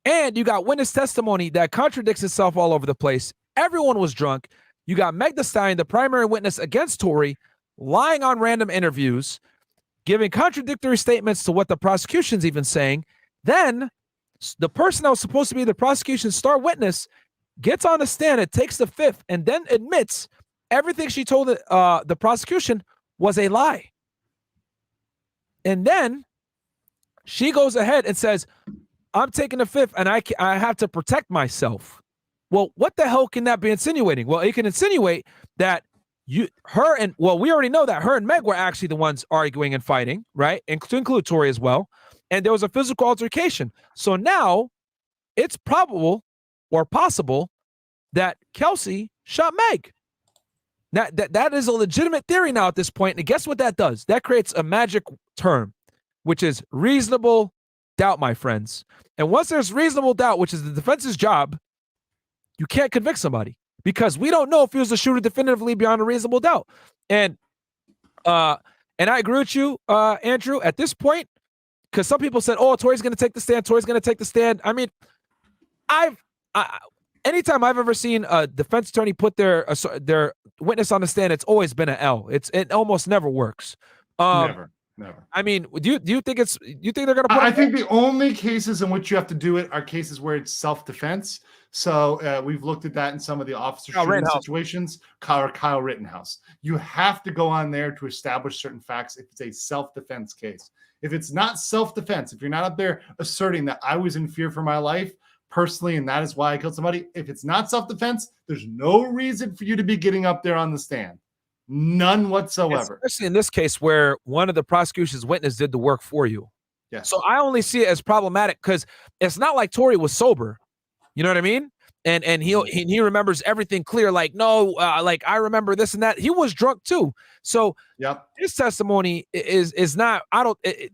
And you got witness testimony that contradicts itself all over the place. Everyone was drunk. You got Meg Thee Stallion, the primary witness against Tory, lying on random interviews, giving contradictory statements to what the prosecution's even saying. Then the person that was supposed to be the prosecution's star witness gets on the stand, it takes the fifth, and then admits everything she told the prosecution was a lie. And then she goes ahead and says, I'm taking the fifth and I have to protect myself. Well, what the hell can that be insinuating? Well, it can insinuate that we already know that her and Meg were actually the ones arguing and fighting, right? And to include Tory as well. And there was a physical altercation. So now it's probable or possible that Kelsey shot Meg. Now, that is a legitimate theory now at this point. And guess what that does? That creates a magic term, which is reasonable doubt, my friends. And once there's reasonable doubt, which is the defense's job, you can't convict somebody because we don't know if he was the shooter definitively beyond a reasonable doubt. And I agree with you, Andrew, at this point, because some people said, oh, Tory's going to take the stand. Tory's going to take the stand. I mean, anytime I've ever seen a defense attorney put their witness on the stand, it's always been an L. It almost never works. Never. I mean, do you think they're going to put I think the only cases in which you have to do it are cases where it's self-defense. So we've looked at that in some of the officer shooting situations. Kyle Rittenhouse. You have to go on there to establish certain facts if it's a self-defense case. If it's not self-defense, if you're not up there asserting that I was in fear for my life personally and that is why I killed somebody, if it's not self-defense, there's no reason for you to be getting up there on the stand. None whatsoever. Especially in this case where one of the prosecution's witnesses did the work for you. Yes. So I only see it as problematic because it's not like Tory was sober. You know what I mean? And he remembers everything clear. Like, no, like I remember this and that. He was drunk too. So his testimony is not.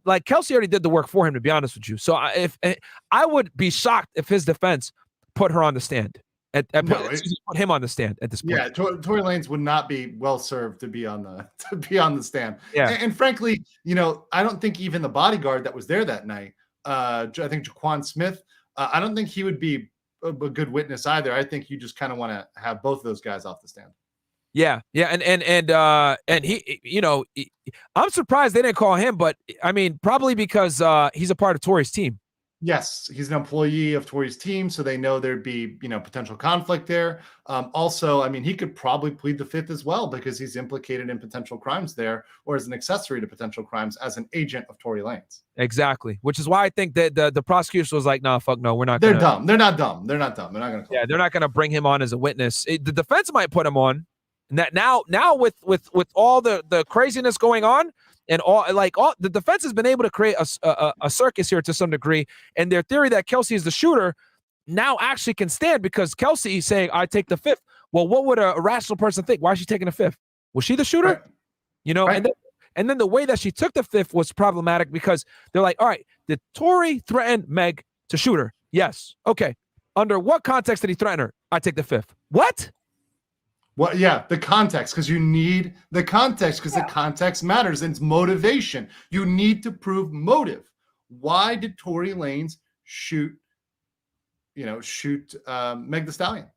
Like Kelsey already did the work for him. To be honest with you, so I would be shocked if his defense put her on the stand. Put him on the stand at this point. Yeah, Tory Lanez would not be well served to be on the stand. Yeah, and frankly, I don't think even the bodyguard that was there that night, I think Jaquan Smith, I don't think he would be a good witness either. I think you just kind of want to have both of those guys off the stand. Yeah, and he, I'm surprised they didn't call him, but I mean, probably because he's a part of Tory's team. Yes, he's an employee of Tory's team, so they know there'd be, potential conflict there. Also, I mean, he could probably plead the fifth as well because he's implicated in potential crimes there, or as an accessory to potential crimes as an agent of Tory Lanez. Exactly, which is why I think that the prosecution was like, "No, fuck no, we're not." They're dumb. They're not dumb. They're not dumb. They're not going to. Yeah, they're not going to bring him on as a witness. The defense might put him on. And that now with all the craziness going on. And all the defense has been able to create a circus here to some degree, and their theory that Kelsey is the shooter now actually can stand because Kelsey is saying, "I take the fifth." Well, what would a rational person think? Why is she taking the fifth? Was she the shooter? Right. And then the way that she took the fifth was problematic because they're like, "All right, did Tory threaten Meg to shoot her?" Yes. Okay. Under what context did he threaten her? I take the fifth. What? Well, yeah, the context, because you need the context, because the context matters, and it's motivation. You need to prove motive. Why did Tory Lanez shoot Meg Thee Stallion?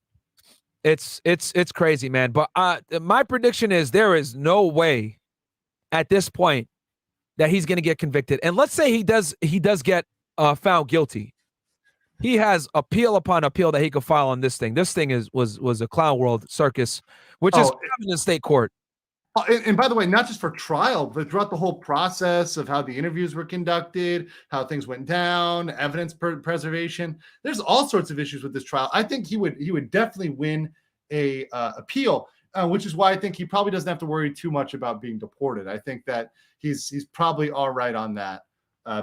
It's crazy, man. But my prediction is there is no way at this point that he's going to get convicted. And let's say he does get found guilty. He has appeal upon appeal that he could file on this thing. This thing was a clown world circus, which is common in state court. And by the way, not just for trial, but throughout the whole process of how the interviews were conducted, how things went down, evidence preservation. There's all sorts of issues with this trial. I think he would definitely win a appeal. which is why I think he probably doesn't have to worry too much about being deported. I think that he's probably all right on that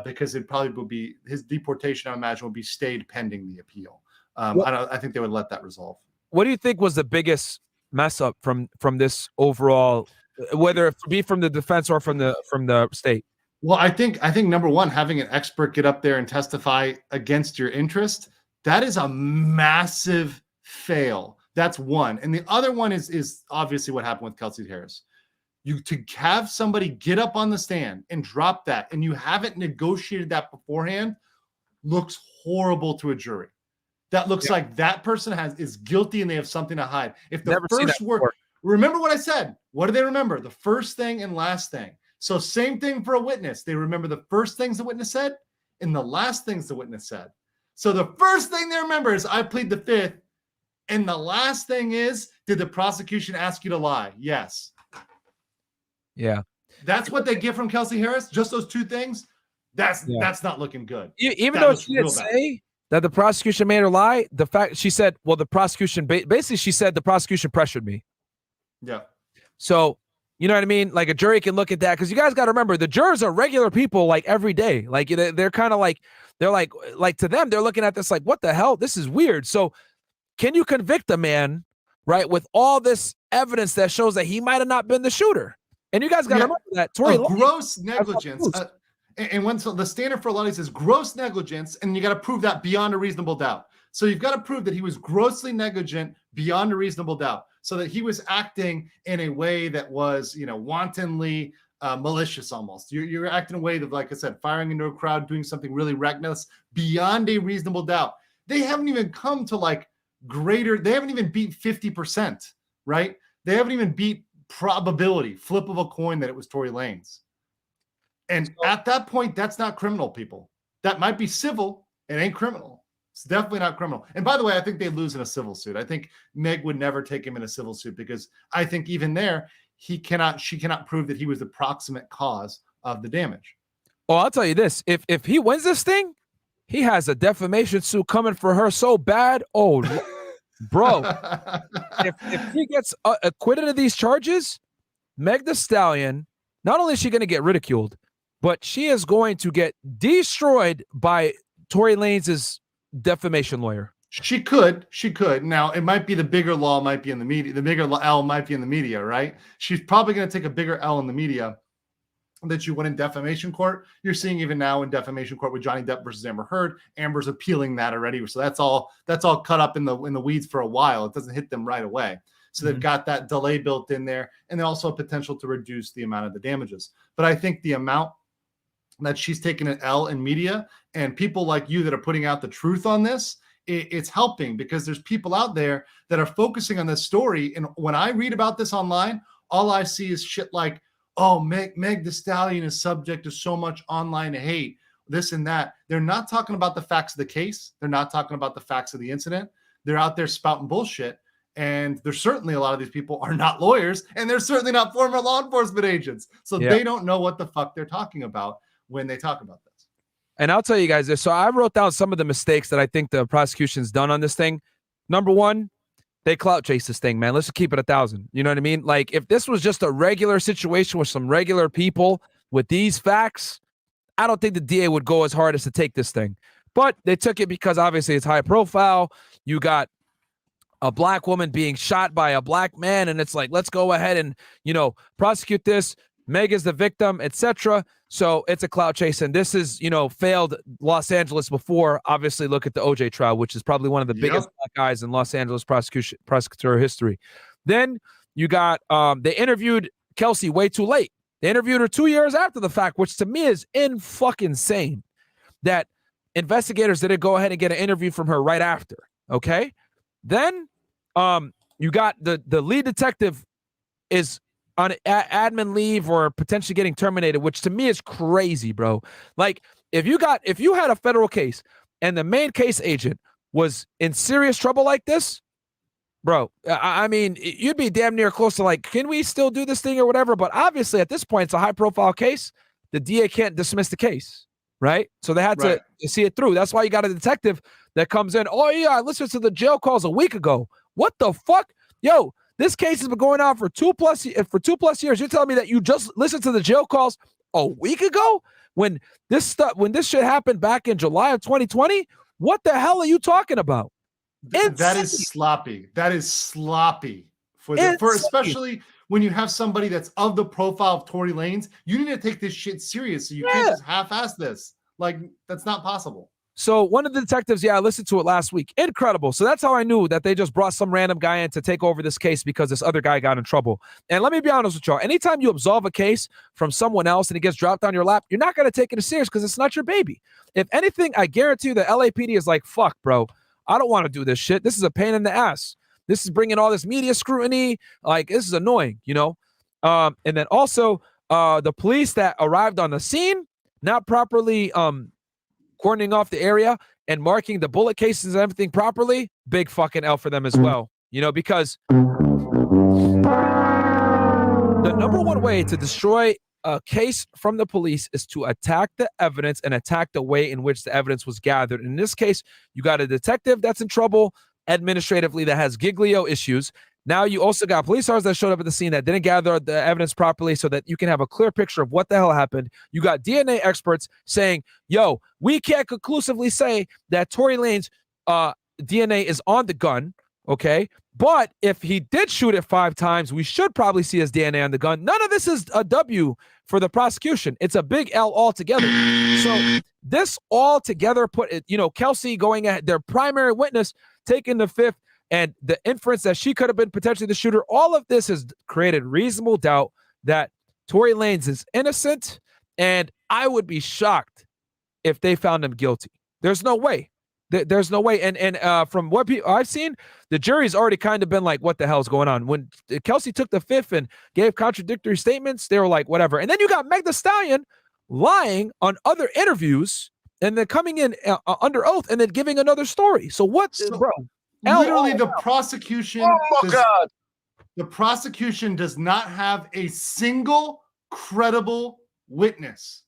because it probably will be his deportation, I imagine, will be stayed pending the appeal. I think they would let that resolve. What do you think was the biggest mess up from this overall, whether it be from the defense or from the state? Well, I think number one, having an expert get up there and testify against your interest, that is a massive fail. That's one. And the other one is obviously what happened with Kelsey Harris. To have somebody get up on the stand and drop that, and you haven't negotiated that beforehand, looks horrible to a jury. That looks like that person is guilty and they have something to hide. If the first word, remember what I said. What do they remember? The first thing and last thing. So same thing for a witness. They remember the first things the witness said and the last things the witness said. So the first thing they remember is I plead the fifth. And the last thing is, did the prosecution ask you to lie? Yes. Yeah. That's what they get from Kelsey Harris. Just those two things. That's not looking good. Even though she didn't say that the prosecution made her lie, the fact she said, well, the prosecution basically she said the prosecution pressured me. Yeah. So, you know what I mean? Like a jury can look at that because you guys got to remember the jurors are regular people like every day. Like they're kind of like, they're like to them, they're looking at this like, what the hell? This is weird. So can you convict a man, right, with all this evidence that shows that he might have not been the shooter? And you guys got to remember that Tory gross negligence. And when the standard for a lot of these is gross negligence, and you got to prove that beyond a reasonable doubt. So you've got to prove that he was grossly negligent beyond a reasonable doubt, so that he was acting in a way that was, wantonly malicious almost. You're acting in a way that, like I said, firing into a crowd, doing something really reckless beyond a reasonable doubt. They haven't even come to they haven't even beat 50%, right? They haven't even beat probability, flip of a coin that it was Tory Lanez. And at that point, that's not criminal, people. That might be civil. It ain't criminal. It's definitely not criminal. And by the way, I think they lose in a civil suit. I think Meg would never take him in a civil suit because I think even there, she cannot prove that he was the proximate cause of the damage. Oh, I'll tell you this. If he wins this thing, he has a defamation suit coming for her so bad. Oh, bro. if he gets acquitted of these charges, Meg Thee Stallion, not only is she going to get ridiculed, but she is going to get destroyed by Tory Lanez's defamation lawyer. She could. Now, it might be the bigger law might be in the media. The bigger L might be in the media, right? She's probably going to take a bigger L in the media that you win in defamation court. You're seeing even now in defamation court with Johnny Depp versus Amber Heard. Amber's appealing that already. So that's all cut up in the weeds for a while. It doesn't hit them right away. So they've got that delay built in there, and then also a potential to reduce the amount of the damages. But I think the amount that she's taken an L in media, and people like you that are putting out the truth on this, it's helping because there's people out there that are focusing on this story. And when I read about this online, all I see is shit like, oh, Meg Thee Stallion is subject to so much online hate, this and that. They're not talking about the facts of the case. They're not talking about the facts of the incident. They're out there spouting bullshit. And there's certainly a lot of these people are not lawyers, and they're certainly not former law enforcement agents. So they don't know what the fuck they're talking about when they talk about this. And I'll tell you guys this. So I wrote down some of the mistakes that I think the prosecution's done on this thing. Number one, they clout chase this thing, man. Let's just keep it 1,000. You know what I mean? Like if this was just a regular situation with some regular people with these facts, I don't think the DA would go as hard as to take this thing. But they took it because obviously it's high profile. You got a black woman being shot by a black man, and it's like, let's go ahead and, prosecute this. Meg is the victim, etc. So it's a clout chase, and this is, failed Los Angeles before. Obviously, look at the OJ trial, which is probably one of the biggest black guys in Los Angeles prosecutor history. Then you got they interviewed Kelsey way too late. They interviewed her 2 years after the fact, which to me is insane that investigators didn't go ahead and get an interview from her right after. Okay, then you got the lead detective is on admin leave or potentially getting terminated, which to me is crazy, bro. Like if you had a federal case and the main case agent was in serious trouble like this, bro, I mean, you'd be damn near close to like, can we still do this thing or whatever? But obviously at this point, it's a high profile case. The DA can't dismiss the case, right? So they had to see it through. That's why you got a detective that comes in. Oh yeah, I listened to the jail calls a week ago. What the fuck? Yo, This case has been going on for 2+ years. You're telling me that you just listened to the jail calls a week ago when this shit happened back in July of 2020? What the hell are you talking about? That is sloppy. That is sloppy for especially when you have somebody that's of the profile of Tory Lanez. You need to take this shit serious. So you can't just half-ass this. Like, that's not possible. So one of the detectives, I listened to it last week. Incredible. So that's how I knew that they just brought some random guy in to take over this case because this other guy got in trouble. And let me be honest with y'all. Anytime you absolve a case from someone else and it gets dropped on your lap, you're not going to take it as serious because it's not your baby. If anything, I guarantee you the LAPD is like, fuck, bro. I don't want to do this shit. This is a pain in the ass. This is bringing all this media scrutiny. Like, this is annoying, you know? And then also the police that arrived on the scene, not properly cordoning off the area and marking the bullet cases and everything properly, big fucking L for them as well. You know, because the number one way to destroy a case from the police is to attack the evidence and attack the way in which the evidence was gathered. In this case, you got a detective that's in trouble administratively that has Giglio issues. Now you also got police officers that showed up at the scene that didn't gather the evidence properly so that you can have a clear picture of what the hell happened. You got DNA experts saying, yo, we can't conclusively say that Tory Lanez DNA is on the gun, okay? But if he did shoot it 5 times, we should probably see his DNA on the gun. None of this is a W for the prosecution. It's a big L altogether. So this all together put, Kelsey going at their primary witness, taking the fifth, and the inference that she could have been potentially the shooter, all of this has created reasonable doubt that Tory Lanez is innocent, and I would be shocked if they found him guilty. There's no way. There's no way. And from what I've seen, the jury's already kind of been like, what the hell is going on? When Kelsey took the fifth and gave contradictory statements, they were like, whatever. And then you got Meg Thee Stallion lying on other interviews and then coming in under oath and then giving another story. So what, bro? Literally, the prosecution. The prosecution does not have a single credible witness.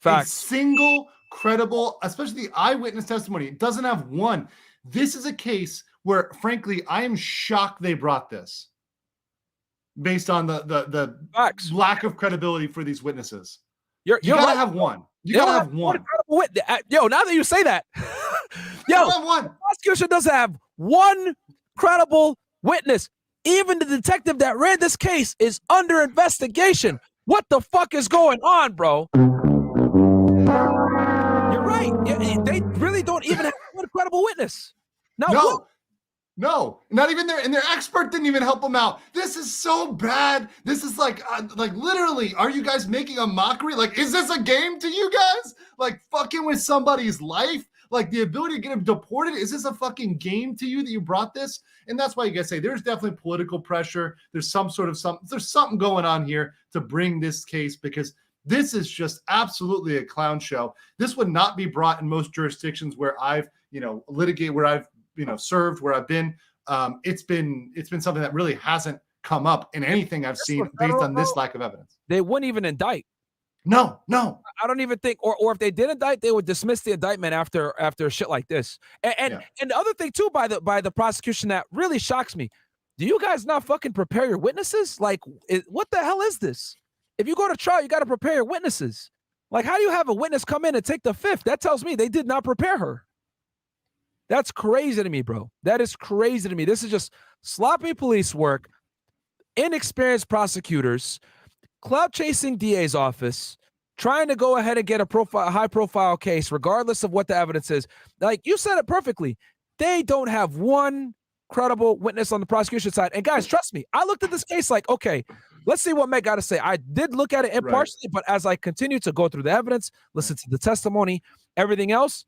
Fact. A single credible, especially the eyewitness testimony. It doesn't have one. This is a case where, frankly, I am shocked they brought this, based on the lack of credibility for these witnesses. You gotta have one. You gotta have one. Yo, now that you say that, yo, the prosecution doesn't have one credible witness. Even the detective that ran this case is under investigation. What the fuck is going on, bro? You're right. They really don't even have one credible witness. No, not even their, and their expert didn't even help them out. This is so bad. This is like literally, are you guys making a mockery? Like, is this a game to you guys? Like, fucking with somebody's life? Like, the ability to get him deported? Is this a fucking game to you that you brought this? And that's why you guys say there's definitely political pressure. There's there's something going on here to bring this case, because this is just absolutely a clown show. This would not be brought in most jurisdictions where I've, litigated, where I've, served, where I've been. It's been something that really hasn't come up in anything I've seen based on this lack of evidence. They wouldn't even indict. No. I don't even think, or if they did indict, they would dismiss the indictment after shit like this. And the other thing too, by the prosecution that really shocks me, do you guys not fucking prepare your witnesses? Like, what the hell is this? If you go to trial, you got to prepare your witnesses. Like, how do you have a witness come in and take the fifth? That tells me they did not prepare her. That's crazy to me, bro. That is crazy to me. This is just sloppy police work, inexperienced prosecutors, clout chasing DA's office, trying to go ahead and get a high profile case, regardless of what the evidence is. Like, you said it perfectly. They don't have one credible witness on the prosecution side. And guys, trust me, I looked at this case like, okay, let's see what Meg got to say. I did look at it impartially, but as I continue to go through the evidence, listen to the testimony, everything else,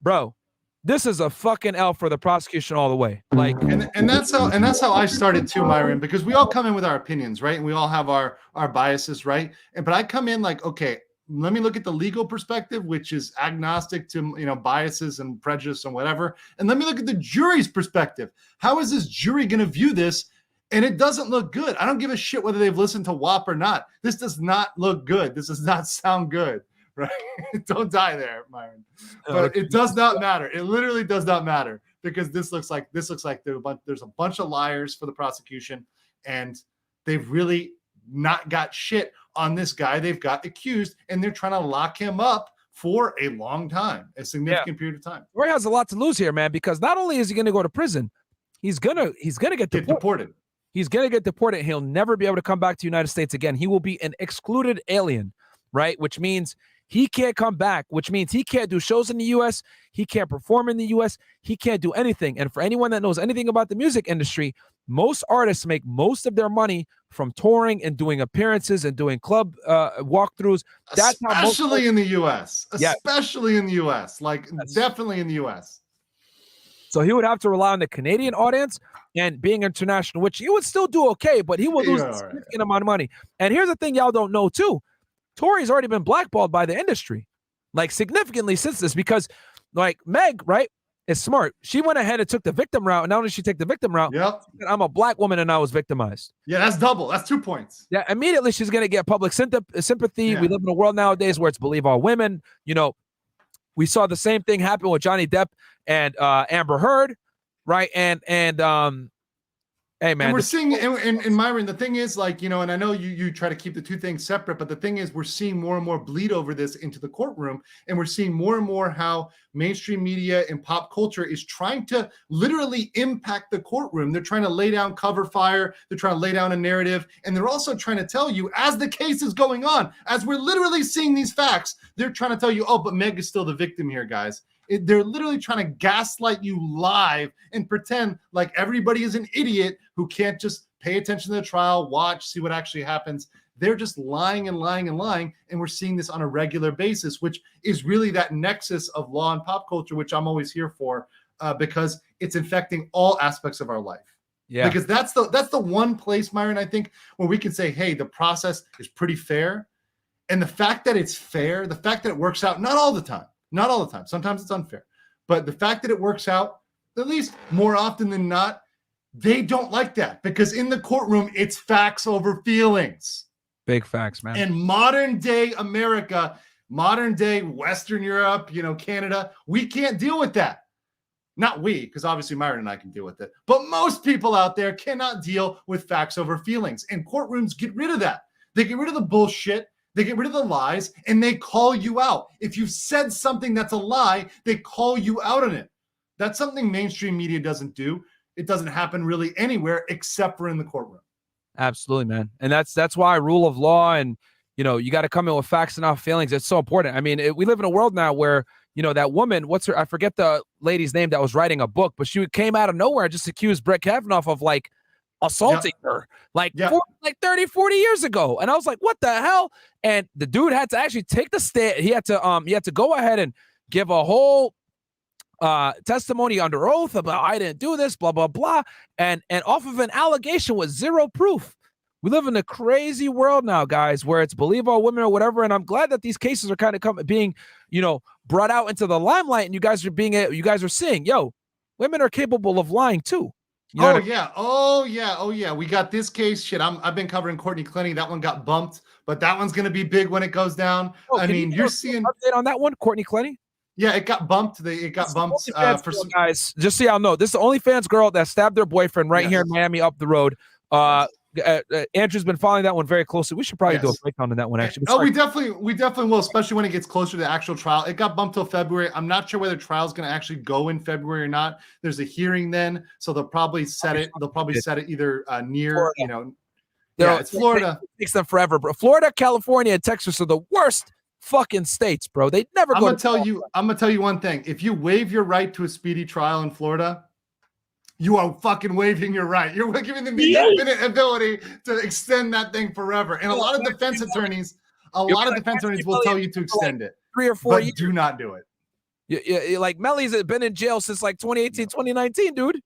bro, this is a fucking L for the prosecution all the way. Like, and that's how I started too, Myron, because we all come in with our opinions, right? And we all have our biases, right? But I come in like, okay, let me look at the legal perspective, which is agnostic to, biases and prejudice and whatever. And let me look at the jury's perspective. How is this jury going to view this? And it doesn't look good. I don't give a shit whether they've listened to WAP or not. This does not look good. This does not sound good, right? Don't die there, Myron. But it does not matter. It literally does not matter, because this looks like there's a bunch of liars for the prosecution, and they've really not got shit on this guy they've got accused, and they're trying to lock him up for a long time, a significant period of time. Tory has a lot to lose here, man, because not only is he going to go to prison, he's gonna get deported. He's going to get deported. He'll never be able to come back to the United States again. He will be an excluded alien, right? Which means he can't come back, which means he can't do shows in the U.S. He can't perform in the U.S. He can't do anything. And for anyone that knows anything about the music industry, most artists make most of their money from touring and doing appearances and doing club walkthroughs. That's especially in the U.S. Especially in the U.S. Like definitely in the U.S. So he would have to rely on the Canadian audience and being international, which he would still do okay, but he will lose a significant amount of money. And here's the thing y'all don't know too. Tory's already been blackballed by the industry, like significantly since this, because like Meg, right, is smart. She went ahead and took the victim route. And not only did she take the victim route, I'm a black woman and I was victimized. Yeah, that's double. That's 2 points. Yeah, immediately she's going to get public sympathy. Yeah. We live in a world nowadays where it's believe all women. You know, we saw the same thing happen with Johnny Depp and Amber Heard, right? And hey, man. And we're seeing, and Myron, the thing is, like, you know, and I know you try to keep the two things separate, but the thing is, we're seeing more and more bleed over this into the courtroom, and we're seeing more and more how mainstream media and pop culture is trying to literally impact the courtroom. They're trying to lay down cover fire. They're trying to lay down a narrative, and they're also trying to tell you, as the case is going on, as we're literally seeing these facts, they're trying to tell you, oh, but Meg is still the victim here, guys. They're literally trying to gaslight you live and pretend like everybody is an idiot who can't just pay attention to the trial, watch, see what actually happens. They're just lying and lying and lying. And we're seeing this on a regular basis, which is really that nexus of law and pop culture, which I'm always here for, because it's infecting all aspects of our life. Yeah, because that's the one place, Myron, I think, where we can say, hey, the process is pretty fair. And the fact that it's fair, the fact that it works out, not all the time. Not all the time. Sometimes it's unfair. But the fact that it works out, at least more often than not, they don't like that, because in the courtroom, it's facts over feelings. Big facts, man. And modern day America, modern day Western Europe, you know, Canada, we can't deal with that. Not we, because obviously Myron and I can deal with it. But most people out there cannot deal with facts over feelings. And courtrooms get rid of that. They get rid of the bullshit. They get rid of the lies, and they call you out. If you've said something that's a lie, they call you out on it. That's something mainstream media doesn't do. It doesn't happen really anywhere except for in the courtroom. Absolutely, man. And that's why rule of law and, you know, you got to come in with facts and not feelings. It's so important. I mean, we live in a world now where, you know, that woman, I forget the lady's name that was writing a book, but she came out of nowhere and just accused Brett Kavanaugh of like assaulting her like 30, 40 years ago. And I was like, what the hell? And the dude had to actually take the stand. He had to go ahead and give a whole testimony under oath about I didn't do this, blah, blah, blah. And off of an allegation with zero proof. We live in a crazy world now, guys, where it's believe all women or whatever. And I'm glad that these cases are kind of being, you know, brought out into the limelight, and you guys are seeing, yo, women are capable of lying too. You know Oh yeah. We got this case. Shit, I've been covering Courtney Clenny. That one got bumped, but that one's gonna be big when it goes down. I mean, you're seeing update on that one, Courtney Clenny. Yeah, it got bumped. It got bumped for some guys. Just so y'all know, this is the OnlyFans girl that stabbed their boyfriend right here in Miami up the road. Andrew's been following that one very closely. We should probably do a breakdown on that one, actually. We definitely will, especially when it gets closer to the actual trial. It got bumped till February. I'm not sure whether the trial is going to actually go in February or not. There's a hearing then, so they'll probably set it. They'll probably set it either near, Florida. You know, it's Florida. It takes them forever, bro. Florida, California, and Texas are the worst fucking states, bro. They never. I'm gonna tell you one thing. If you waive your right to a speedy trial in Florida, you are fucking waiving your right. You're giving them the infinite ability to extend that thing forever. And a lot of defense attorneys will tell you to extend it. 3 or 4 years. Do not do it. Yeah, like Melly's been in jail since like 2018, 2019, dude.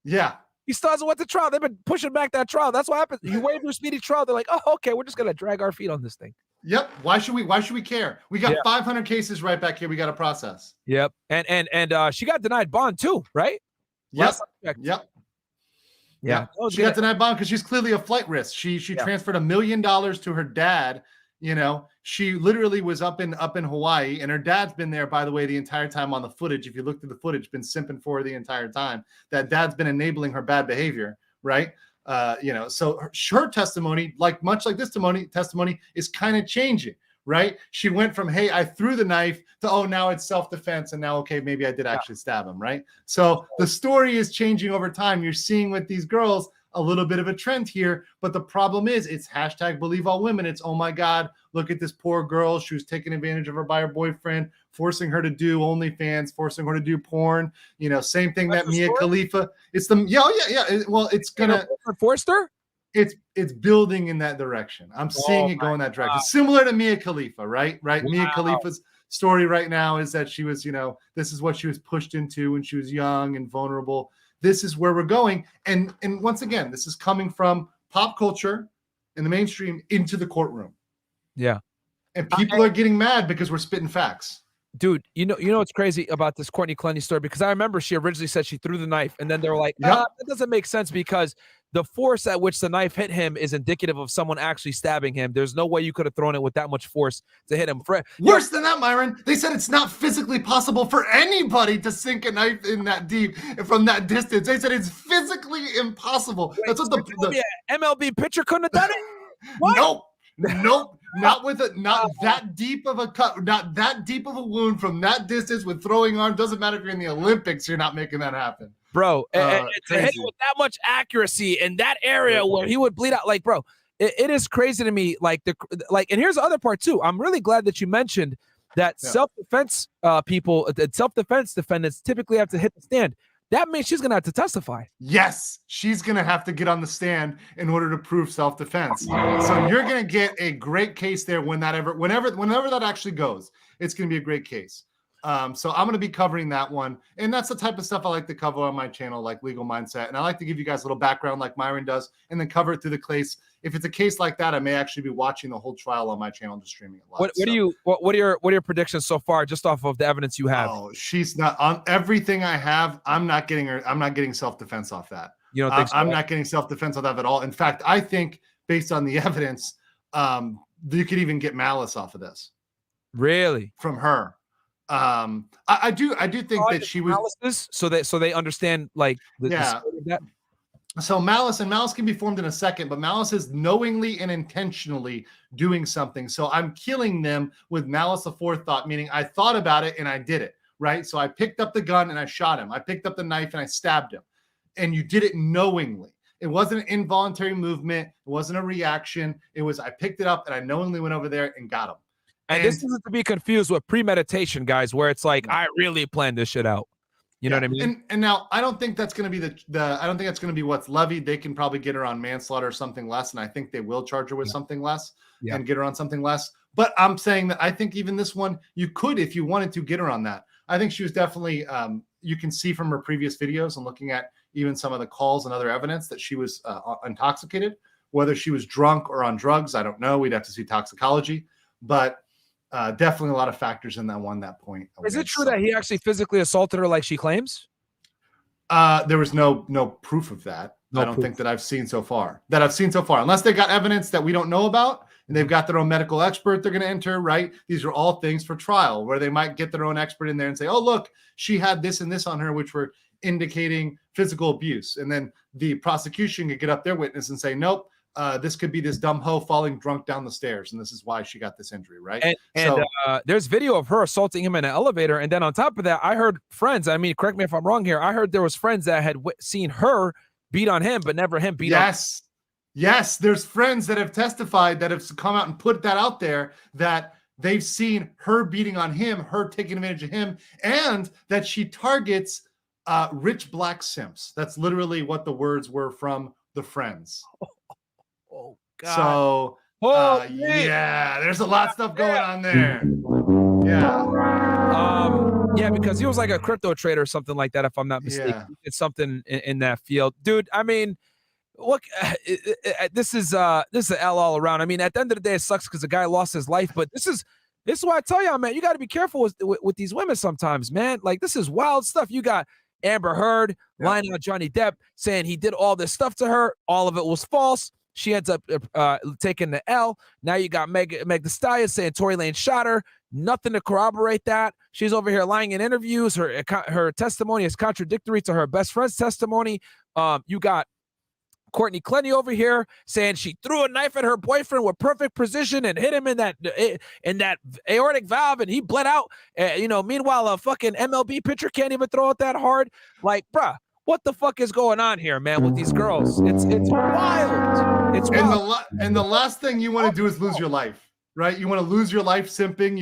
Yeah. He still hasn't went to trial. They've been pushing back that trial. That's what happens. You waive your speedy trial. They're like, oh, okay, we're just gonna drag our feet on this thing. Yep. Why should we care? We got 500 cases right back here. We got to process. Yep. And she got denied bond too, right? Yep. Yeah. She got denied bond because she's clearly a flight risk. She transferred $1 million to her dad, you know, She literally was up in Hawaii, and her dad's been there, by the way, the entire time on the footage. If you look through the footage, been simping for her the entire time. That dad's been enabling her bad behavior, right? So her testimony, much like this testimony is kind of changing, right? She went from, hey, I threw the knife, to, oh, now it's self-defense, and now, okay, maybe I did actually stab him, right? So the story is changing over time. You're seeing with these girls a little bit of a trend here, but the problem is it's hashtag believe all women. It's, oh my God, look at this poor girl. She was taken advantage of her by her boyfriend, forcing her to do OnlyFans, forcing her to do porn. Same thing that Mia Khalifa. It's the Well, it's gonna forced her. It's building in that direction. I'm seeing it go in that direction. Similar to Mia Khalifa, right? Wow. Mia Khalifa's story right now is that she was, this is what she was pushed into when she was young and vulnerable. This is where we're going. And once again, this is coming from pop culture in the mainstream into the courtroom. Yeah. And people are getting mad because we're spitting facts. Dude, you know what's crazy about this Courtney Clenny story? Because I remember she originally said she threw the knife, and then they were like, that doesn't make sense because the force at which the knife hit him is indicative of someone actually stabbing him. There's no way you could have thrown it with that much force to hit him. Worse than that, Myron. They said it's not physically possible for anybody to sink a knife in that deep from that distance. They said it's physically impossible. Wait, that's what the MLB pitcher couldn't have done it. What? Nope. Not that deep of a cut, not that deep of a wound from that distance with throwing arm. Doesn't matter if you're in the Olympics, you're not making that happen. Bro, and to hit with that much accuracy in that area where he would bleed out, bro, it is crazy to me. And here's the other part too. I'm really glad that you mentioned that self-defense self-defense defendants typically have to hit the stand. That means she's gonna have to testify. Yes, she's gonna have to get on the stand in order to prove self-defense. So you're gonna get a great case there whenever that actually goes. It's gonna be a great case. So I'm going to be covering that one. And that's the type of stuff I like to cover on my channel, like Legal Mindset. And I like to give you guys a little background like Myron does, and then cover it through the case. If it's a case like that, I may actually be watching the whole trial on my channel, just streaming it live. What are your predictions so far, just off of the evidence you have? Oh, she's not on everything I have. I'm not getting self-defense off that. You don't think so? I'm not getting self-defense off that at all. In fact, I think based on the evidence, you could even get malice off of this. Really? From her. I do think that she was so they understand that. So malice can be formed in a second, but malice is knowingly and intentionally doing something. So I'm killing them with malice aforethought, meaning I thought about it and I did it, right? So I picked up the gun and I shot him. I picked up the knife and I stabbed him. And you did it knowingly. It wasn't an involuntary movement. It wasn't a reaction. It was I picked it up and I knowingly went over there and got him. And this isn't to be confused with premeditation, guys, where it's like, I really planned this shit out. You know what I mean? And now I don't think that's going to be I don't think that's going to be what's levied. They can probably get her on manslaughter or something less. And I think they will charge her with something less and get her on something less. But I'm saying that I think even this one, you could, if you wanted to, get her on that. I think she was definitely, you can see from her previous videos and looking at even some of the calls and other evidence that she was intoxicated. Whether she was drunk or on drugs, I don't know. We'd have to see toxicology. But definitely a lot of factors in that point. Is it true that he actually physically assaulted her like she claims? There was no proof of that. I don't think that I've seen so far. Unless they got evidence that we don't know about, and they've got their own medical expert they're going to enter, right? These are all things for trial where they might get their own expert in there and say, oh, look, she had this and this on her, which were indicating physical abuse. And then the prosecution could get up their witness and say, nope, this could be this dumb hoe falling drunk down the stairs, and this is why she got this injury, right? And there's video of her assaulting him in an elevator, and then on top of that, I heard friends. I mean, correct me if I'm wrong here. I heard there was friends that had seen her beat on him, but never him beat on. Yes. There's friends that have testified that have come out and put that out there that they've seen her beating on him, her taking advantage of him, and that she targets rich black simps. That's literally what the words were from the friends. Oh God. So there's a lot of stuff going on there. Yeah, because he was like a crypto trader or something like that, if I'm not mistaken. It's something in that field, dude. I mean, look, this is an L all around. I mean, at the end of the day, it sucks because the guy lost his life, but this is why I tell y'all, man, you got to be careful with these women sometimes, man. Like, this is wild stuff. You got Amber Heard lying on Johnny Depp saying he did all this stuff to her. All of it was false. She ends up taking the L. Now you got Meg Thee Stallion saying Tory Lanez shot her. Nothing to corroborate that. She's over here lying in interviews. Her testimony is contradictory to her best friend's testimony. You got Courtney Clenny over here saying she threw a knife at her boyfriend with perfect precision and hit him in that aortic valve and he bled out. Meanwhile, a fucking MLB pitcher can't even throw it that hard. Like, bruh, what the fuck is going on here, man, with these girls? It's wild. It's wild. And the last thing you want to do is lose your life, right? You want to lose your life simping.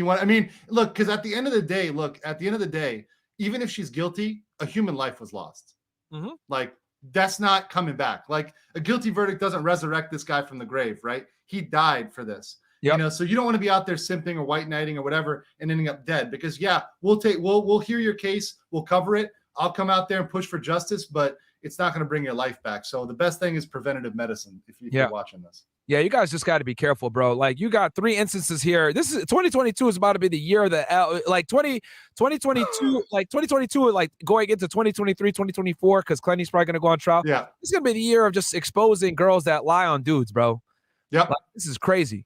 Look, because at the end of the day, even if she's guilty, a human life was lost. Mm-hmm. Like, that's not coming back. Like, a guilty verdict doesn't resurrect this guy from the grave, right? He died for this. Yep. So you don't want to be out there simping or white knighting or whatever and ending up dead, because we'll hear your case, we'll cover it. I'll come out there and push for justice, but it's not going to bring your life back. So the best thing is preventative medicine if you're watching this. Yeah, you guys just got to be careful, bro. Like, you got 3 instances here. This is 2022 is about to be the year of the L. Like 2022, like 2022, like going into 2023, 2024, because Clenny's probably going to go on trial. Yeah. It's going to be the year of just exposing girls that lie on dudes, bro. Yep. Like, this is crazy.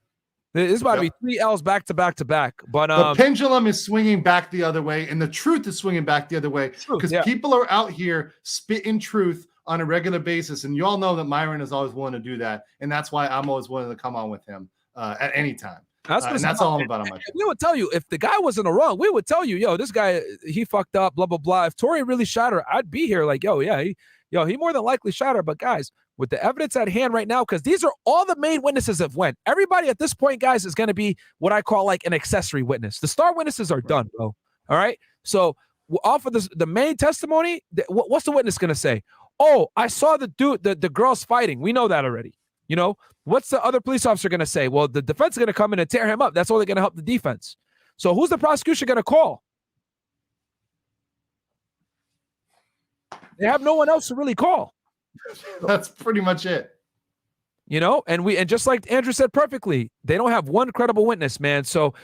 This is about to be 3 L's back to back to back. But the pendulum is swinging back the other way, and the truth is swinging back the other way, because people are out here spitting truth on a regular basis, and you all know that Myron is always willing to do that, and that's why I'm always willing to come on with him at any time. And that's all I'm about on my show. We would tell you if the guy was in the wrong. We would tell you, yo, this guy, he fucked up, blah blah blah. If Tory really shot her, I'd be here like, he more than likely shot her. But guys, with the evidence at hand right now, because these are all the main witnesses have went. Everybody at this point, guys, is going to be what I call like an accessory witness. The star witnesses are done, bro. All right. So off of the main testimony, what's the witness going to say? Oh, I saw the girls fighting. We know that already. What's the other police officer going to say? Well, the defense is going to come in and tear him up. That's only going to help the defense. So who's the prosecution going to call? They have no one else to really call. That's pretty much it. And just like Andrew said perfectly, they don't have one credible witness, man. So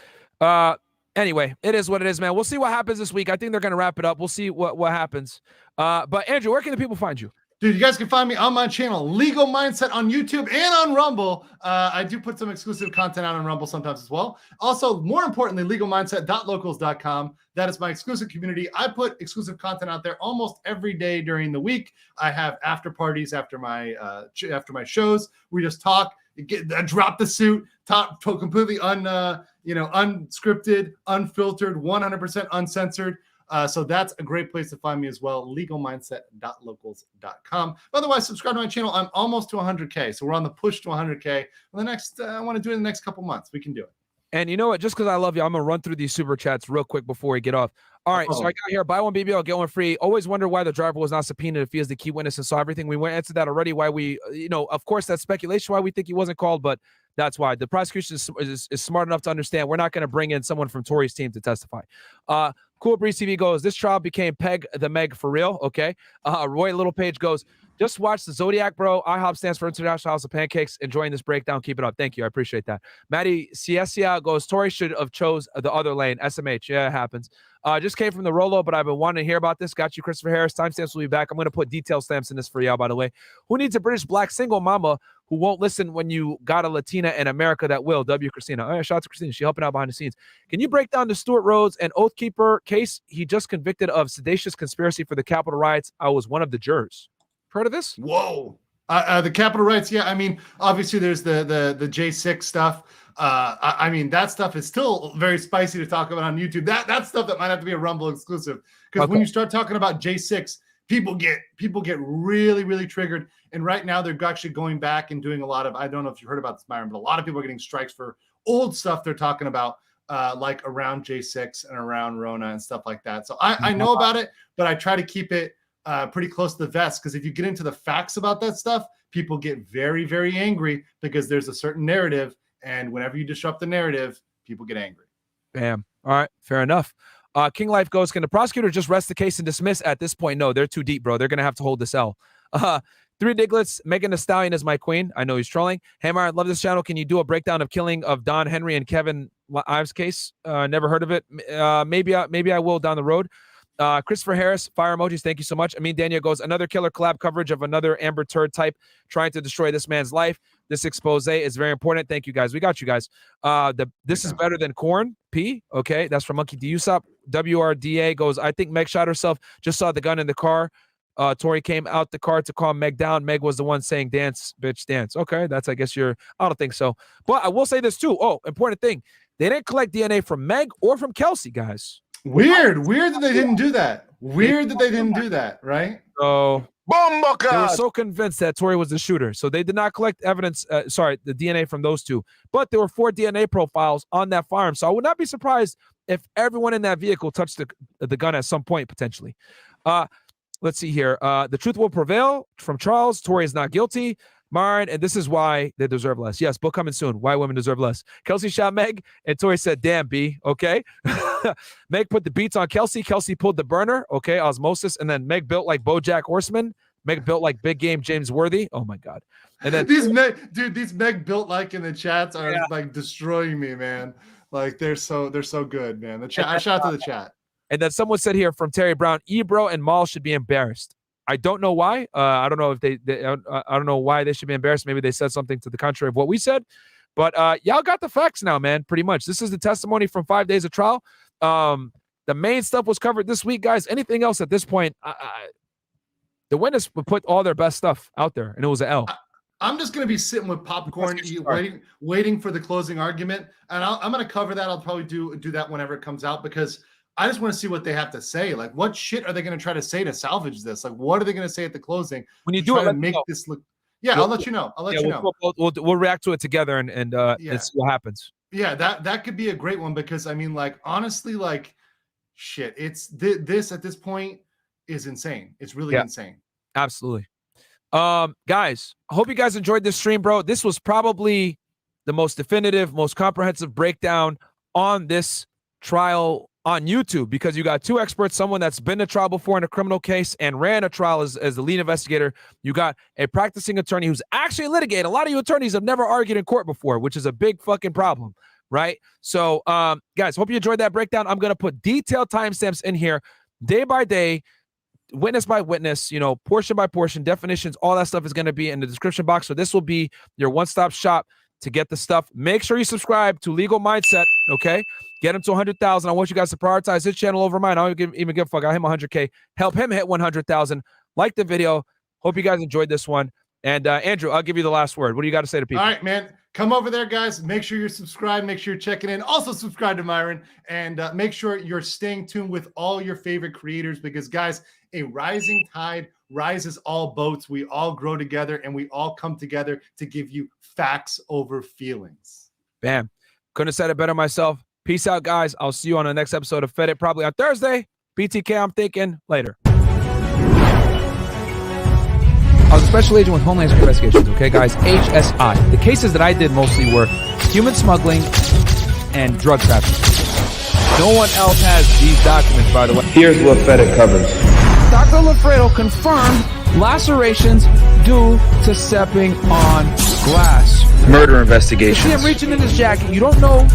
anyway, it is what it is, man. We'll see what happens this week. I think they're going to wrap it up. We'll see what happens. But Andrew, where can the people find you? Dude, you guys can find me on my channel, Legal Mindset, on YouTube and on Rumble. I do put some exclusive content out on Rumble sometimes as well. Also, more importantly, legalmindset.locals.com. That is my exclusive community. I put exclusive content out there almost every day during the week. I have after parties after my shows. We just talk, drop the suit, talk completely unscripted, unfiltered, 100% uncensored. So that's a great place to find me as well, legalmindset.locals.com. Otherwise, subscribe to my channel. I'm almost to 100K, so we're on the push to 100K. I want to do it in the next couple months. We can do it. And you know what? Just because I love you, I'm going to run through these super chats real quick before we get off. All right, so I got here, buy one BBL, get one free. Always wonder why the driver was not subpoenaed if he is the key witness and saw everything. We went into that already, why we, of course, that's speculation why we think he wasn't called, but that's why. The prosecution is smart enough to understand we're not going to bring in someone from Tory's team to testify. Cool Breeze TV goes, this trial became Peg the Meg for real, okay? Roy Littlepage goes, just watch the Zodiac, bro. IHOP stands for International House of Pancakes. Enjoying this breakdown. Keep it up. Thank you. I appreciate that. Maddie Ciesia goes, Tory should have chose the other lane. SMH. Yeah, it happens. Just came from the Rolo, but I've been wanting to hear about this. Got you, Christopher Harris. Timestamps will be back. I'm going to put detail stamps in this for y'all, by the way. Who needs a British black single mama who won't listen when you got a Latina in America that will? W. Christina. Oh, yeah, shout out to Christina. She helping out behind the scenes. Can you break down the Stuart Rhodes and Oathkeeper case? He just convicted of seditious conspiracy for the Capitol riots. I was one of the jurors. Heard of this? Whoa. The Capitol riots. Yeah. I mean, obviously there's the J6 stuff. I mean, that stuff is still very spicy to talk about on YouTube. That's stuff that might have to be a Rumble exclusive. Because when you start talking about J6, people get really, really triggered. And right now they're actually going back and doing a lot of, I don't know if you heard about this, Myron, but a lot of people are getting strikes for old stuff they're talking about, like around J6 and around Rona and stuff like that. So I know about it, but I try to keep it pretty close to the vest, because if you get into the facts about that stuff, people get very, very angry because there's a certain narrative, and whenever you disrupt the narrative, people get angry. Bam. All right, fair enough. King Life goes, can the prosecutor just rest the case and dismiss? At this point, no, they're too deep, bro. They're gonna have to hold this L. 3 Diglets, Megan Thee Stallion is my queen. I know he's trolling. Hey, Myron, love this channel. Can you do a breakdown of killing of Don Henry and Kevin Ives case? Never heard of it. Maybe I will down the road. Christopher Harris, fire emojis, thank you so much. Daniel goes, another killer collab coverage of another Amber Turd type trying to destroy this man's life. This expose is very important. Thank you, guys. We got you guys. This is better than corn. P. Okay, that's from Monkey D. Usopp. WRDA goes, I think Meg shot herself. Just saw the gun in the car. Tory came out the car to calm Meg down. Meg was the one saying, dance, bitch, dance. Okay, that's, I guess I don't think so. But I will say this too. Oh, important thing. They didn't collect DNA from Meg or from Kelsey, guys. Weird that they didn't do that. Weird that they didn't do that, right? So they were so convinced that Tory was the shooter. So they did not collect evidence, the DNA from those two. But there were 4 DNA profiles on that firearm. So I would not be surprised if everyone in that vehicle touched the gun at some point, potentially. Let's see here. The truth will prevail from Charles. Tory is not guilty. Myron, and this is why they deserve less. Yes, book coming soon. Why women deserve less. Kelsey shot Meg, and Tory said, damn, B. Okay. Meg put the beats on Kelsey. Kelsey pulled the burner. Okay, osmosis. And then Meg built like BoJack Horseman. Meg built like big game James Worthy. Oh, my God. And then these Meg built like in the chats are like destroying me, man. Like they're so good, man. The chat. I shout out to the chat. And then someone said here from Terry Brown, Ebro and Maul should be embarrassed. I don't know why. I don't know if I don't know why they should be embarrassed. Maybe they said something to the contrary of what we said. But y'all got the facts now, man, pretty much. This is the testimony from 5 days of trial. The main stuff was covered this week, guys. Anything else at this point, the witness put all their best stuff out there, and it was an L. I'm just going to be sitting with popcorn, waiting for the closing argument. And I'm going to cover that. I'll probably do that whenever it comes out, because I just want to see what they have to say. Like, what shit are they going to try to say to salvage this? Like, what are they going to say at the closing? When you do it, to make this look. Yeah, I'll let you know. I'll let you know. We'll react to it together and see what happens. Yeah, that could be a great one, because I mean, like, honestly, like, shit, it's this at this point is insane. It's really insane. Absolutely. Guys, I hope you guys enjoyed this stream, bro. This was probably the most definitive, most comprehensive breakdown on this trial on YouTube, because you got 2 experts, someone that's been to trial before in a criminal case and ran a trial as the lead investigator. You got a practicing attorney who's actually litigated. A lot of you attorneys have never argued in court before, which is a big fucking problem, right? So, guys, hope you enjoyed that breakdown. I'm going to put detailed timestamps in here, day by day, witness by witness, portion by portion, definitions, all that stuff is going to be in the description box. So this will be your one-stop shop to get the stuff. Make sure you subscribe to Legal Mindset, okay? Get him to 100,000. I want you guys to prioritize his channel over mine. I don't even give a fuck. I him 100K. Help him hit 100,000. Like the video. Hope you guys enjoyed this one. And Andrew, I'll give you the last word. What do you got to say to people? All right, man. Come over there, guys. Make sure you're subscribed. Make sure you're checking in. Also, subscribe to Myron. And make sure you're staying tuned with all your favorite creators, because, guys, a rising tide rises all boats. We all grow together, and we all come together to give you facts over feelings. Bam. Couldn't have said it better myself. Peace out, guys. I'll see you on the next episode of Fed It, probably on Thursday. BTK, I'm thinking. Later. I was a special agent with Homeland Security Investigations, okay, guys? HSI. The cases that I did mostly were human smuggling and drug trafficking. No one else has these documents, by the way. Here's what Fed It covers. Dr. Lafredo confirmed lacerations due to stepping on glass. Murder investigations. You see him reaching in his jacket. You don't know.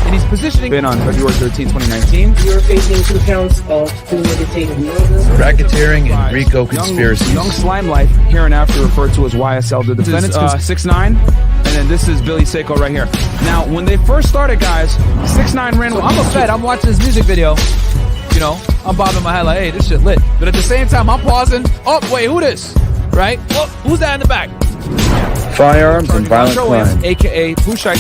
And he's positioning. Been on February 13, 2019. You're facing 2 counts of premeditated murder, Racketeering and RICO conspiracy. Young Slime Life, here and after referred to as YSL. The defendants 6ix9ine, and then this is Billy Seiko right here. Now, when they first started, guys, 6ix9ine ran. I'm a Fed. I'm watching this music video. I'm bobbing my head like, hey, this shit lit. But at the same time, I'm pausing. Oh, wait, who this? Right? Oh, who's that in the back? Firearms and violent crime. AKA Pusha